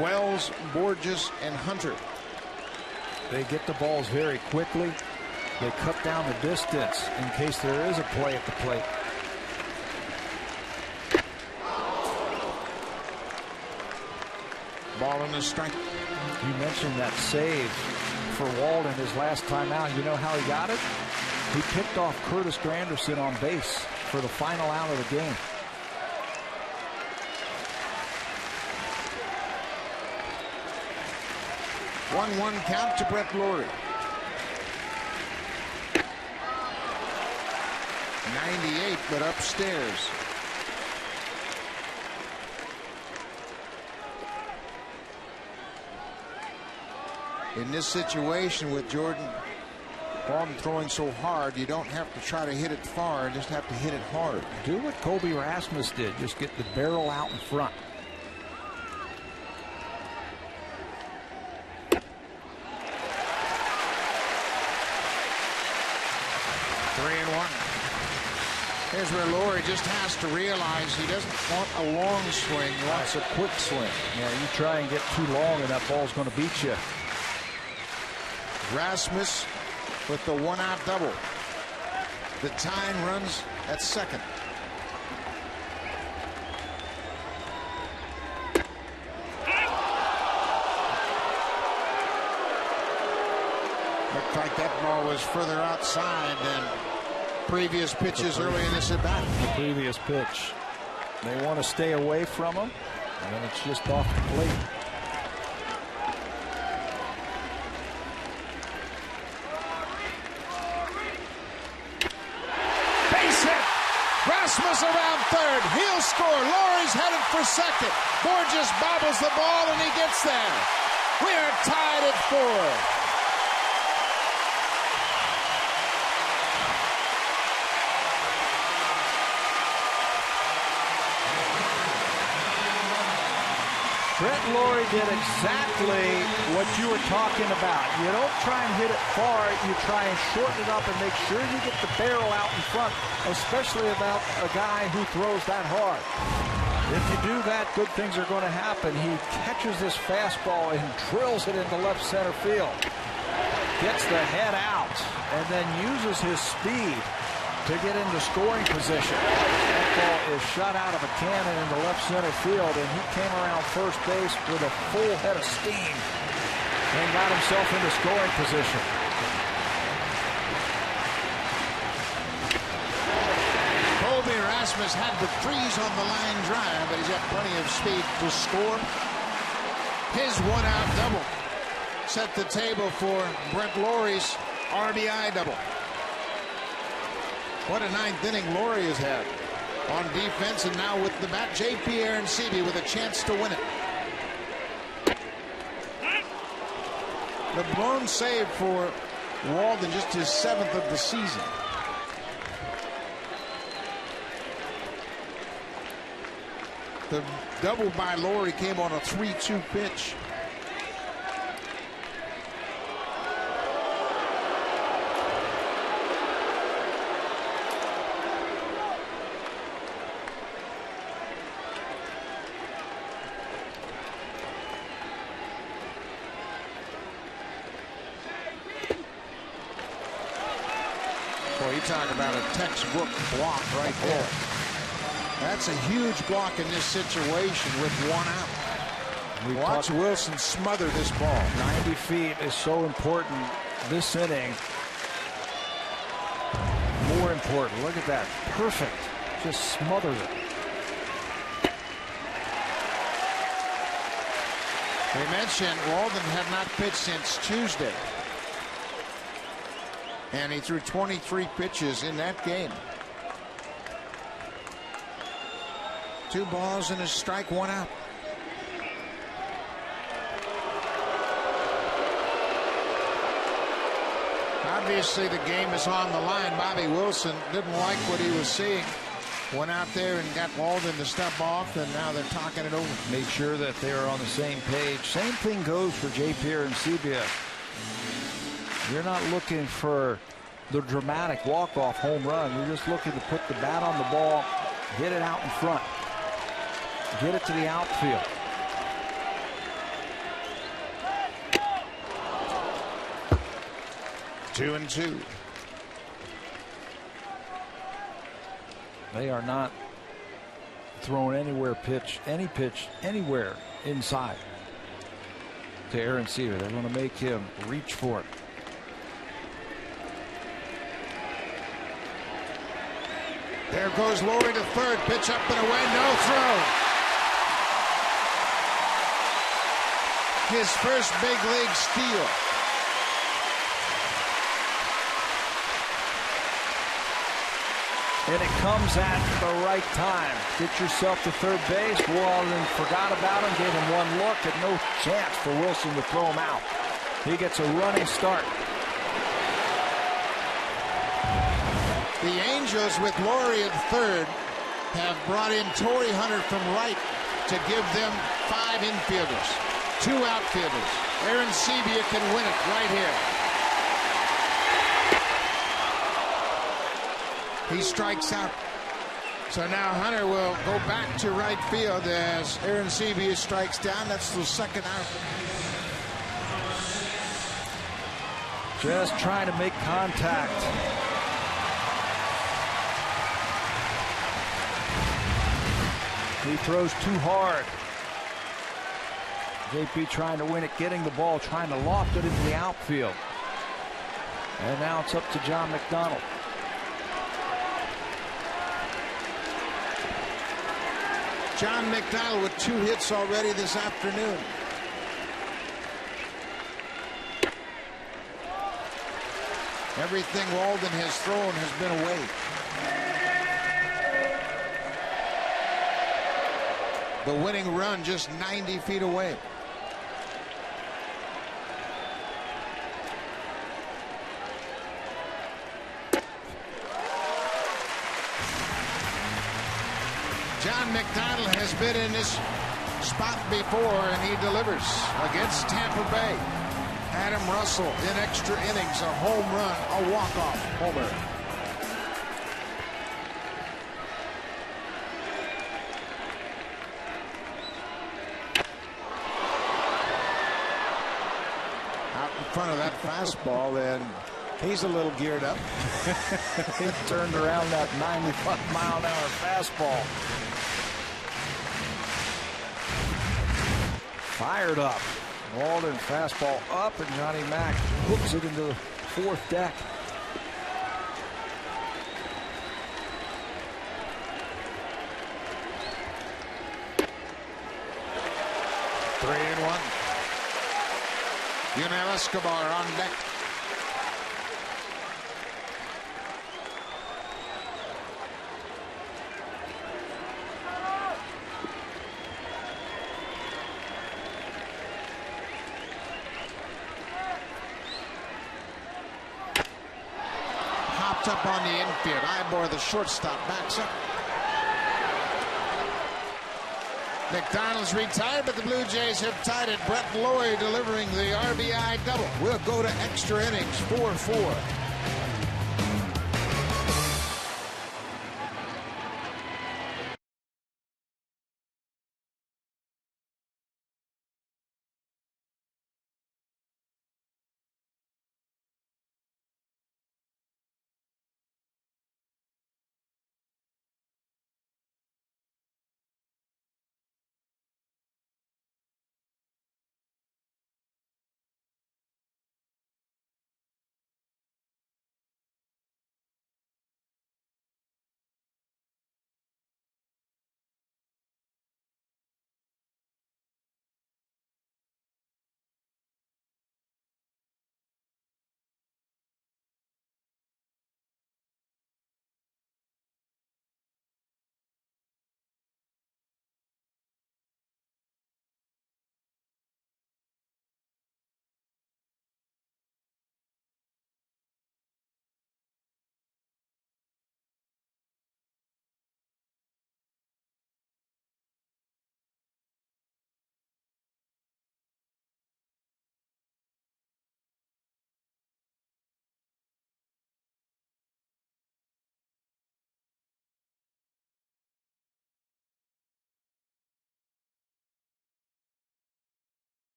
Wells, Borges, and Hunter. They get the balls very quickly. They cut down the distance in case there is a play at the plate. Ball in the strike. You mentioned that save for Walden his last time out. You know how he got it? He picked off Curtis Granderson on base for the final out of the game. One count to Brett Lawrie. 98, but upstairs. In this situation with Jordan Walden throwing so hard, you don't have to try to hit it far, just have to hit it hard. Do what Colby Rasmus did. Just get the barrel out in front. Here's where Lawrie just has to realize he doesn't want a long swing. He wants a quick swing. Yeah, you try and get too long and that ball's going to beat you. Rasmus with the 1-out double. The tying runs at second. Looked like that ball was further outside than previous pitches early in this at bat. The previous pitch. They want to stay away from him, and then it's just off the plate. Base hit. Rasmus around third. He'll score. Laurie's headed for second. Borges bobbles the ball, and he gets there. We are tied at 4. Brett Lawrie did exactly what you were talking about. You don't try and hit it far. You try and shorten it up and make sure you get the barrel out in front, especially about a guy who throws that hard. If you do that, good things are going to happen. He catches this fastball and drills it into left center field. Gets the head out and then uses his speed to get into scoring position. That ball is shot out of a cannon into left center field, and he came around first base with a full head of steam and got himself into scoring position. Colby Rasmus had to freeze on the line drive, but he's got plenty of speed to score. His 1-out double set the table for Brett Lawrie's RBI double. What a ninth inning Lawrie has had. on defense, and now with the bat, J.P. Arencibia with a chance to win it. The blown save for Walden, just his 7th of the season. The double by Laurie came on a 3-2 pitch. Boy, you talk about a textbook block right there. That's a huge block in this situation with 1 out. Watch Wilson smother this ball. 90 feet is so important this inning. More important. Look at that. Perfect. Just smothers it. They mentioned Walden had not pitched since Tuesday. And he threw 23 pitches in that game. 2 balls and a strike, 1 out. Obviously, the game is on the line. Bobby Wilson didn't like what he was seeing. Went out there and got Walden to step off, and now they're talking it over. Made sure that they are on the same page. Same thing goes for J.P. Arencibia. You're not looking for the dramatic walk-off home run. You're just looking to put the bat on the ball, hit it out in front, get it to the outfield. Two and two. They are not throwing any pitch anywhere inside to Arencibia. They're going to make him reach for it. There goes Laurie to third. Pitch up and away. No throw. His first big league steal. And it comes at the right time. Get yourself to third base. Walden forgot about him, gave him one look, and no chance for Wilson to throw him out. He gets a running start. The Angels, with Laurie at third, have brought in Torrey Hunter from right to give them 5 infielders, 2 outfielders. Arencibia can win it right here. He strikes out. So now Hunter will go back to right field as Arencibia strikes down. That's the second out. Just trying to make contact. He throws too hard. JP trying to win it, getting the ball, trying to loft it into the outfield. And now it's up to John McDonald. John McDonald with 2 hits already this afternoon. Everything Walden has thrown has been away. The winning run just 90 feet away. John McDonald has been in this spot before, and he delivers against Tampa Bay. Adam Russell in extra innings, a home run, a walk-off homer. Out in front of that fastball, and he's a little geared up. He turned around that 95-mile-an-hour fastball. Fired up. Walden fastball up, and Johnny Mack hooks it into the 4th deck. Three and one. Yunel Escobar on deck. popped up on the infield. Ivor, the shortstop, backs up. McDonald's retired, but the Blue Jays have tied it. Brett Lawrie delivering the RBI double. We'll go to extra innings, 4-4.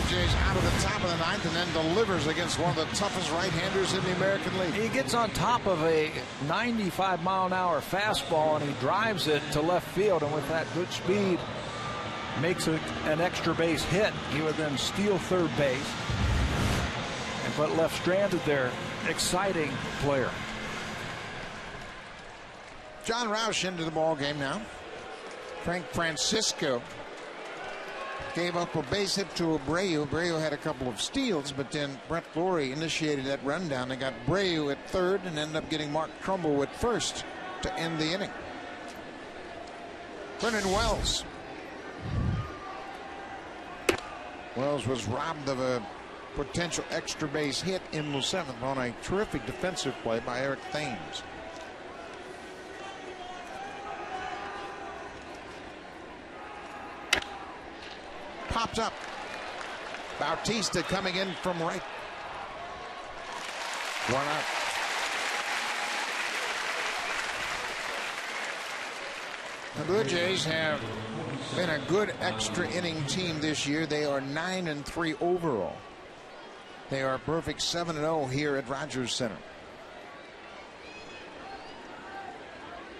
Jays out of the top of the ninth and then delivers against one of the toughest right-handers in the American League. He gets on top of a 95-mile-an-hour fastball and he drives it to left field, and with that good speed makes an extra base hit. He would then steal third base, but left stranded there. Exciting player. John Roush into the ball game now. Frank Francisco gave up a base hit to Abreu. Abreu had a couple of steals, but then Brett Lawrie initiated that rundown. They got Abreu at third and ended up getting Mark Trumbull at first to end the inning. Brennan Wells. Wells was robbed of a potential extra base hit in the seventh on a terrific defensive play by Eric Thames. Popped up. Bautista coming in from right. One out. The Blue Jays have been a good extra inning team this year. They are 9-3 overall. They are a perfect 7-0 here at Rogers Center.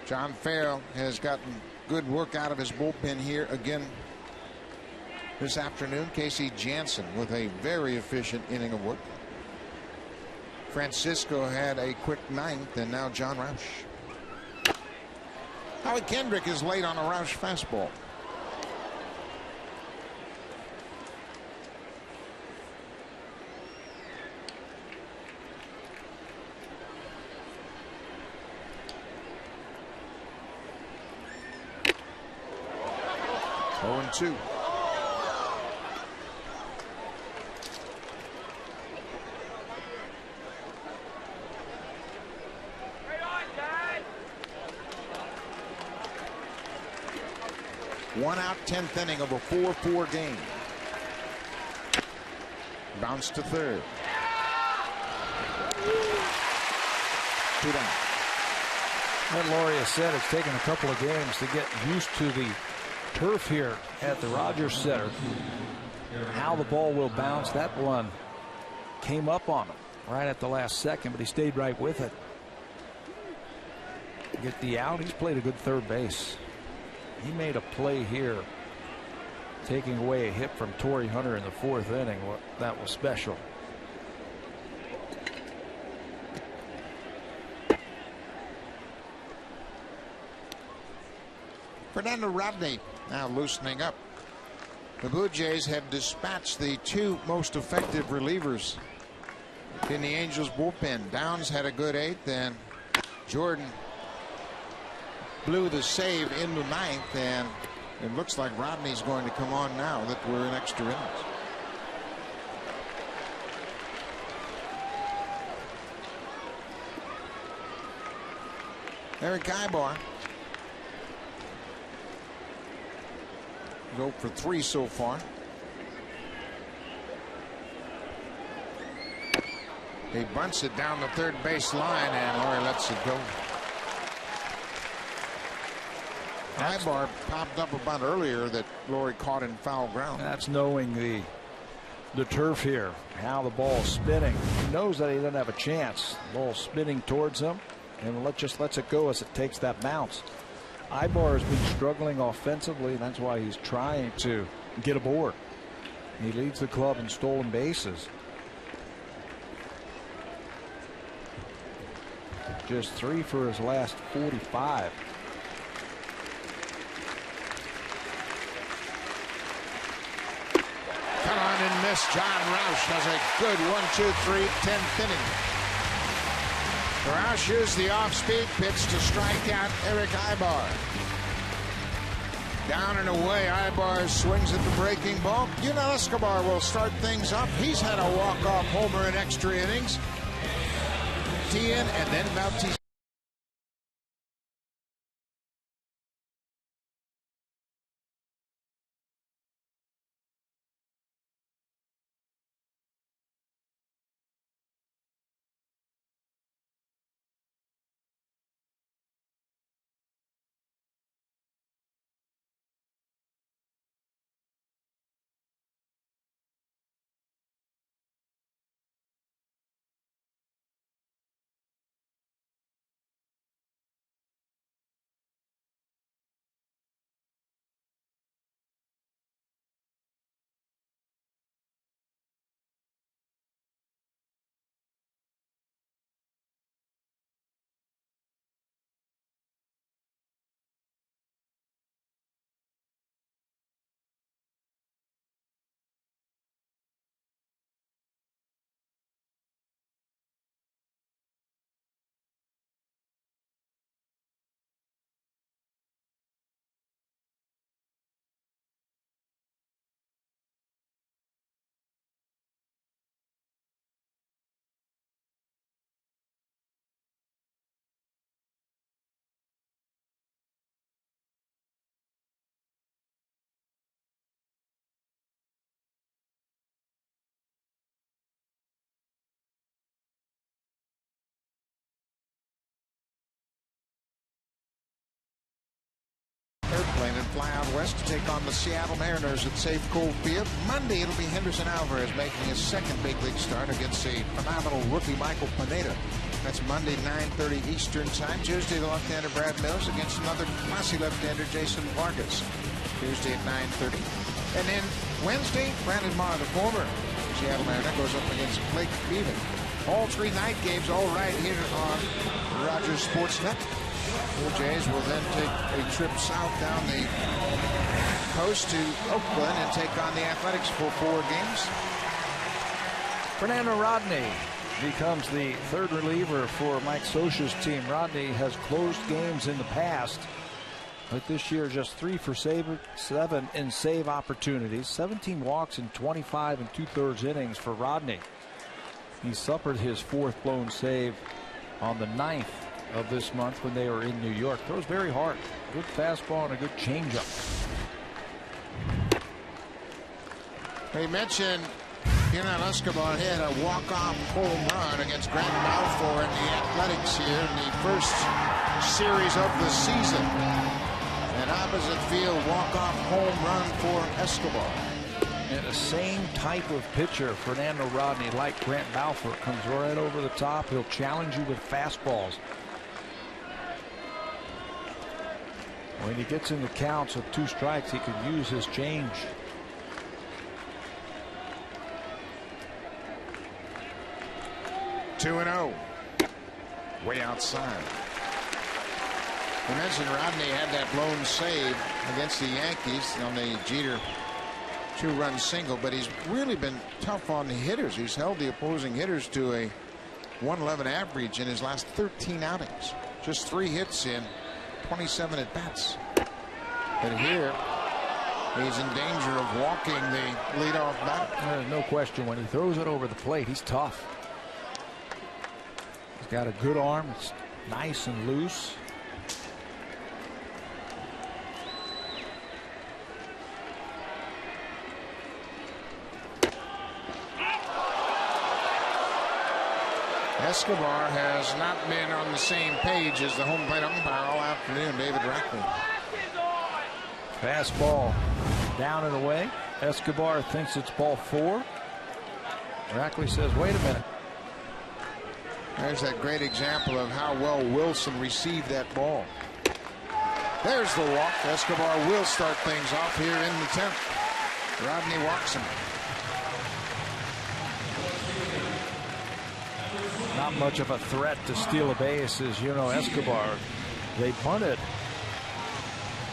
John Farrell has gotten good work out of his bullpen here again this afternoon. Casey Jansen with a very efficient inning of work. Francisco had a quick ninth, and now John Roush. Howie Kendrick is late on a Roush fastball. Oh, 2. One out, 10th inning of a 4-4 game. Bounce to third. 2 down. What Lawrie has said, it's taken a couple of games to get used to the turf here at the Rogers Center. How the ball will bounce. That one came up on him right at the last second, but he stayed right with it. Get the out. He's played a good third base. He made a play here, taking away a hit from Torrey Hunter in the 4th inning. That was special. Fernando Rodney now loosening up. The Blue Jays have dispatched the 2 most effective relievers in the Angels bullpen. Downs had a good 8th, and Jordan blew the save in the ninth, and it looks like Rodney's going to come on now that we're in extra innings. Eric Ibar. 0 for 3 so far. He bunts it down the third base line, and Lowry lets it go. Ibar popped up about earlier that Lowry caught in foul ground. That's knowing the turf here, how the ball's spinning. He knows that he doesn't have a chance. The ball's spinning towards him, and just lets it go as it takes that bounce. Ibar has been struggling offensively, and that's why he's trying to get aboard. He leads the club in stolen bases. Just 3 for his last 45. Come on and miss. John Roush has a good 1-2-3 10th inning. Roush used the off-speed pitch to strike out Eric Ibar. Down and away, Ibar swings at the breaking ball. Yunel Escobar will start things up. He's had a walk-off homer in extra innings. Tien and then Bautista. Airplane and fly out west to take on the Seattle Mariners at Safeco Field. Monday, it'll be Henderson Alvarez making his second big league start against the phenomenal rookie Michael Pineda. That's Monday, 9:30 Eastern Time. Tuesday, the left-hander Brad Mills against another classy left-hander Jason Vargas. Tuesday at 9:30. And then Wednesday, Brandon Marr, the former Seattle Mariner, goes up against Blake Beaven. All 3 night games, all right here on Rogers Sportsnet. Blue Jays will then take a trip south down the coast to Oakland and take on the Athletics for 4 games. Fernando Rodney becomes the third reliever for Mike Scioscia's team. Rodney has closed games in the past, but this year just 3 for 7 in save opportunities. 17 walks in 25 2/3 innings for Rodney. He suffered his 4th blown save on the 9th of this month when they were in New York. Throws very hard. Good fastball and a good changeup. They mentioned Yunel Escobar had a walk-off home run against Grant Balfour in the Athletics here in the first series of the season. An opposite field walk-off home run for Escobar. And the same type of pitcher, Fernando Rodney, like Grant Balfour, comes right over the top. He'll challenge you with fastballs. When he gets in the counts of 2 strikes, he could use his change. Two and 0. Way outside. I mentioned Rodney had that blown save against the Yankees on the Jeter 2-run single, but he's really been tough on the hitters. He's held the opposing hitters to a 111 average in his last 13 outings. Just 3 hits in 27 at bats. But here, he's in danger of walking the leadoff batter. There's no question when he throws it over the plate, he's tough. He's got a good arm. It's nice and loose. Escobar has not been on the same page as the home plate umpire all afternoon, David Rackley. Fastball down and away. Escobar thinks it's ball 4. Rackley says, wait a minute. There's that great example of how well Wilson received that ball. There's the walk. Escobar will start things off here in the 10th. Rodney walks him. Not much of a threat to steal a base as you know Escobar. They bunted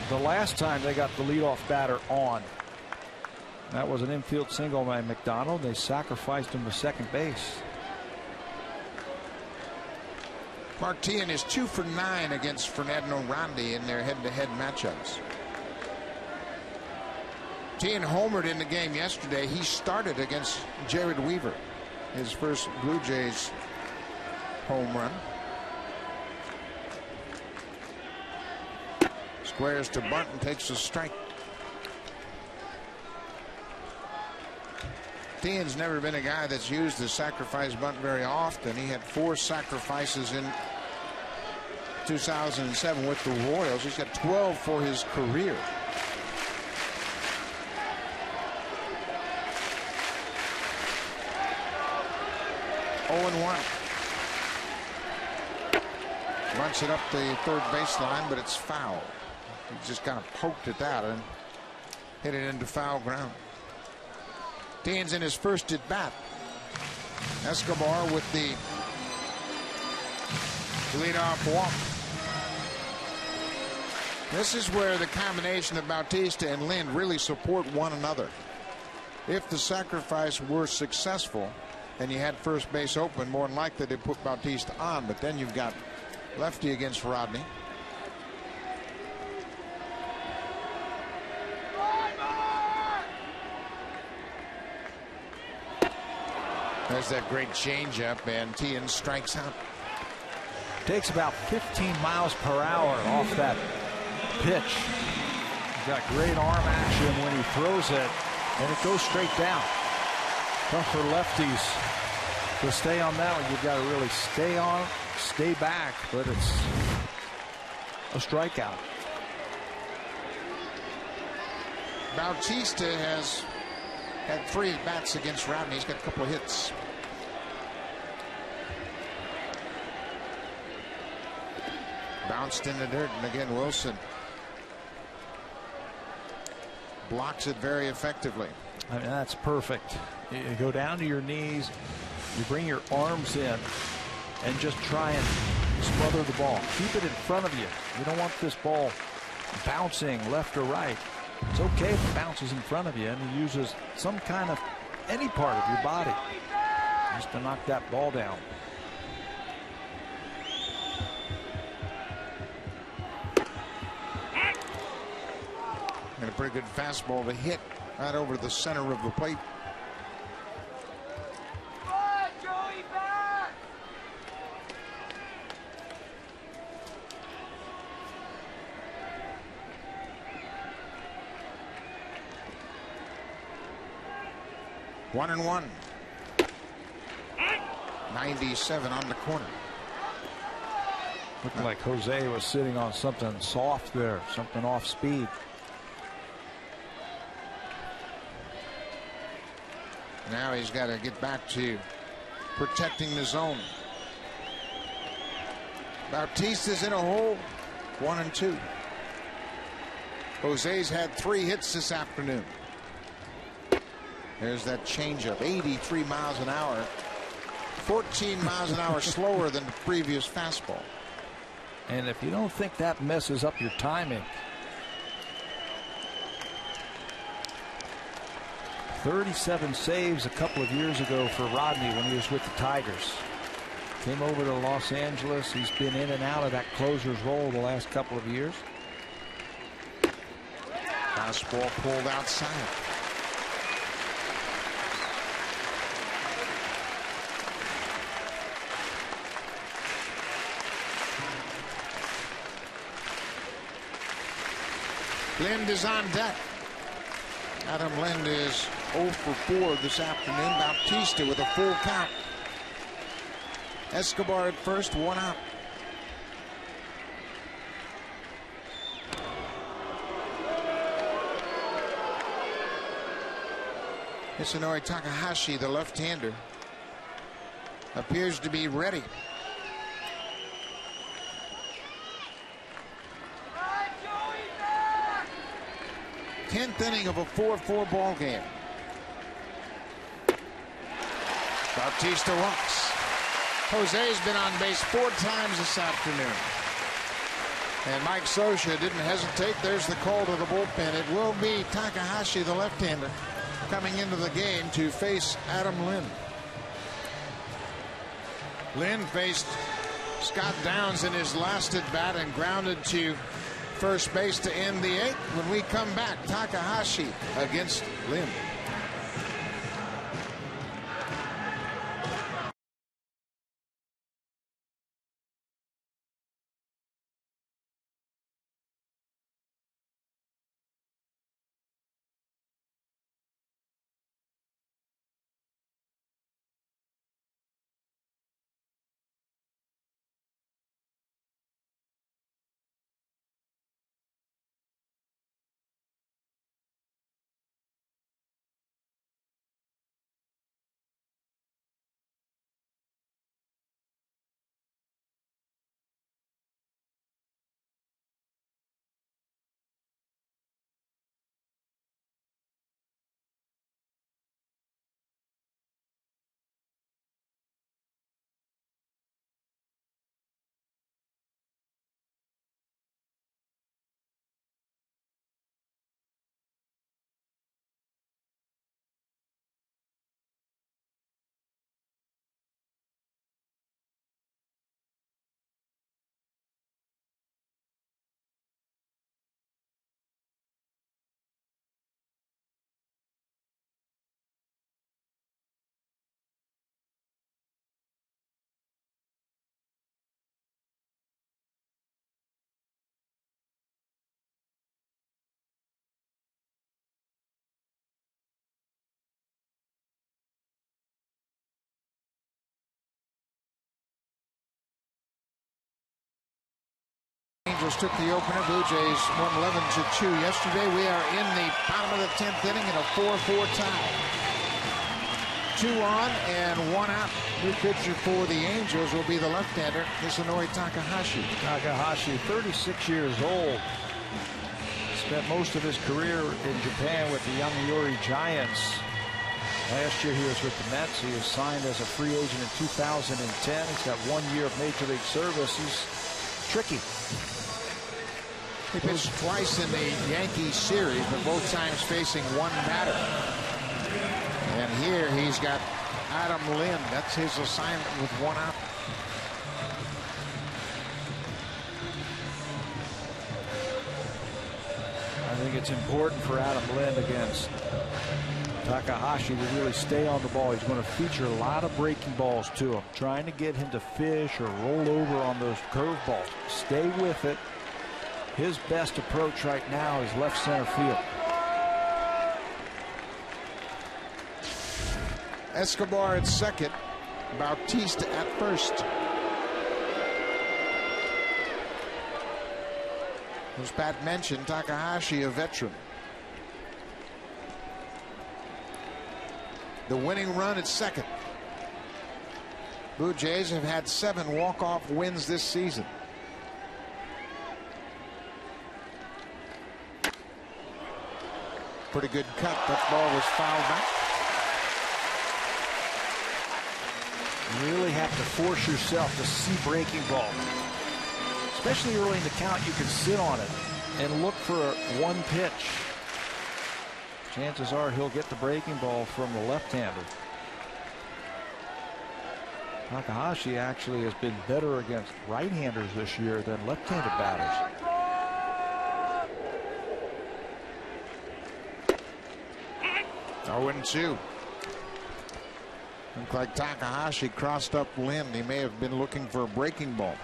the last time they got the leadoff batter on. That was an infield single by McDonald. They sacrificed him to second base. Martin is 2 for 9 against Fernando Rodney in their head-to-head matchups. Martin homered in the game yesterday. He started against Jared Weaver, his first Blue Jays home run. Squares to bunt and takes a strike. Tien's never been a guy that's used the sacrifice bunt very often. He had 4 sacrifices in 2007 with the Royals. He's got 12 for his career. Oh, 1. Bunts it up the third baseline, but it's foul. He just kind of poked at that and hit it into foul ground. Tien's in his first at bat. Escobar with the leadoff walk. This is where the combination of Bautista and Lind really support one another. If the sacrifice were successful and you had first base open, more than likely they'd put Bautista on, but then you've got lefty against Rodney. There's that great changeup, and Tien strikes out. Takes about 15 miles per hour off that pitch. He's got great arm action when he throws it, and it goes straight down. Tough for lefties to stay on that one. You've got to really stay on, stay back, but it's a strikeout. Bautista has had 3 at-bats against Rodney. He's got a couple of hits. Bounced in the dirt, and again Wilson blocks it very effectively. I mean, that's perfect. You go down to your knees, you bring your arms in, and just try and smother the ball. Keep it in front of you. You don't want this ball bouncing left or right. It's okay if it bounces in front of you and he uses some kind of any part of your body just to knock that ball down. And a pretty good fastball to hit right over the center of the plate. One and 1. 97 on the corner. Looked like Jose was sitting on something soft there, something off speed. Now he's got to get back to protecting the zone. Bautista's in a hole. 1 and 2. Jose's had 3 hits this afternoon. There's that changeup, 83 miles an hour, 14 miles an hour slower than the previous fastball. And if you don't think that messes up your timing, 37 saves a couple of years ago for Rodney when he was with the Tigers. Came over to Los Angeles. He's been in and out of that closer's role the last couple of years. Fastball pulled outside. Lind is on deck. Adam Lind is 0 for 4 this afternoon. Bautista with a full count. Escobar at first, 1 out. Hisanori Takahashi, the left-hander, appears to be ready. 10th inning of a 4-4 ball game. Bautista walks. Jose's been on base 4 times this afternoon. And Mike Scioscia didn't hesitate. There's the call to the bullpen. It will be Takahashi, the left-hander, coming into the game to face Adam Lind. Lind faced Scott Downs in his last at-bat and grounded to first base to end the 8th. When we come back, Takahashi against Lind. Angels took the opener. Blue Jays won 11-2 yesterday. We are in the bottom of the 10th inning in a 4-4 tie. 2 on and 1 out. New pitcher for the Angels will be the left-hander, Hisanori Takahashi. Takahashi, 36 years old. Spent most of his career in Japan with the Yomiuri Giants. Last year he was with the Mets. He was signed as a free agent in 2010. He's got 1 year of Major League service. He's tricky. He pitched twice in the Yankees series, but both times facing one batter. And here he's got Adam Lind. That's his assignment with 1 out. I think it's important for Adam Lind against Takahashi to really stay on the ball. He's going to feature a lot of breaking balls to him, trying to get him to fish or roll over on those curveballs. Stay with it. His best approach right now is left center field. Escobar at second, Bautista at first. As Pat mentioned, Takahashi, a veteran. The winning run at second. Blue Jays have had 7 walk-off wins this season. Pretty good cut. That ball was fouled back. You really have to force yourself to see breaking ball. Especially early in the count, you can sit on it and look for one pitch. Chances are he'll get the breaking ball from the left-hander. Takahashi actually has been better against right-handers this year than left-handed batters. 0-2. Looked like Takahashi crossed up Lynn. He may have been looking for a breaking ball.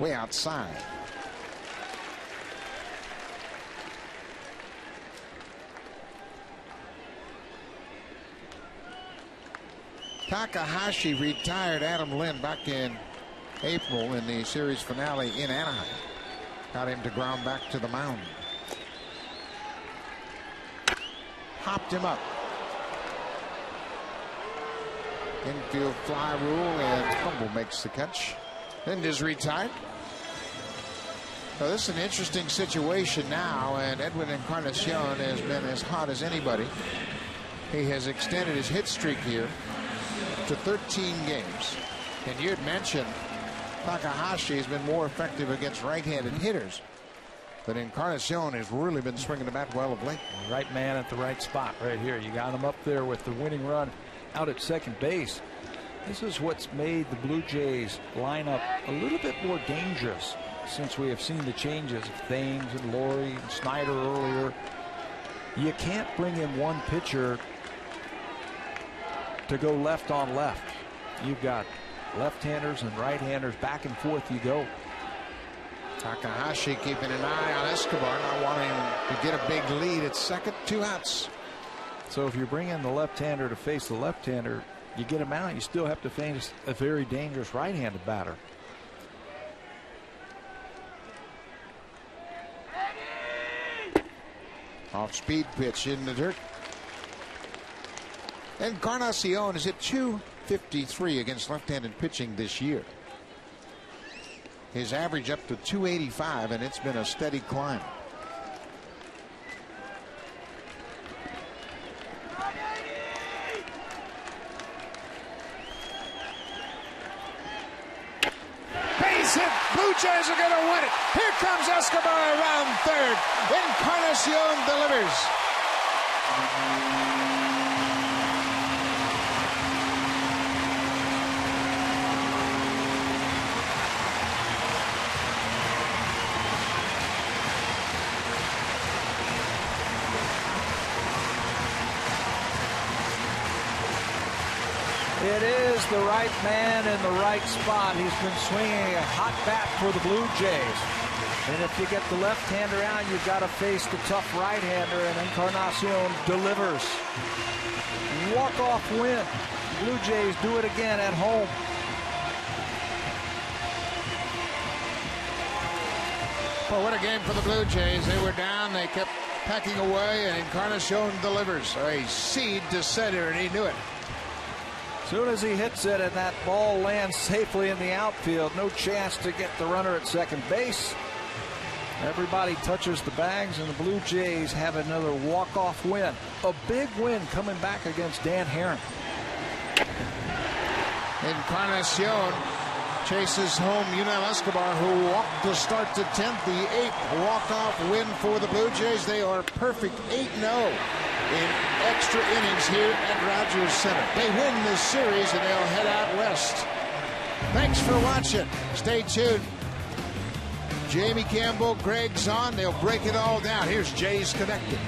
Way outside. Takahashi retired Adam Lynn back in April in the series finale in Anaheim. Got him to ground back to the mound. Hopped him up. Infield fly rule, and Humble makes the catch. Lind is retired. So this is an interesting situation now, and Edwin Encarnacion has been as hot as anybody. He has extended his hit streak here to 13 games. And you had mentioned Takahashi has been more effective against right-handed hitters, but Encarnacion has really been swinging the bat well of late. Right man at the right spot right here. You got him up there with the winning run out at second base. This is what's made the Blue Jays lineup a little bit more dangerous since we have seen the changes of Thames and Laurie and Snyder earlier. You can't bring in one pitcher to go left on left. You've got left-handers and right-handers, back and forth you go. Takahashi keeping an eye on Escobar, not wanting to get a big lead at second. 2 outs. So if you bring in the left-hander to face the left-hander, you get him out, you still have to face a very dangerous right-handed batter. Off-speed pitch in the dirt. Encarnacion is at .253 against left-handed pitching this year. His average up to .285, and it's been a steady climb. Base hit. Blue Jays are going to win it. Here comes Escobar around third. Encarnacion delivers. It is the right man in the right spot. He's been swinging a hot bat for the Blue Jays. And if you get the left-hander out, you've got to face the tough right-hander, and Encarnacion delivers. Walk-off win. Blue Jays do it again at home. Well, what a game for the Blue Jays. They were down, they kept packing away, and Encarnacion delivers. A seed to center, and he knew it. As soon as he hits it and that ball lands safely in the outfield, no chance to get the runner at second base. Everybody touches the bags, and the Blue Jays have another walk-off win. A big win coming back against Dan Herron. Encarnacion chases home Yunel Escobar, who walked to start the 10th. The 8th walk-off win for the Blue Jays. They are perfect 8-0 in extra innings here at Rogers Center. They win this series, and they'll head out west. Thanks for watching. Stay tuned. Jamie Campbell, Greg Zahn, they'll break it all down. Here's Jays Connected.